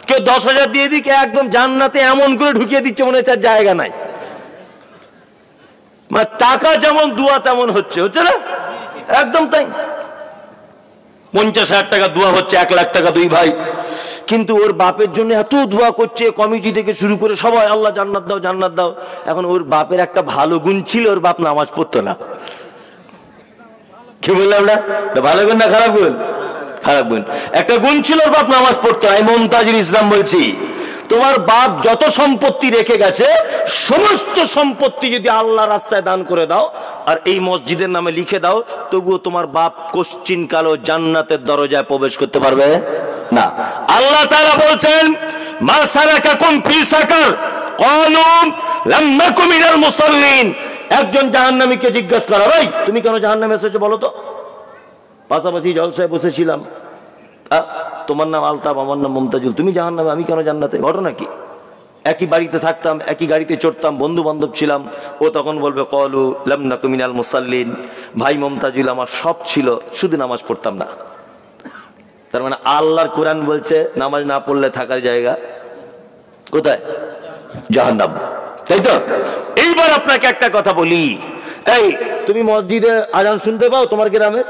S1: কেউ 10,000 দিয়ে দিক একদম জান্নাতে এমন করে ঢুকিয়ে দিচ্ছে মনে হচ্ছে জায়গা নাই। টাকা যেমন দুয়া তেমন হচ্ছে না, একদম তাই। 50,000 টাকা দোয়া হচ্ছে, 1 লাখ টাকা দুই ভাই। কিন্তু ওর বাপের জন্য এত দোয়া করছে, কমিটি থেকে শুরু করে সবাই, আল্লাহ জান্নাত দাও জান্নাত দাও। এখন ওর বাপের একটা ভালো গুণ ছিল, ওর বাপ নামাজ পড়তো না। কি বললাম না? ভালো গুণ না খারাপ গুণ? খারাপ গুণ। একটা গুণ ছিল, ওর বাপ নামাজ পড়তো না। মুমতাজুল ইসলাম বলছি, তোমার বাপ যত সম্পত্তি রেখে গেছে সমস্ত সম্পত্তি যদি আল্লাহ রাস্তায় দান করে দাও আর এই মসজিদের নামে লিখে দাও, তবুও তোমার বাপ কোশ্চিন কালো জান্নাতের দরজায় প্রবেশ করতে পারবে না। আল্লাহ তাআলা বলছেন, মা সালাকাকুম ফি সাকার ক্বালু লাম নাকু মিনাল মুসাল্লিন। একজন জাহান্নামীকে জিজ্ঞাসা করা, ভাই তুমি কেন জাহান্নামে এসেছো বলো তো? পাশাপাশি জলসায় বসেছিলাম, তোমার নাম আলতাফ, আমার নাম মুমতাজুল, তুমি জাহান্নামে, আমি কেন জান্নাতে? ঘটনা কি? একই বাড়িতে থাকতাম, একই গাড়িতে চড়তাম, বন্ধু বান্ধব ছিলাম। ও তখন বলবে ক্বালু লাম নাকু মিনাল মুসাল্লিন, ভাই মুমতাজুল আমার সব ছিল, শুধু নামাজ পড়তাম না। তার মানে আল্লাহর কোরআন বলছে নামাজ না পড়লে থাকার জায়গা কোথায়? জাহান্নাম, তাই তো? এইবার আপনাকে একটা কথা বলি, এই তুমি মসজিদে আজান শুনতে পাও তোমার গ্রামে?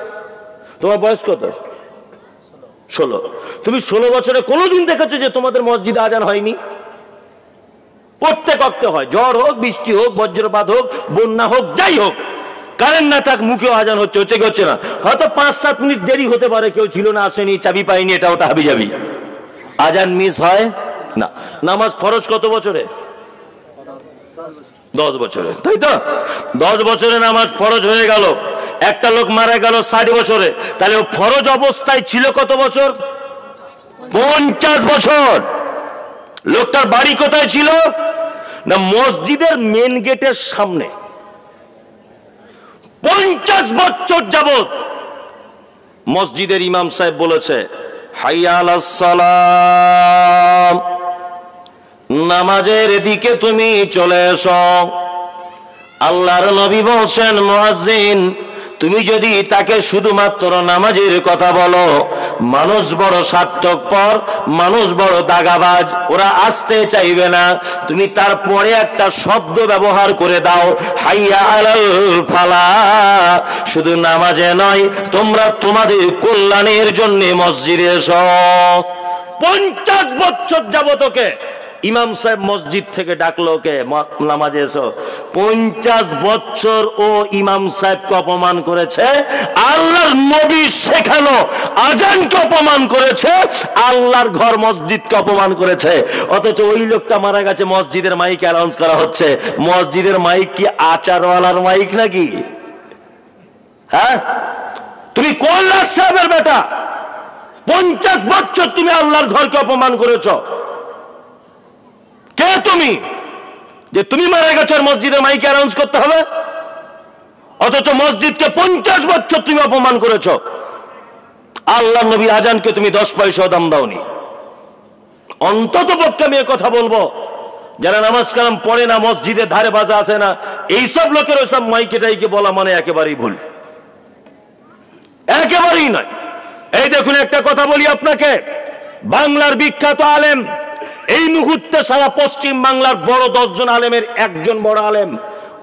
S1: তোমার বয়স কত? 16। তুমি 16 বছরে কোনোদিন দেখেছো যে তোমাদের মসজিদে আজান হয়নি? প্রত্যেক ওয়াক্তে হয়, ঝড় হোক, বৃষ্টি হোক, বজ্রপাত হোক, বন্যা হোক, যাই হোক, কারেন্ট না থাক, মুখেও আজান হচ্ছে, হচ্ছে কি হচ্ছে না? হয়তো 5-7 মিনিট দেরি হতে পারে, কেউ ছিল না, আসেনি, চাবি পাইনি, এটা ওটা হাবি যাবি, আজান মিস হয় না। নামাজ ফরজ কত বছরে? 10 বছরে, তাই তো? 10 বছরে নামাজ ফরজ হয়ে গেল। একটা লোক মারা গেল 60 বছরে, তাহলে ও ফরজ অবস্থায় ছিল কত বছর? 50 বছর। লোকটার বাড়ি কোথায় ছিল? না মসজিদের মেন গেটের সামনে। 50 বছর যাবত মসজিদের ইমাম সাহেব বলেছে, হাইয়া আলাস সালাম, নামাজের দিকে তুমি চলে এসো। আল্লাহর নবী বলছেন, মুয়াজ্জিন তুমি যদি তাকে শুধুমাত্র নামাজের কথা বলো, মানুষ বড় স্বার্থপর, মানুষ বড় দাগাবাজ, ওরা আসতে চাইবে না। তুমি তারপরে একটা শব্দ ব্যবহার করে দাও, হাইয়া আলাল ফালাহ, শুধু নামাজে নয়, তোমরা তোমাদের কল্যাণের জন্য মসজিদে এসো। 50 বছর যাবত ওকে ইমাম সাহেব মসজিদ থেকে ডাকলো, ওকে নামাজে এসো। 50 বছর ও ইমাম সাহেবকে অপমান করেছে, আল্লাহর নবী শেখানো আজানকে অপমান করেছে, আল্লাহর ঘর মসজিদকে অপমান করেছে। অথচ ওই লোকটা মারা গেছে, মসজিদের মাইক অ্যানাউন্স করা হচ্ছে। মসজিদের মাইক কি আচারওয়ালার মাইক নাকি? হ্যাঁ, তুমি কোন লাট সাহেবের বেটা? 50 বছর তুমি আল্লাহর ঘরকে অপমান করেছো। কে তুমি যে তুমি মারা গেছো মসজিদের মাইকে অ্যানাউন্স করতে হবে? অথচ মসজিদকে 50 বছর তুমি অপমান করেছো। আল্লাহর নবীর আজানকে তুমি 10 পয়সা দাম দাওনি। অন্তত পক্ষে আমি কথা বলবো, যারা নামাজ কালাম পড়ে না, মসজিদের ধারে বাজা আছে না, এইসব লোকের ওইসব মাইকে টাইকে বলা মানে একেবারেই ভুল, একেবারেই নয়। এই দেখুন একটা কথা বলি আপনাকে, বাংলার বিখ্যাত আলেম, এই মুহূর্তে সারা পশ্চিম বাংলার বড় 10 জন আলেমের একজন বড় আলেম,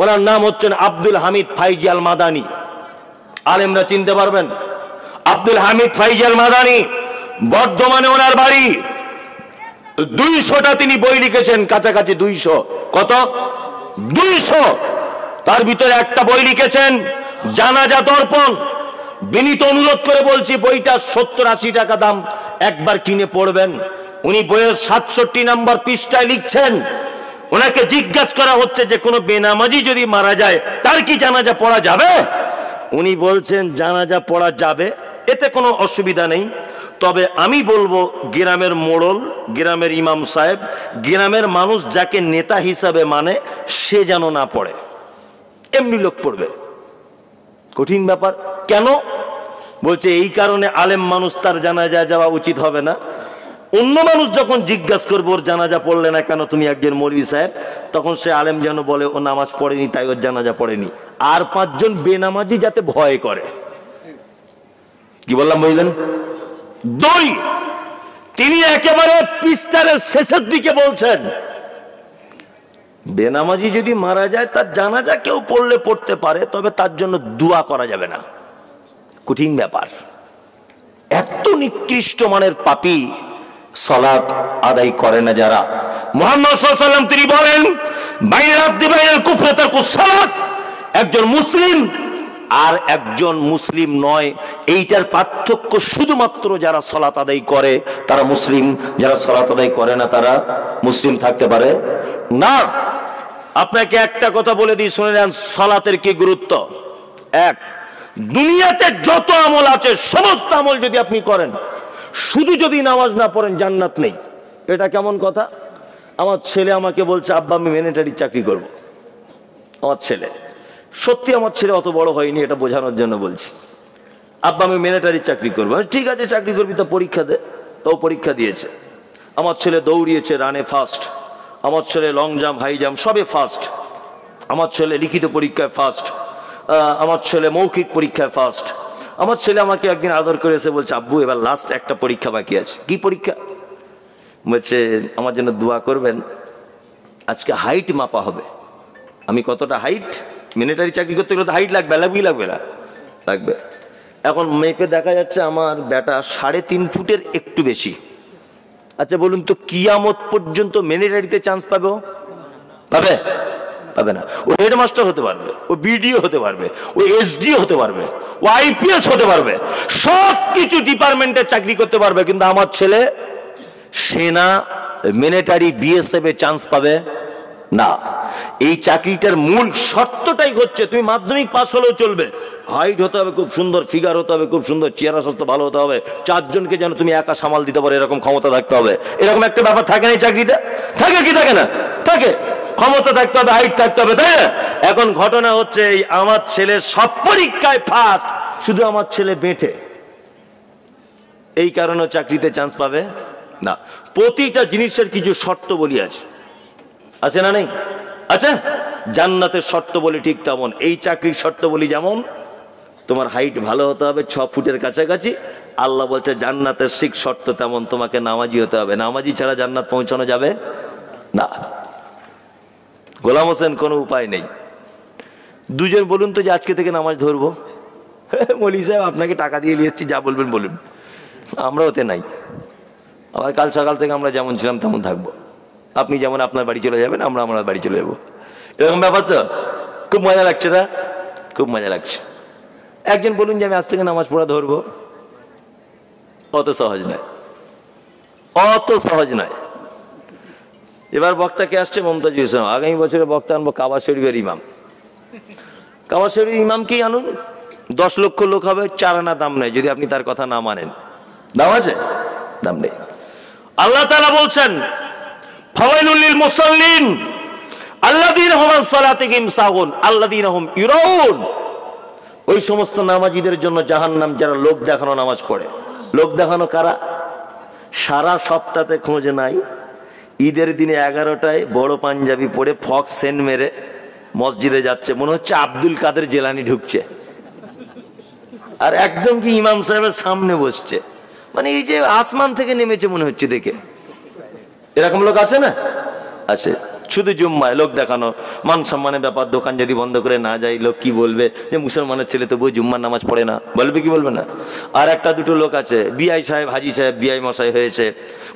S1: ওনার নাম হচ্ছেন আব্দুল হামিদ ফাইজি আল মাদানী। আলেমরা চিনতে পারবেন আব্দুল হামিদ ফাইজি আল মাদানী। বর্ধমানে ওনার বাড়ি। 200টা তিনি বই লিখেছেন, কাছাকাছি 200। কত? 200। তার ভিতরে একটা বই লিখেছেন জানাজা দর্পণ। বিনীত অনুরোধ করে বলছি, বইটা 70-80 টাকা দাম, একবার কিনে পড়বেন। উনি বইয়ের 67 নম্বর পৃষ্ঠায় লিখছেন, ওনাকে জিজ্ঞাসা করা হচ্ছে যে কোনো বেনামাজি যদি মারা যায় তার কি জানাজা পড়া যাবে? উনি বলছেন জানাজা পড়া যাবে, এতে কোনো অসুবিধা নেই, তবে আমি বলবো গ্রামের মোড়ল, গ্রামের ইমাম সাহেব, গ্রামের মানুষ যাকে নেতা হিসাবে মানে সে যেন না পড়ে, এমনি লোক পড়বে। কঠিন ব্যাপার। কেন? বলছে এই কারণে আলেম মানুষ তার জানাজা যাওয়া উচিত হবে না। অন্য মানুষ যখন জিজ্ঞাসা করবো ওর জানাজা পড়লে না কেন, তুমি একজন মৌলভী সাহেব, তখন সে আলেম যেন বলে ও নামাজ পড়েনি তাই ওর জানাজা পড়েনি। আর 5 জন বেনামাজি যাতে ভয় করে। কি বললাম বুঝলেন? 2, তিনি একেবারে পৃষ্ঠার শেষের দিকে বলছেন, বেনামাজি যদি মারা যায় তার জানাজা কেউ পড়লে পড়তে পারে, তবে তার জন্য দোয়া করা যাবে না। কঠিন ব্যাপার। এত নিকৃষ্ট মানের পাপী সালাত আদায় করে না যারা। মুহাম্মদ সাল্লাল্লাহু আলাইহি ওয়াসাল্লাম তিনি বলেন, বাইনাল আবদি বাইনাল কুফরি তারকুস সালাত, একজন মুসলিম আর একজন মুসলিম নয়, এইটার পার্থক্য শুধুমাত্র যারা সালাত আদায় করে তারা মুসলিম, যারা সালাত আদায় করে না তারা মুসলিম থাকতে পারে না। আপনাকে একটা কথা বলে দিই, শুনে নেন সালাতের কি গুরুত্ব। এক, দুনিয়াতে যত আমল আছে সমস্ত আমল যদি আপনি করেন, শুধু যদি নামাজ না পড়েন জান্নাত নেই। এটা কেমন কথা? আমার ছেলে আমাকে বলছে, আব্বা আমি মিলিটারি চাকরি করব। আমার ছেলে, সত্যি আমার ছেলে অত বড় হয়নি, এটা বোঝানোর জন্য বলছি। আব্বা আমি মিলিটারি চাকরি করবো। ঠিক আছে চাকরি করবি, তো পরীক্ষা দে। তো পরীক্ষা দিয়েছে। আমার ছেলে দৌড়িয়েছে, রানে ফার্স্ট। আমার ছেলে লং জাম্প, হাই জাম্প সবে ফার্স্ট। আমার ছেলে লিখিত পরীক্ষায় ফার্স্ট। আমার ছেলে মৌখিক পরীক্ষায় ফার্স্ট। আমার ছেলে আমাকে একদিন আদর করেছে, বলছে আব্বু এবার লাস্ট একটা পরীক্ষা বাকি আছে। কি পরীক্ষা? বলছে আমার জন্য দোয়া করবেন, আজকে হাইট মাপা হবে। আমি কতটা হাইট, মিলিটারি চাকরি করতে গেলে তো হাইট লাগবে, লাগবে না? লাগবে। এখন মেপে দেখা যাচ্ছে আমার বেটা 3.5 ফুটের একটু বেশি। আচ্ছা বলুন তো, কিয়ামত পর্যন্ত মিলিটারিতে চান্স পাবে? পাবে? পাবে না। ও হেডমাস্টার হতে পারবে, ও বিডিও হতে পারবে, ও এসডি হতে পারবে, ও আইপিএস হতে পারবে, সব কিছু ডিপার্টমেন্টে চাকরি করতে পারবে, কিন্তু আমার ছেলে সেনা, মিলিটারি, বিএসএফ এ চান্স পাবে না। এই চাকরিটার মূল শর্তটাই হচ্ছে তুমি মাধ্যমিক পাস হলেও চলবে, হাইট হতে হবে খুব সুন্দর, ফিগার হতে হবে খুব সুন্দর, চেহারা স্বাস্থ্য ভালো হতে হবে, 4 জনকে যেন তুমি একা সামাল দিতে পারো এরকম ক্ষমতা থাকতে হবে। এরকম একটা ব্যাপার থাকে না এই চাকরিতে? থাকে কি থাকে না? থাকে। ক্ষমতা থাকতে হবে, হাইট থাকতে হবে, তাই না? এখন ঘটনা হচ্ছে এই আমার ছেলে সব পরীক্ষায় ফার্স্ট, শুধু আমার ছেলে বেঁটে, এই কারণে চাকরিতে চান্স পাবে না। প্রতিটা জিনিসের কিছু শর্ত বলি আছে, আছে না নেই? আচ্ছা, জান্নাতের শর্ত বলি ঠিক তেমন, এই চাকরির শর্ত বলি যেমন তোমার হাইট ভালো হতে হবে 6 ফুটের কাছাকাছি। আল্লাহ বলছে জান্নাতের ঠিক শর্ত তেমন তোমাকে নামাজি হতে হবে, নামাজি ছাড়া জান্নাত পৌঁছানো যাবে না। গোলাম হোসেন কোনো উপায় নেই। দুজন বলুন তো যে আজকে থেকে নামাজ ধরবো। মৌলী সাহেব আপনাকে টাকা দিয়ে নিয়ে এসেছি, যা বলবেন বলুন। আমরা ওতে নাই। আবার কাল সকাল থেকে আমরা যেমন ছিলাম তেমন থাকবো। আপনি যেমন আপনার বাড়ি চলে যাবেন, আমরা আমার বাড়ি চলে যাবো। এরকম ব্যাপার তো। খুব মজা লাগছে না? খুব মজা লাগছে। একজন বলুন যে আমি আজ থেকে নামাজ পড়া ধরবো। অত সহজ নয়, অত সহজ নয়। এবার বক্তা কে আসছে? মমতাজুল ইসলাম। আগামী বছরে বক্তা আনবো কাবা শরীফের ইমাম। কাবা শরীফের ইমামকেই আনুন, 10 লক্ষ লোক হবে, 4 আনা দাম নেই যদি আপনি তার কথা না মানেন। দাম আছে? দাম নেই। আল্লাহ তাআলা বলছেন ফাওয়াইলুল লিল মুসাল্লিন আল্লাযীনা হুম আন সালাতিহিম সাহুন আল্লাযীনা হুম ইরাউন। ওই সমস্ত নামাজীদের জন্য জাহান্নাম যারা লোক দেখানো নামাজ পড়ে। লোক দেখানো কারা? সারা সপ্তাহে খোঁজ নাই, ঈদের দিনে 11টায় বড় পাঞ্জাবি পরে ফক সেন্ট মেরে মসজিদে যাচ্ছে, মনে হচ্ছে আব্দুল কাদের জেলানি ঢুকছে, আর একদম কি ইমাম সাহেবের সামনে বসছে, মানে এই যে আসমান থেকে নেমেছে মনে হচ্ছে দেখে। এরকম লোক আছে না? আছে। শুধু জুম্মায় লোক দেখানো, মান সম্মানের ব্যাপার। দোকান যদি বন্ধ করে না যায়, লোক কি বলবে যে মুসলমানের ছেলে তো বই জুম্মার নামাজ পড়ে না, বলবে কি বলবে না? আর একটা দুটো লোক আছে, বিআই সাহেব, হাজি সাহেব, বিআই মশাই হয়েছে,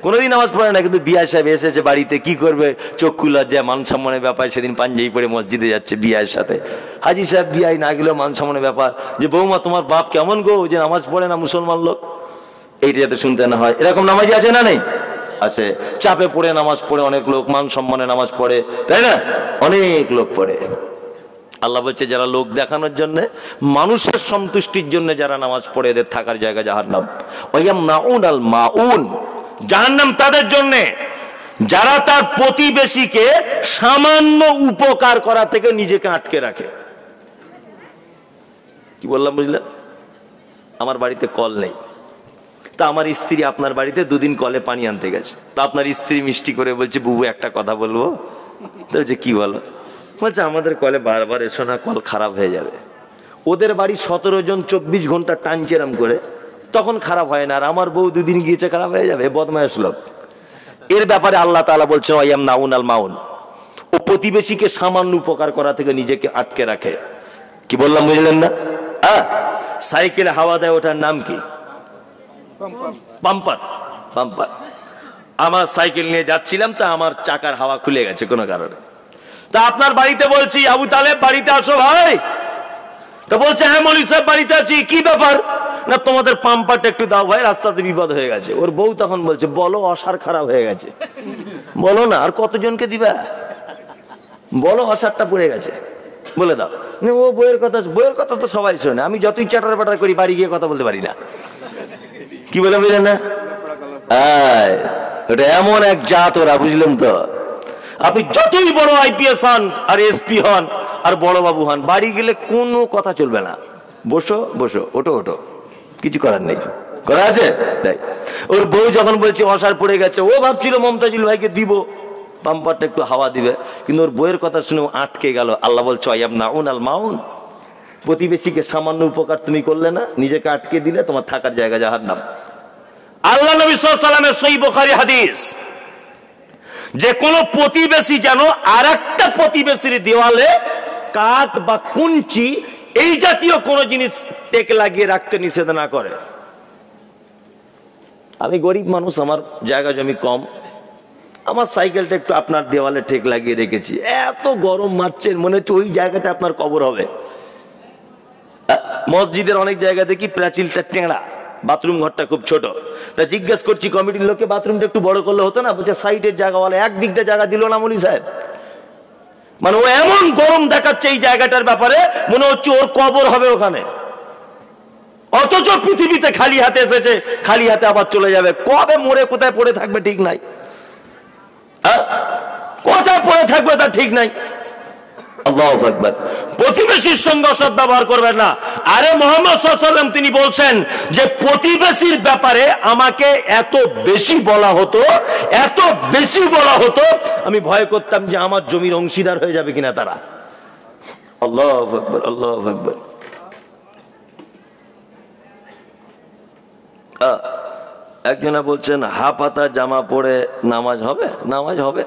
S1: কোনোদিন নামাজ পড়ে না, কিন্তু বিআই সাহেব এসেছে বাড়িতে, কি করবে? চক্ষু লজ্জায় মান সম্মানের ব্যাপার সেদিন পাঞ্জাবি পরে মসজিদে যাচ্ছে বিআইয়ের সাথে। হাজি সাহেব বিআই না গেলেও মান সম্মানের ব্যাপার, যে বৌমা তোমার বাপ কেমন গো, যে নামাজ পড়ে না মুসলমান লোক, এইটা যাতে শুনতে না হয়। এরকম নামাজি আছে না নেই? আছে। চাপে পড়ে নামাজ পড়ে অনেক লোক, মান সম্মানে নামাজ পড়ে, তাই না? অনেক লোক পড়ে। আল্লাহ বলছে যারা লোক দেখানোর জন্য, মানুষের সন্তুষ্টির জন্য যারা নামাজ পড়ে, এদের থাকার জায়গা জাহান্নাম। ওয়ায়ামনাউন আল মাউন, জাহান্নাম তাদের জন্য যারা তার প্রতিবেশীকে সামান্য উপকার করা থেকে নিজেকে আটকে রাখে। কি বললাম বুঝলেন? আমার বাড়িতে কল নেই, তা আমার স্ত্রী আপনার বাড়িতে 2 দিন কলে পানি আনতে গেছে, তা আপনার স্ত্রী মিষ্টি করে বলছে বুবু একটা কথা বলবো। তো বলছে কি বলো? বলছে আমাদের কলে বারবার এসো না, কল খারাপ হয়ে যাবে। ওদের বাড়ি 17 জন 24 ঘন্টা টানচেরাম করে, তখন খারাপ হয় না, আর আমার বউ 2 দিন গিয়েছে খারাপ হয়ে যাবে, বদমায়েশ লোক। এর ব্যাপারে আল্লাহ তাআলা বলছেন ওয়ায়ামনাউন আল মাউন, ও প্রতিবেশীকে সামান্য উপকার করা থেকে নিজেকে আটকে রাখে। কি বললাম বুঝলেন না? সাইকেলে হাওয়া দেয়, ওটার নাম কি? Pumper pumper. আমার সাইকেল নিয়ে যাচ্ছিলাম, তা আমার চাকার হাওয়া খুলে গেছে কোনো কারণে। তা আপনার বাড়িতে বলছি, আবু তালেব বাড়িতে আসো ভাই। তো বলছে হ্যাঁ মৌলভী সাহেব বাড়িতে আছি। কি ব্যাপার? না তোমাদের পাম্পারটা একটু দাও ভাই, রাস্তাতে বিপদ হয়ে গেছে। ওর বউ তখন বলছে বলো অসার খারাপ হয়ে গেছে। বলো না, আর কতজনকে দিবা? বলো অসারটা পড়ে গেছে, বলে দাও। ও বইয়ের কথা তো সবাই শোনে, আমি যতই চাটার বাটার করি বাড়ি গিয়ে কথা বলতে পারি না। কি বলে বুঝলেন না? ওটা এমন এক জাত ওরা, বুঝলেন তো? আপনি যতই বড় আইপিএস হন আর এসপি হন আর বড় বাবু হন, বাড়ি গেলে কোনো কথা চলবে না। বসো বসো, ওটো ওটো, কিছু করার নেই। করা আছে তাই। ওর বউ যখন বলছে অসার পড়ে গেছে, ও ভাবছিল মমতাজুল ভাইকে দিব, পাম্পারটা একটু হাওয়া দিবে, কিন্তু ওর বইয়ের কথা শুনে আটকে গেল। আল্লাহ বলছে ওয়ায়ামনাউন আল মাউন, প্রতিবেশীকে সামান্য উপকার তুমি করলে না, নিজেকে আটকে দিলে, তোমার থাকার জায়গা জাহান্নাম। আল্লাহ নবী সাল্লাল্লাহু আলাইহি ওয়াসাল্লামের সহিহ বুখারী হাদিস, যে কোনো প্রতিবেশী যেন আরেকটা প্রতিবেশীর দেওয়ালে কাঠ বা কুঞ্চি এই জাতীয় কোন জিনিস টেক লাগিয়ে রাখতে নিষেধ না করে। আমি গরিব মানুষ, আমার জায়গা জমি কম, আমার সাইকেলটা একটু আপনার দেওয়ালে ঠেক লাগিয়ে রেখেছি। এত গরম মারছে, মনে হচ্ছে ওই জায়গাটা আপনার কবর হবে। মসজিদের অনেক জায়গা দেখি প্রাচীলটা টেঁড়া, বাথরুম ঘরটা খুব ছোট। তা জিজ্ঞেস করছি কমিটির লোককে, বাথরুমটা একটু বড় করলে হতো না? বলছে সাইডের জায়গাওয়ালা 1 বিঘা জায়গা দিল না মৌলভী সাহেব। মানে ও এমন গরম দেখাচ্ছে এই জায়গাটার ব্যাপারে, মনে হচ্ছে ওর কবর হবে ওখানে। অথচ পৃথিবীতে খালি হাতে এসেছে, খালি হাতে আবার চলে যাবে। কবে মরে কোথায় পড়ে থাকবে ঠিক নাই, কোথায় পড়ে থাকবে তা ঠিক নাই। আল্লাহু আকবার। প্রতিবেশীর সঙ্গে অসৎ ব্যবহার করবেন না। আরে মুহাম্মদ সাল্লাল্লাহু আলাইহি ওয়াসাল্লাম তিনি বলছেন যে প্রতিবেশীর ব্যাপারে আমাকে এত বেশি বলা হতো, এত বেশি বলা হতো, আমি ভয় করতাম যে আমার জমির অংশীদার হয়ে যাবে কিনা তারা। আল্লাহু আকবার, আল্লাহু আকবার। একজনা বলছেন হাফ হাতা জামা পরে নামাজ হবে? নামাজ হবে,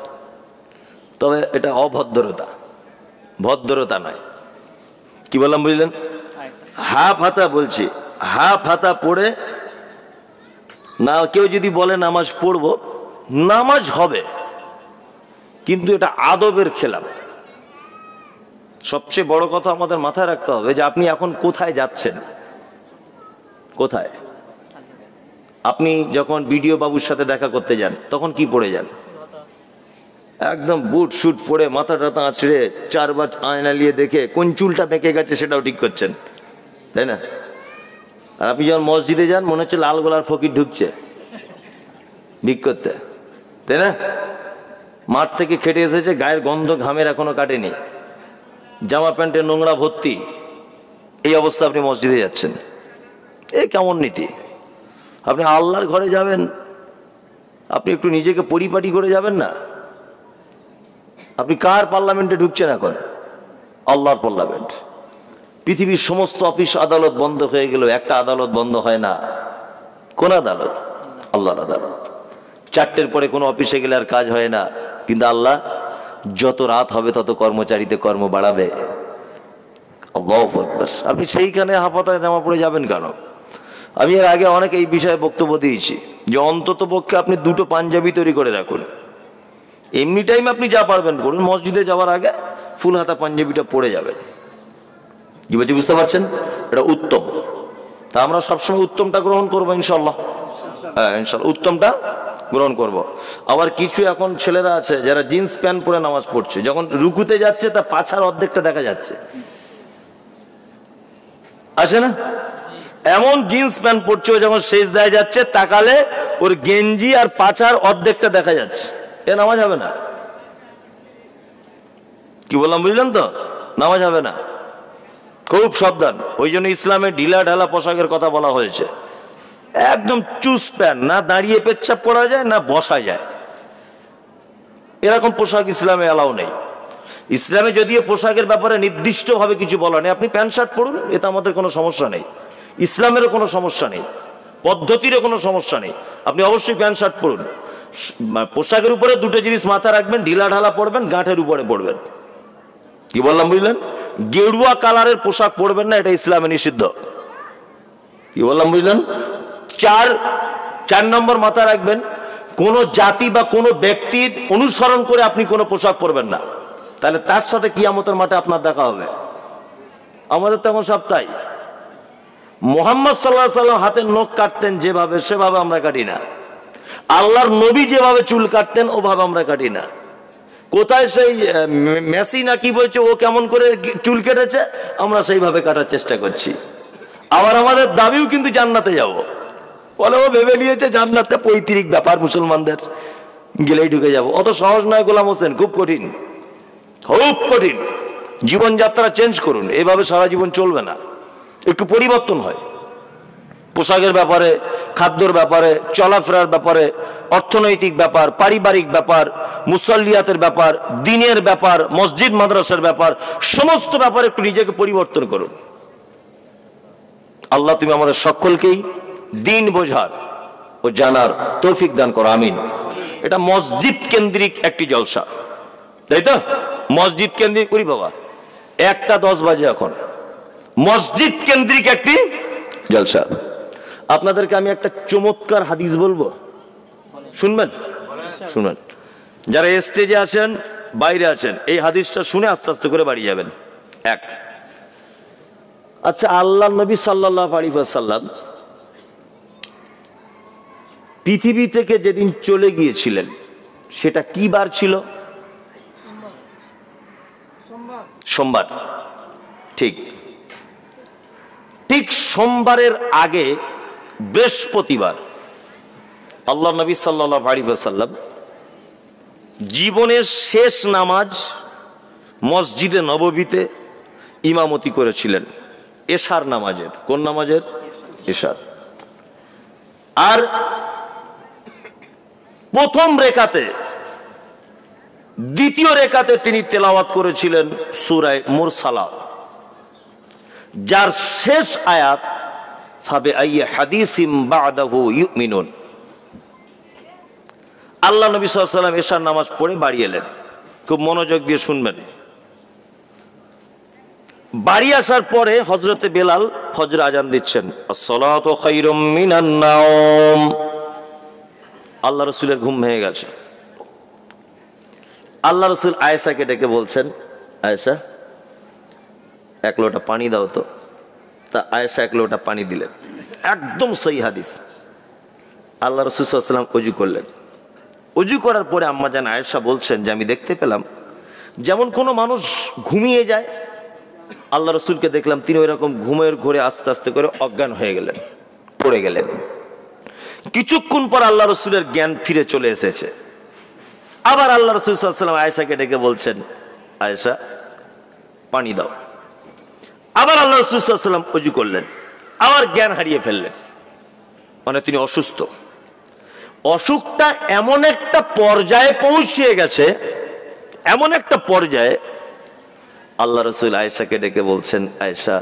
S1: তবে এটা অভদ্রতা, ভদ্রতা নয়। কি বললাম বুঝলেন? হাফ হাতা বলছি, হাফ হাতা পড়ে না, কেউ যদি বলে নামাজ পড়বো, নামাজ হবে, কিন্তু এটা আদবের খেলাফ। সবচেয়ে বড় কথা আমাদের মাথায় রাখতে হবে যে আপনি এখন কোথায় যাচ্ছেন, কোথায়। আপনি যখন বিডিও বাবুর সাথে দেখা করতে যান তখন কি পড়ে যান? একদম বুট শুট পরে, মাথা টাথা আঁচড়ে, 4 বার আয়না নিয়ে দেখে কোন চুলটা বেঁকে গেছে সেটাও ঠিক করছেন, তাই না? আর আপনি যখন মসজিদে যান মনে হচ্ছে লাল গোলার ফকির ঢুকছে ভিক করতে, তাই না? মাঠ থেকে খেটে এসেছে, গায়ের গন্ধ ঘামের এখনো কাটেনি, জামা প্যান্টের নোংরা ভর্তি, এই অবস্থা আপনি মসজিদে যাচ্ছেন। এই কেমন নীতি? আপনি আল্লাহর ঘরে যাবেন, আপনি একটু নিজেকে পরিপাটি করে যাবেন না? আপনি কার পার্লামেন্টে ঢুকছেন এখন? আল্লাহর পার্লামেন্ট। পৃথিবীর সমস্ত অফিস আদালত বন্ধ হয়ে গেল, একটা আদালত বন্ধ হয় না। কোন আদালত? আল্লাহর আদালত। 4টের পরে কোনো অফিসে গেলে আর কাজ হয় না, কিন্তু আল্লাহ যত রাত হবে তত কর্মচারীতে কর্ম বাড়াবে। আল্লাহু আকবার। আপনি সেইখানে হাফাতায় জামা পরে যাবেন কেন? আমি এর আগে অনেক এই বিষয়ে বক্তব্য দিয়েছি যে অন্তত পক্ষে আপনি 2টো পাঞ্জাবি তৈরি করে রাখুন। এমনি টাইম আপনি যা পারবেন করুন, মসজিদে যাওয়ার আগে ফুল হাতা পাঞ্জাবিটা পরে যাবেন। কি বলছি বুঝতে পারছেন? এটা উত্তম। তা আমরা সবসময় উত্তমটা গ্রহণ করবো ইনশাল্লাহ। হ্যাঁ ইনশাল্লাহ উত্তমটা গ্রহণ করব। আবার কিছু এখন ছেলেরা আছে যারা জিন্স প্যান্ট পরে নামাজ পড়ছে, যখন রুকুতে যাচ্ছে তা পাছার অর্ধেকটা দেখা যাচ্ছে, আছে না? এমন জিন্স প্যান্ট পরছে, যখন সেজদায় যাচ্ছে তাকালে ওর গেঞ্জি আর পাছার অর্ধেকটা দেখা যাচ্ছে। এ নামাজ হবে না। কি বললাম বুঝলেন তো? নামাজ হবে না। খুব সাবধান। ওই জন্য ইসলামে ঢিলা ঢালা পোশাকের কথা বলা হয়েছে। একদম চুস প্যান্ট, না দাঁড়িয়ে পেচ্ছাপ করা যায় না বসা যায়, এরকম পোশাক ইসলামে অ্যালাউ নেই। ইসলামে যদিও পোশাকের ব্যাপারে নির্দিষ্টভাবে কিছু বলা নেই, আপনি প্যান্ট শার্ট পরুন, এতে আমাদের কোনো সমস্যা নেই। ইসলামেরও কোনো সমস্যা নেই, পদ্ধতিরও কোনো সমস্যা নেই। আপনি অবশ্যই প্যান্ট শার্ট পরুন। পোশাকের উপরে 2টো জিনিস মাথা রাখবেন, ঢিলা ঢালা পরবেন, গাঁটের উপরে পরবেন। কি বললাম বুঝলেন? গেরুয়া কালারের পোশাক পরবেন না, এটা ইসলামে নিষিদ্ধ। কি বললাম বুঝলেন? চার নম্বর মাথায় রাখবেন, কোন জাতি বা কোনো ব্যক্তির অনুসরণ করে আপনি কোনো পোশাক পরবেন না, তাহলে তার সাথে কিয়ামতের মাঠে আপনার দেখা হবে। আমাদের তখন সব তাই। মুহাম্মদ সাল্লাল্লাহু আলাইহি সাল্লাম হাতের নখ কাটতেন যেভাবে, সেভাবে আমরা কাটি না। আল্লাহর নবী যেভাবে চুল কাটতেন ওভাবে আমরা কাটি না। কোথায় সেই মেসি না কি বলছে, ও কেমন করে চুল কেটেছে, আমরা সেইভাবে কাটার চেষ্টা করছি। আবার আমাদের দাবিও কিন্তু জান্নাতে যাব, বলে ও ভেবে নিয়েছে জান্নাতে পৈতৃক ব্যাপার, মুসলমানদের গেলেই ঢুকে যাব। অত সহজ নয় গোলাম হোসেন, খুব কঠিন, খুব কঠিন। জীবনযাত্রা চেঞ্জ করুন, এভাবে সারা জীবন চলবে না, একটু পরিবর্তন হয়। পোশাকের ব্যাপারে, খাদ্যর ব্যাপারে, চলাফেরার ব্যাপারে, অর্থনৈতিক ব্যাপার, পারিবারিক ব্যাপার, মুসল্লিয়াতের ব্যাপার, দিনের ব্যাপার, মসজিদ মাদ্রাসার ব্যাপার, সমস্ত ব্যাপারে একটু নিজেকে পরিবর্তন করুন। আল্লাহ তুমি আমাদের সকলকেই দিন বোঝার ও জানার তৌফিক দান করো, আমিন। এটা মসজিদ কেন্দ্রিক একটি জলসা, তাই তো? মসজিদ কেন্দ্রিক করি বাবা, 1:10 বাজে এখন, মসজিদ কেন্দ্রিক একটি জলসা। আপনাদেরকে আমি একটা চমৎকার হাদিস বলবো, শুনবেন? শুনবেন। যারা স্টেজে আছেন, বাইরে আছেন, এই হাদিসটা শুনে আস্তে আস্তে করে বাড়ি যাবেন। আচ্ছা, আল্লাহ নবী সাল্লাল্লাহু আলাইহি ওয়াসাল্লাম পৃথিবী থেকে যেদিন চলে গিয়েছিলেন সেটা কি বার ছিল? সোমবার। ঠিক সোমবারের আগে বৃহস্পতিবার আল্লাহ নবী সাল্লাল্লাহু আলাইহি ওয়াসাল্লাম জীবনের শেষ নামাজ মসজিদে নববীতে ইমামতি করেছিলেন, এশার নামাজের। কোন নামাজের? এশার। আর প্রথম রেকাতে, দ্বিতীয় রেকাতে তিনি তেলাওয়াত করেছিলেন সূরা মুরসালাত, যার শেষ আয়াত ফাবে আইয়ি হাদিসিম বাদাহু ইউমিনুন। আল্লাহ নবী সাল্লাল্লাহু আলাইহি ওয়াসাল্লাম এশার নামাজ পড়ে বাড়ি এলেন। খুব মনোযোগ দিয়ে শুনবেন। বাড়ি আসার পরে হযরতে বেলাল ফজর আজান দিচ্ছেন, আসসালাতু খায়রুম মিনান নাওম। আল্লাহ রাসূলের ঘুম ভেঙে গেছে। আল্লাহ রাসূল আয়েশাকে ডেকে বলছেন, আয়েশা 1 লোটা পানি দাও তো। তা আয়েশা 1 লোটা পানি দিলেন, একদম সহিহ হাদিস। আল্লাহ রাসূল সাল্লাল্লাহু আলাইহি ওয়াসাল্লাম ওযু করলেন। ওযু করার পরে আম্মা জান আয়েশা বলছেন যে আমি দেখতে পেলাম যেমন কোনো মানুষ ঘুমিয়ে যায়, আল্লাহ রাসূলকে দেখলাম তিনি ওই রকম ঘুমের ঘোরে আস্তে আস্তে করে অজ্ঞান হয়ে গেলেন, পড়ে গেলেন। কিছুক্ষণ পর আল্লাহ রাসূলের জ্ঞান ফিরে চলে এসেছে। আবার আল্লাহ রাসূল সাল্লাল্লাহু আলাইহি ওয়াসাল্লাম আয়েশাকে ডেকে বলছেন, আয়েশা পানি দাও। আবার আল্লাহ রাসূল সাল্লাল্লাহু আলাইহি ওয়াসাল্লাম ওযু করলেন, আবার জ্ঞান হারিয়ে ফেললেন, মানে তিনি অসুস্থ। অসুখটা এমন একটা পর্যায়ে পৌঁছে গেছে, এমন একটা পর্যায়ে আল্লাহ রাসূল আয়েশাকে ডেকে বলছেন, আয়েশা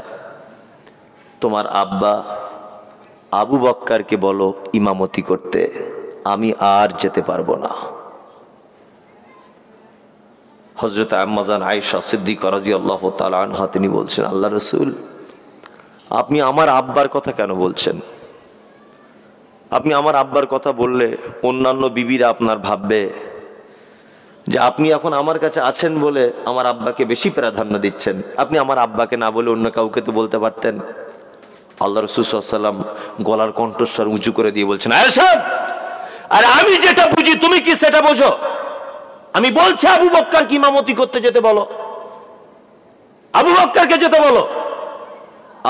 S1: তোমার আব্বা আবু বক্করকে বলো ইমামতি করতে, আমি আর যেতে পারবো না। হযরত আম্মা জান আয়েশা সিদ্দিকা রাদিয়াল্লাহু তাআলা আনহা তিনি বলছেন, আল্লাহ রাসূল আপনি আমার আব্বার কথা কেন বলছেন? আপনি আমার আব্বার কথা বললে অন্যান্য বিবিরা আপনার ভাববে যে আপনি এখন আমার কাছে আছেন বলে আমার আব্বাকে বেশি প্রাধান্য দিচ্ছেন। আপনি আমার আব্বাকে না বলে অন্য কাউকে তো বলতে পারতেন। আল্লাহ রাসূল সাল্লাল্লাহু আলাইহি ওয়াসাল্লাম গলার কণ্ঠস্বর উঁচু করে দিয়ে বলছেন, আয়েশা আরে আমি যেটা বুঝি তুমি কি সেটা বোঝো? আমি বলছি আবু বক্করকে ইমামতি করতে যেতে বলো, আবু বক্করকে যেতে বলো।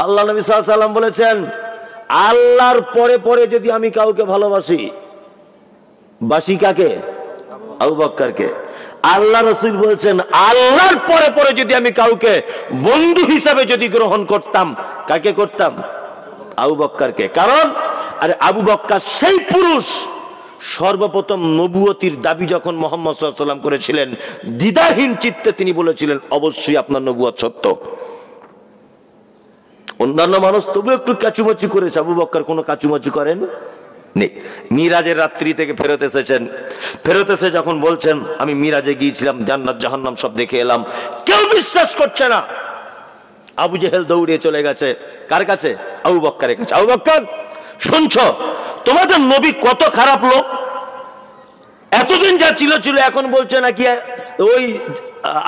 S1: আল্লাহ নবী সাল্লাল্লাহু আলাইহি ওয়াসাল্লাম বলেছেন, আল্লাহর পরে পরে যদি আমি কাউকে ভালোবাসি, বাসি কাকে? আবু বক্করকে। আল্লাহ রাসূল বলছেন, আল্লাহর পরে পরে যদি আমি কাউকে বন্ধু হিসাবে যদি গ্রহণ করতাম, কাকে করতাম? আবু বক্করকে। কারণ আরে আবু বক্কর সেই পুরুষ সর্বপ্রথম নবুয়তির দাবি যখন মুহাম্মদ সাল্লাল্লাহু আলাইহি ওয়াসাল্লাম করেছিলেন, দ্বিধাহীন চিত্তে তিনি বলেছিলেন অবশ্যই আপনার নবুয়ত সত্য। অন্যান্য মানুষ তবু একটু কাচুমাচু করেছে, আবু বক্কর কোনো কাচুমাচু করেন নেই। মিরাজের রাত্রি থেকে ফেরত এসেছেন, ফেরত এসে যখন বলছেন আমি মিরাজে গিয়েছিলাম, জান্নাত জাহান্নাম সব দেখে এলাম, কেউ বিশ্বাস করছে না। আবু জেহেল দৌড়ে চলে গেছে কার কাছে? আবু বক্করের কাছে। আবু বক্কর শুনছো? তোমাদের নবী কত খারাপ লোক, এতদিন যা ছিল ছিল, এখন বলছে নাকি ওই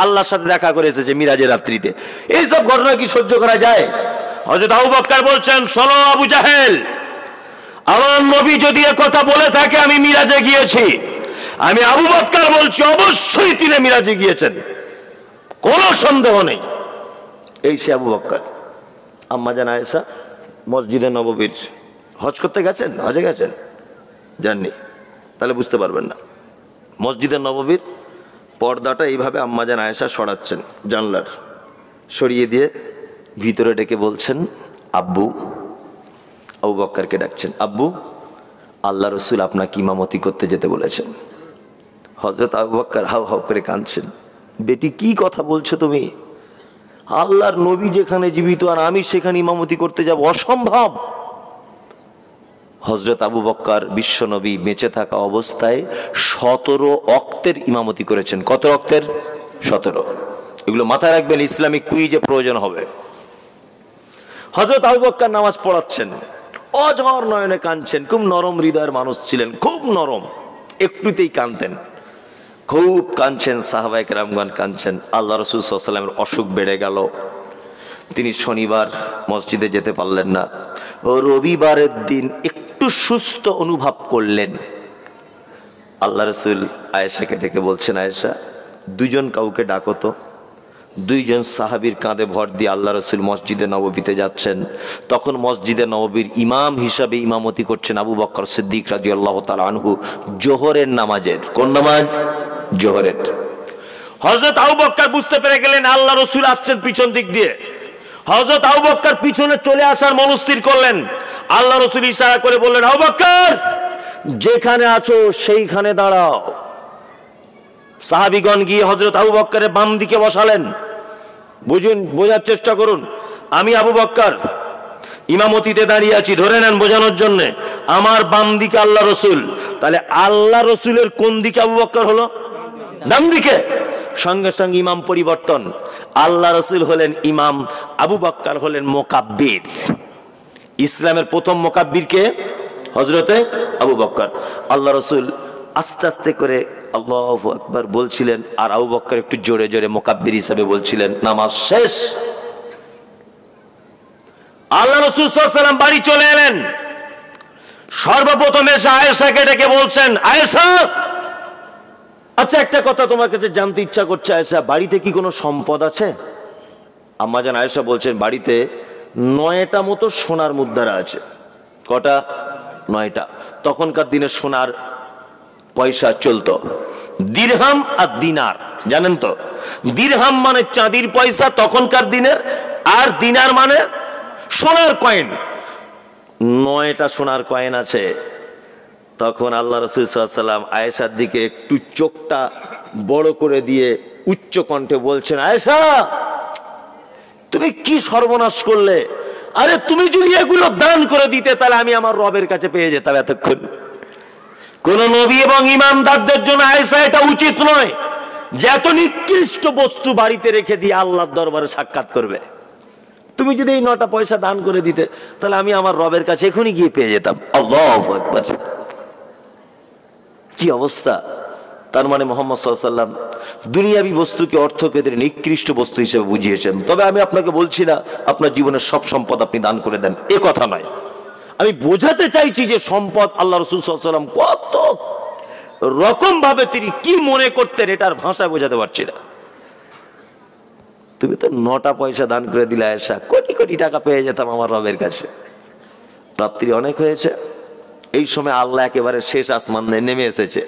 S1: আল্লাহর সাথে দেখা করে এসেছে মিরাজের রাত্রিতে। এইসব ঘটনা কি সহ্য করা যায়? হযরত আবু বকর বলছেন, শোনো আবু জাহেল, আমার নবী যদি এ কথা বলে থাকে আমি মিরাজে গিয়েছি, আমি আবু বকর বলছি অবশ্যই তিনি মিরাজে গিয়েছেন, কোনো সন্দেহ নেই। এই সে আবু বকর। আম্মা জান আয়েশা মসজিদে নববীর হজ করতে গেছেন, হজে গেছেন? জাননি, তাহলে বুঝতে পারবেন না। মসজিদে নববীর পর্দাটা এইভাবে আম্মা জান আয়েশা সরাচ্ছেন, জানলার সরিয়ে দিয়ে ভিতরে ডেকে বলছেন, আব্বু। আবু বকরকে ডাকছেন, আব্বু, আল্লাহ রসুল আপনাকে ইমামতি করতে যেতে বলেছেন। হযরত আবু বকর হাউ হাউ করে কাঁদছেন, বেটি কি কথা বলছো তুমি? আল্লাহর নবী যেখানে জীবিত আর আমি সেখানে ইমামতি করতে যাব, অসম্ভব। হযরত আবু বকর বিশ্ব নবী বেঁচে থাকা অবস্থায় 17 ওয়াক্তের ইমামতি করেছেন। কত ওয়াক্তের? 17। এগুলো মাথায় রাখবেন, ইসলামিক কুইজে প্রয়োজন হবে। হযরত আবু বকর নামাজ পড়াচ্ছেন, অঝর নয়নে কাঁদছেন। খুব নরম হৃদয়ের মানুষ ছিলেন, খুব নরম, একটুতেই কাঁদতেন, খুব কাঁদছেন। সাহাবায়ে কেরামগণ কাঁদছেন। আল্লাহ রাসূল সাল্লাল্লাহু আলাইহি ওয়াসাল্লামের অসুখ বেড়ে গেল, তিনি শনিবার মসজিদে যেতে পারলেন না। রবিবারের দিন একটু সুস্থ অনুভব করলেন। আল্লাহ রাসূল আয়েশাকে ডেকে বলছেন, আয়েশা, দুজন কাউকে ডাকো তো। দুইজন সাহাবীর কাঁধে ভর দিয়ে আল্লাহ রাসূল মসজিদে নববীতে যাচ্ছেন। তখন মসজিদে নববীর ইমাম হিসাবে ইমামতি করছেন আবু বকর সিদ্দিক রাদিয়াল্লাহু তাআলা আনহু, জোহরের নামাজের। কোন নামাজ? জোহরের। হযরত আবু বকর বুঝতে পেরে গেলেন আল্লাহ রাসূল আসছেন পিছন দিক দিয়ে। হযরত আবু বকর পিছনে চলে আসার মনস্থির করলেন। আল্লাহ রাসূল ইশারা করে বললেন, আবু বকর, যেখানে আছো সেইখানে দাঁড়াও। সাহাবীগণ গিয়ে হযরত আবু বকরের বাম দিকে বসালেন। বুঝুন, বোঝার চেষ্টা করুন। আমি আবু বকর ইমামতিতে দাঁড়িয়ে আছি, ধরে নেন বোঝানোর জন্য। আমার বাম দিকে আল্লাহ রসুল, তাহলে আল্লাহ রসুলের কোন দিকে আবু বকর হলো? ডান দিকে। সঙ্গে সঙ্গে ইমাম পরিবর্তন, আল্লাহ রসুল হলেন ইমাম, আবু বকর হলেন মোকাব্বির। ইসলামের প্রথম মোকাব্বির কে? হযরতে আবু বকর। আল্লাহ রসুল আস্তে আস্তে করে আল্লাহু আকবার বলছিলেন, আর আবু বকর একটু জোরে জোরে মোকাব্বির হিসেবে বলছিলেন। নামাজ শেষ। আল্লাহ রাসূল সাল্লাল্লাহু আলাইহি ওয়াসাল্লাম বাড়ি চলে এলেন। সর্বপ্রথম এসে আয়েশাকে ডেকে বলছেন, আয়েশা, আচ্ছা একটা কথা তোমার কাছে জানতে ইচ্ছা করছে আয়েশা, বাড়িতে কি কোনো সম্পদ আছে? আম্মা জান আয়েশা বলছেন, বাড়িতে 9টা মতো সোনার মুদ্রা আছে। কটা? 9টা। তখনকার দিনে সোনার পয়সা চলতো, দিরহাম আর দিনার, জানেন তো? দিরহাম মানে চাঁদির পয়সা তখনকার দিনের, আর দিনার মানে সোনার কয়েন। 9টা সোনার কয়েন আছে। তখন আল্লাহ রাসূল সাল্লাল্লাহু আলাইহি ওয়াসাল্লাম আয়েশার দিকে একটু চোখটা বড় করে দিয়ে উচ্চ কণ্ঠে বলছেন, আয়েশা, তুমি কি সর্বনাশ করলে? আরে তুমি যদি এগুলো দান করে দিতে তাহলে আমি আমার রবের কাছে পেয়ে যেতাম এতক্ষণ। কোন নবী এবং ইমানদারদের জন্য আয়েশা এটা উচিত নয় যে এত নিকৃষ্ট বস্তু বাড়িতে রেখে দিয়ে আল্লাহর দরবারে সাক্ষাৎ করবে। তুমি যদি এই 9টা পয়সা দান করে দিতে তাহলে আমি আমার রবের কাছে এখনই গিয়ে পেয়ে যেতাম। আল্লাহু আকবার, কি অবস্থা! তার মানে মুহাম্মদ সাল্লাল্লাহু আলাইহি ওয়াসাল্লাম দুনিয়াবি বস্তুকে অর্থকেন্দ্রে নিকৃষ্ট বস্তু হিসেবে বুঝিয়েছেন। তবে আমি আপনাকে বলছি না আপনার জীবনের সব সম্পদ আপনি দান করে দেন, এ কথা নয়। আমি বোঝাতে চাইছি যে সম্পদ আল্লাহ রাসূল সাল্লাল্লাহু আলাইহি ওয়াসাল্লাম কত রকম ভাবে তিনি কি মনে করতেন এটার ভাষা বোঝাতে পারছি না। তুমি তো 9টা পয়সা দান করে দিলে আয়েশা, কোটি কোটি টাকা পেয়ে যেতাম আমার রবের কাছে। রাত্রি অনেক হয়েছে, এই সময় আল্লাহ একেবারে শেষ আসমান নেমে এসেছে,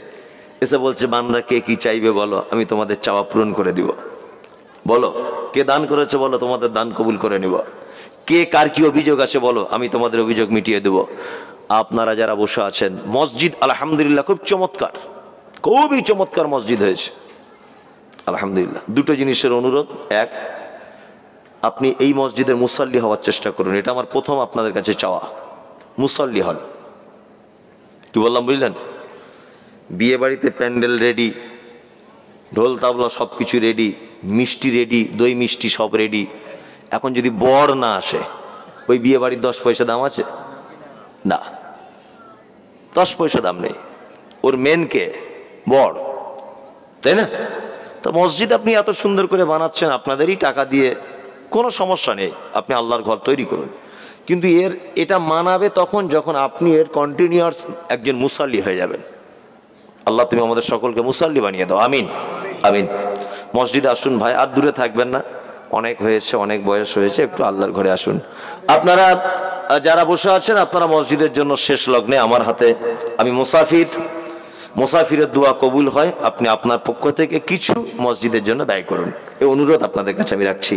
S1: এসে বলছে, বান্দা কে কি চাইবে বলো, আমি তোমাদের চাওয়া পূরণ করে দিব। বলো কে দান করেছে, বলো তোমাদের দান কবুল করে নিব। কে কার কি অভিযোগ আছে বলো, আমি তোমাদের অভিযোগ মিটিয়ে দেব। আপনারা যারা বসে আছেন, মসজিদ আলহামদুলিল্লাহ খুব চমৎকার, খুবই চমৎকার মসজিদ হয়েছে আলহামদুলিল্লাহ। দুটো জিনিসের অনুরোধ, এক, আপনি এই মসজিদের মুসাল্লি হওয়ার চেষ্টা করুন, এটা আমার প্রথম আপনাদের কাছে চাওয়া। মুসাল্লি হন। কি বললাম বুঝলেন? বিয়ে বাড়িতে প্যান্ডেল রেডি, ঢোল তাবলা সব কিছু রেডি, মিষ্টি রেডি, দই মিষ্টি সব রেডি। এখন যদি বর না আসে, ওই বিয়ে বাড়ির 10 পয়সা দাম আছে? না। 10 পয়সা দাম নেই, ওর মেনকে বড়, তাই না? তো মসজিদ আপনি এত সুন্দর করে বানাচ্ছেন আপনাদেরই টাকা দিয়ে, কোনো সমস্যা নেই, আপনি আল্লাহর ঘর তৈরি করুন, কিন্তু এটা মানাবে তখন যখন আপনি এর কন্টিনিউয়াস একজন মুসাল্লি হয়ে যাবেন। আল্লাহ তুমি আমাদের সকলকে মুসাল্লি বানিয়ে দাও, আমিন আমিন। মসজিদে আসুন ভাই, আর দূরে থাকবেন না, অনেক হয়েছে, অনেক বয়স হয়েছে, একটু আল্লাহর ঘরে আসুন। আপনারা যারা বসে আছেন আপনারা মসজিদের জন্য শেষ লগ্নে আমার হাতে, আমি মুসাফিরের দোয়া কবুল হয়, আপনি আপনার পক্ষ থেকে কিছু মসজিদের জন্য ব্যয় করুন, এই অনুরোধ আপনাদের কাছে আমি রাখছি।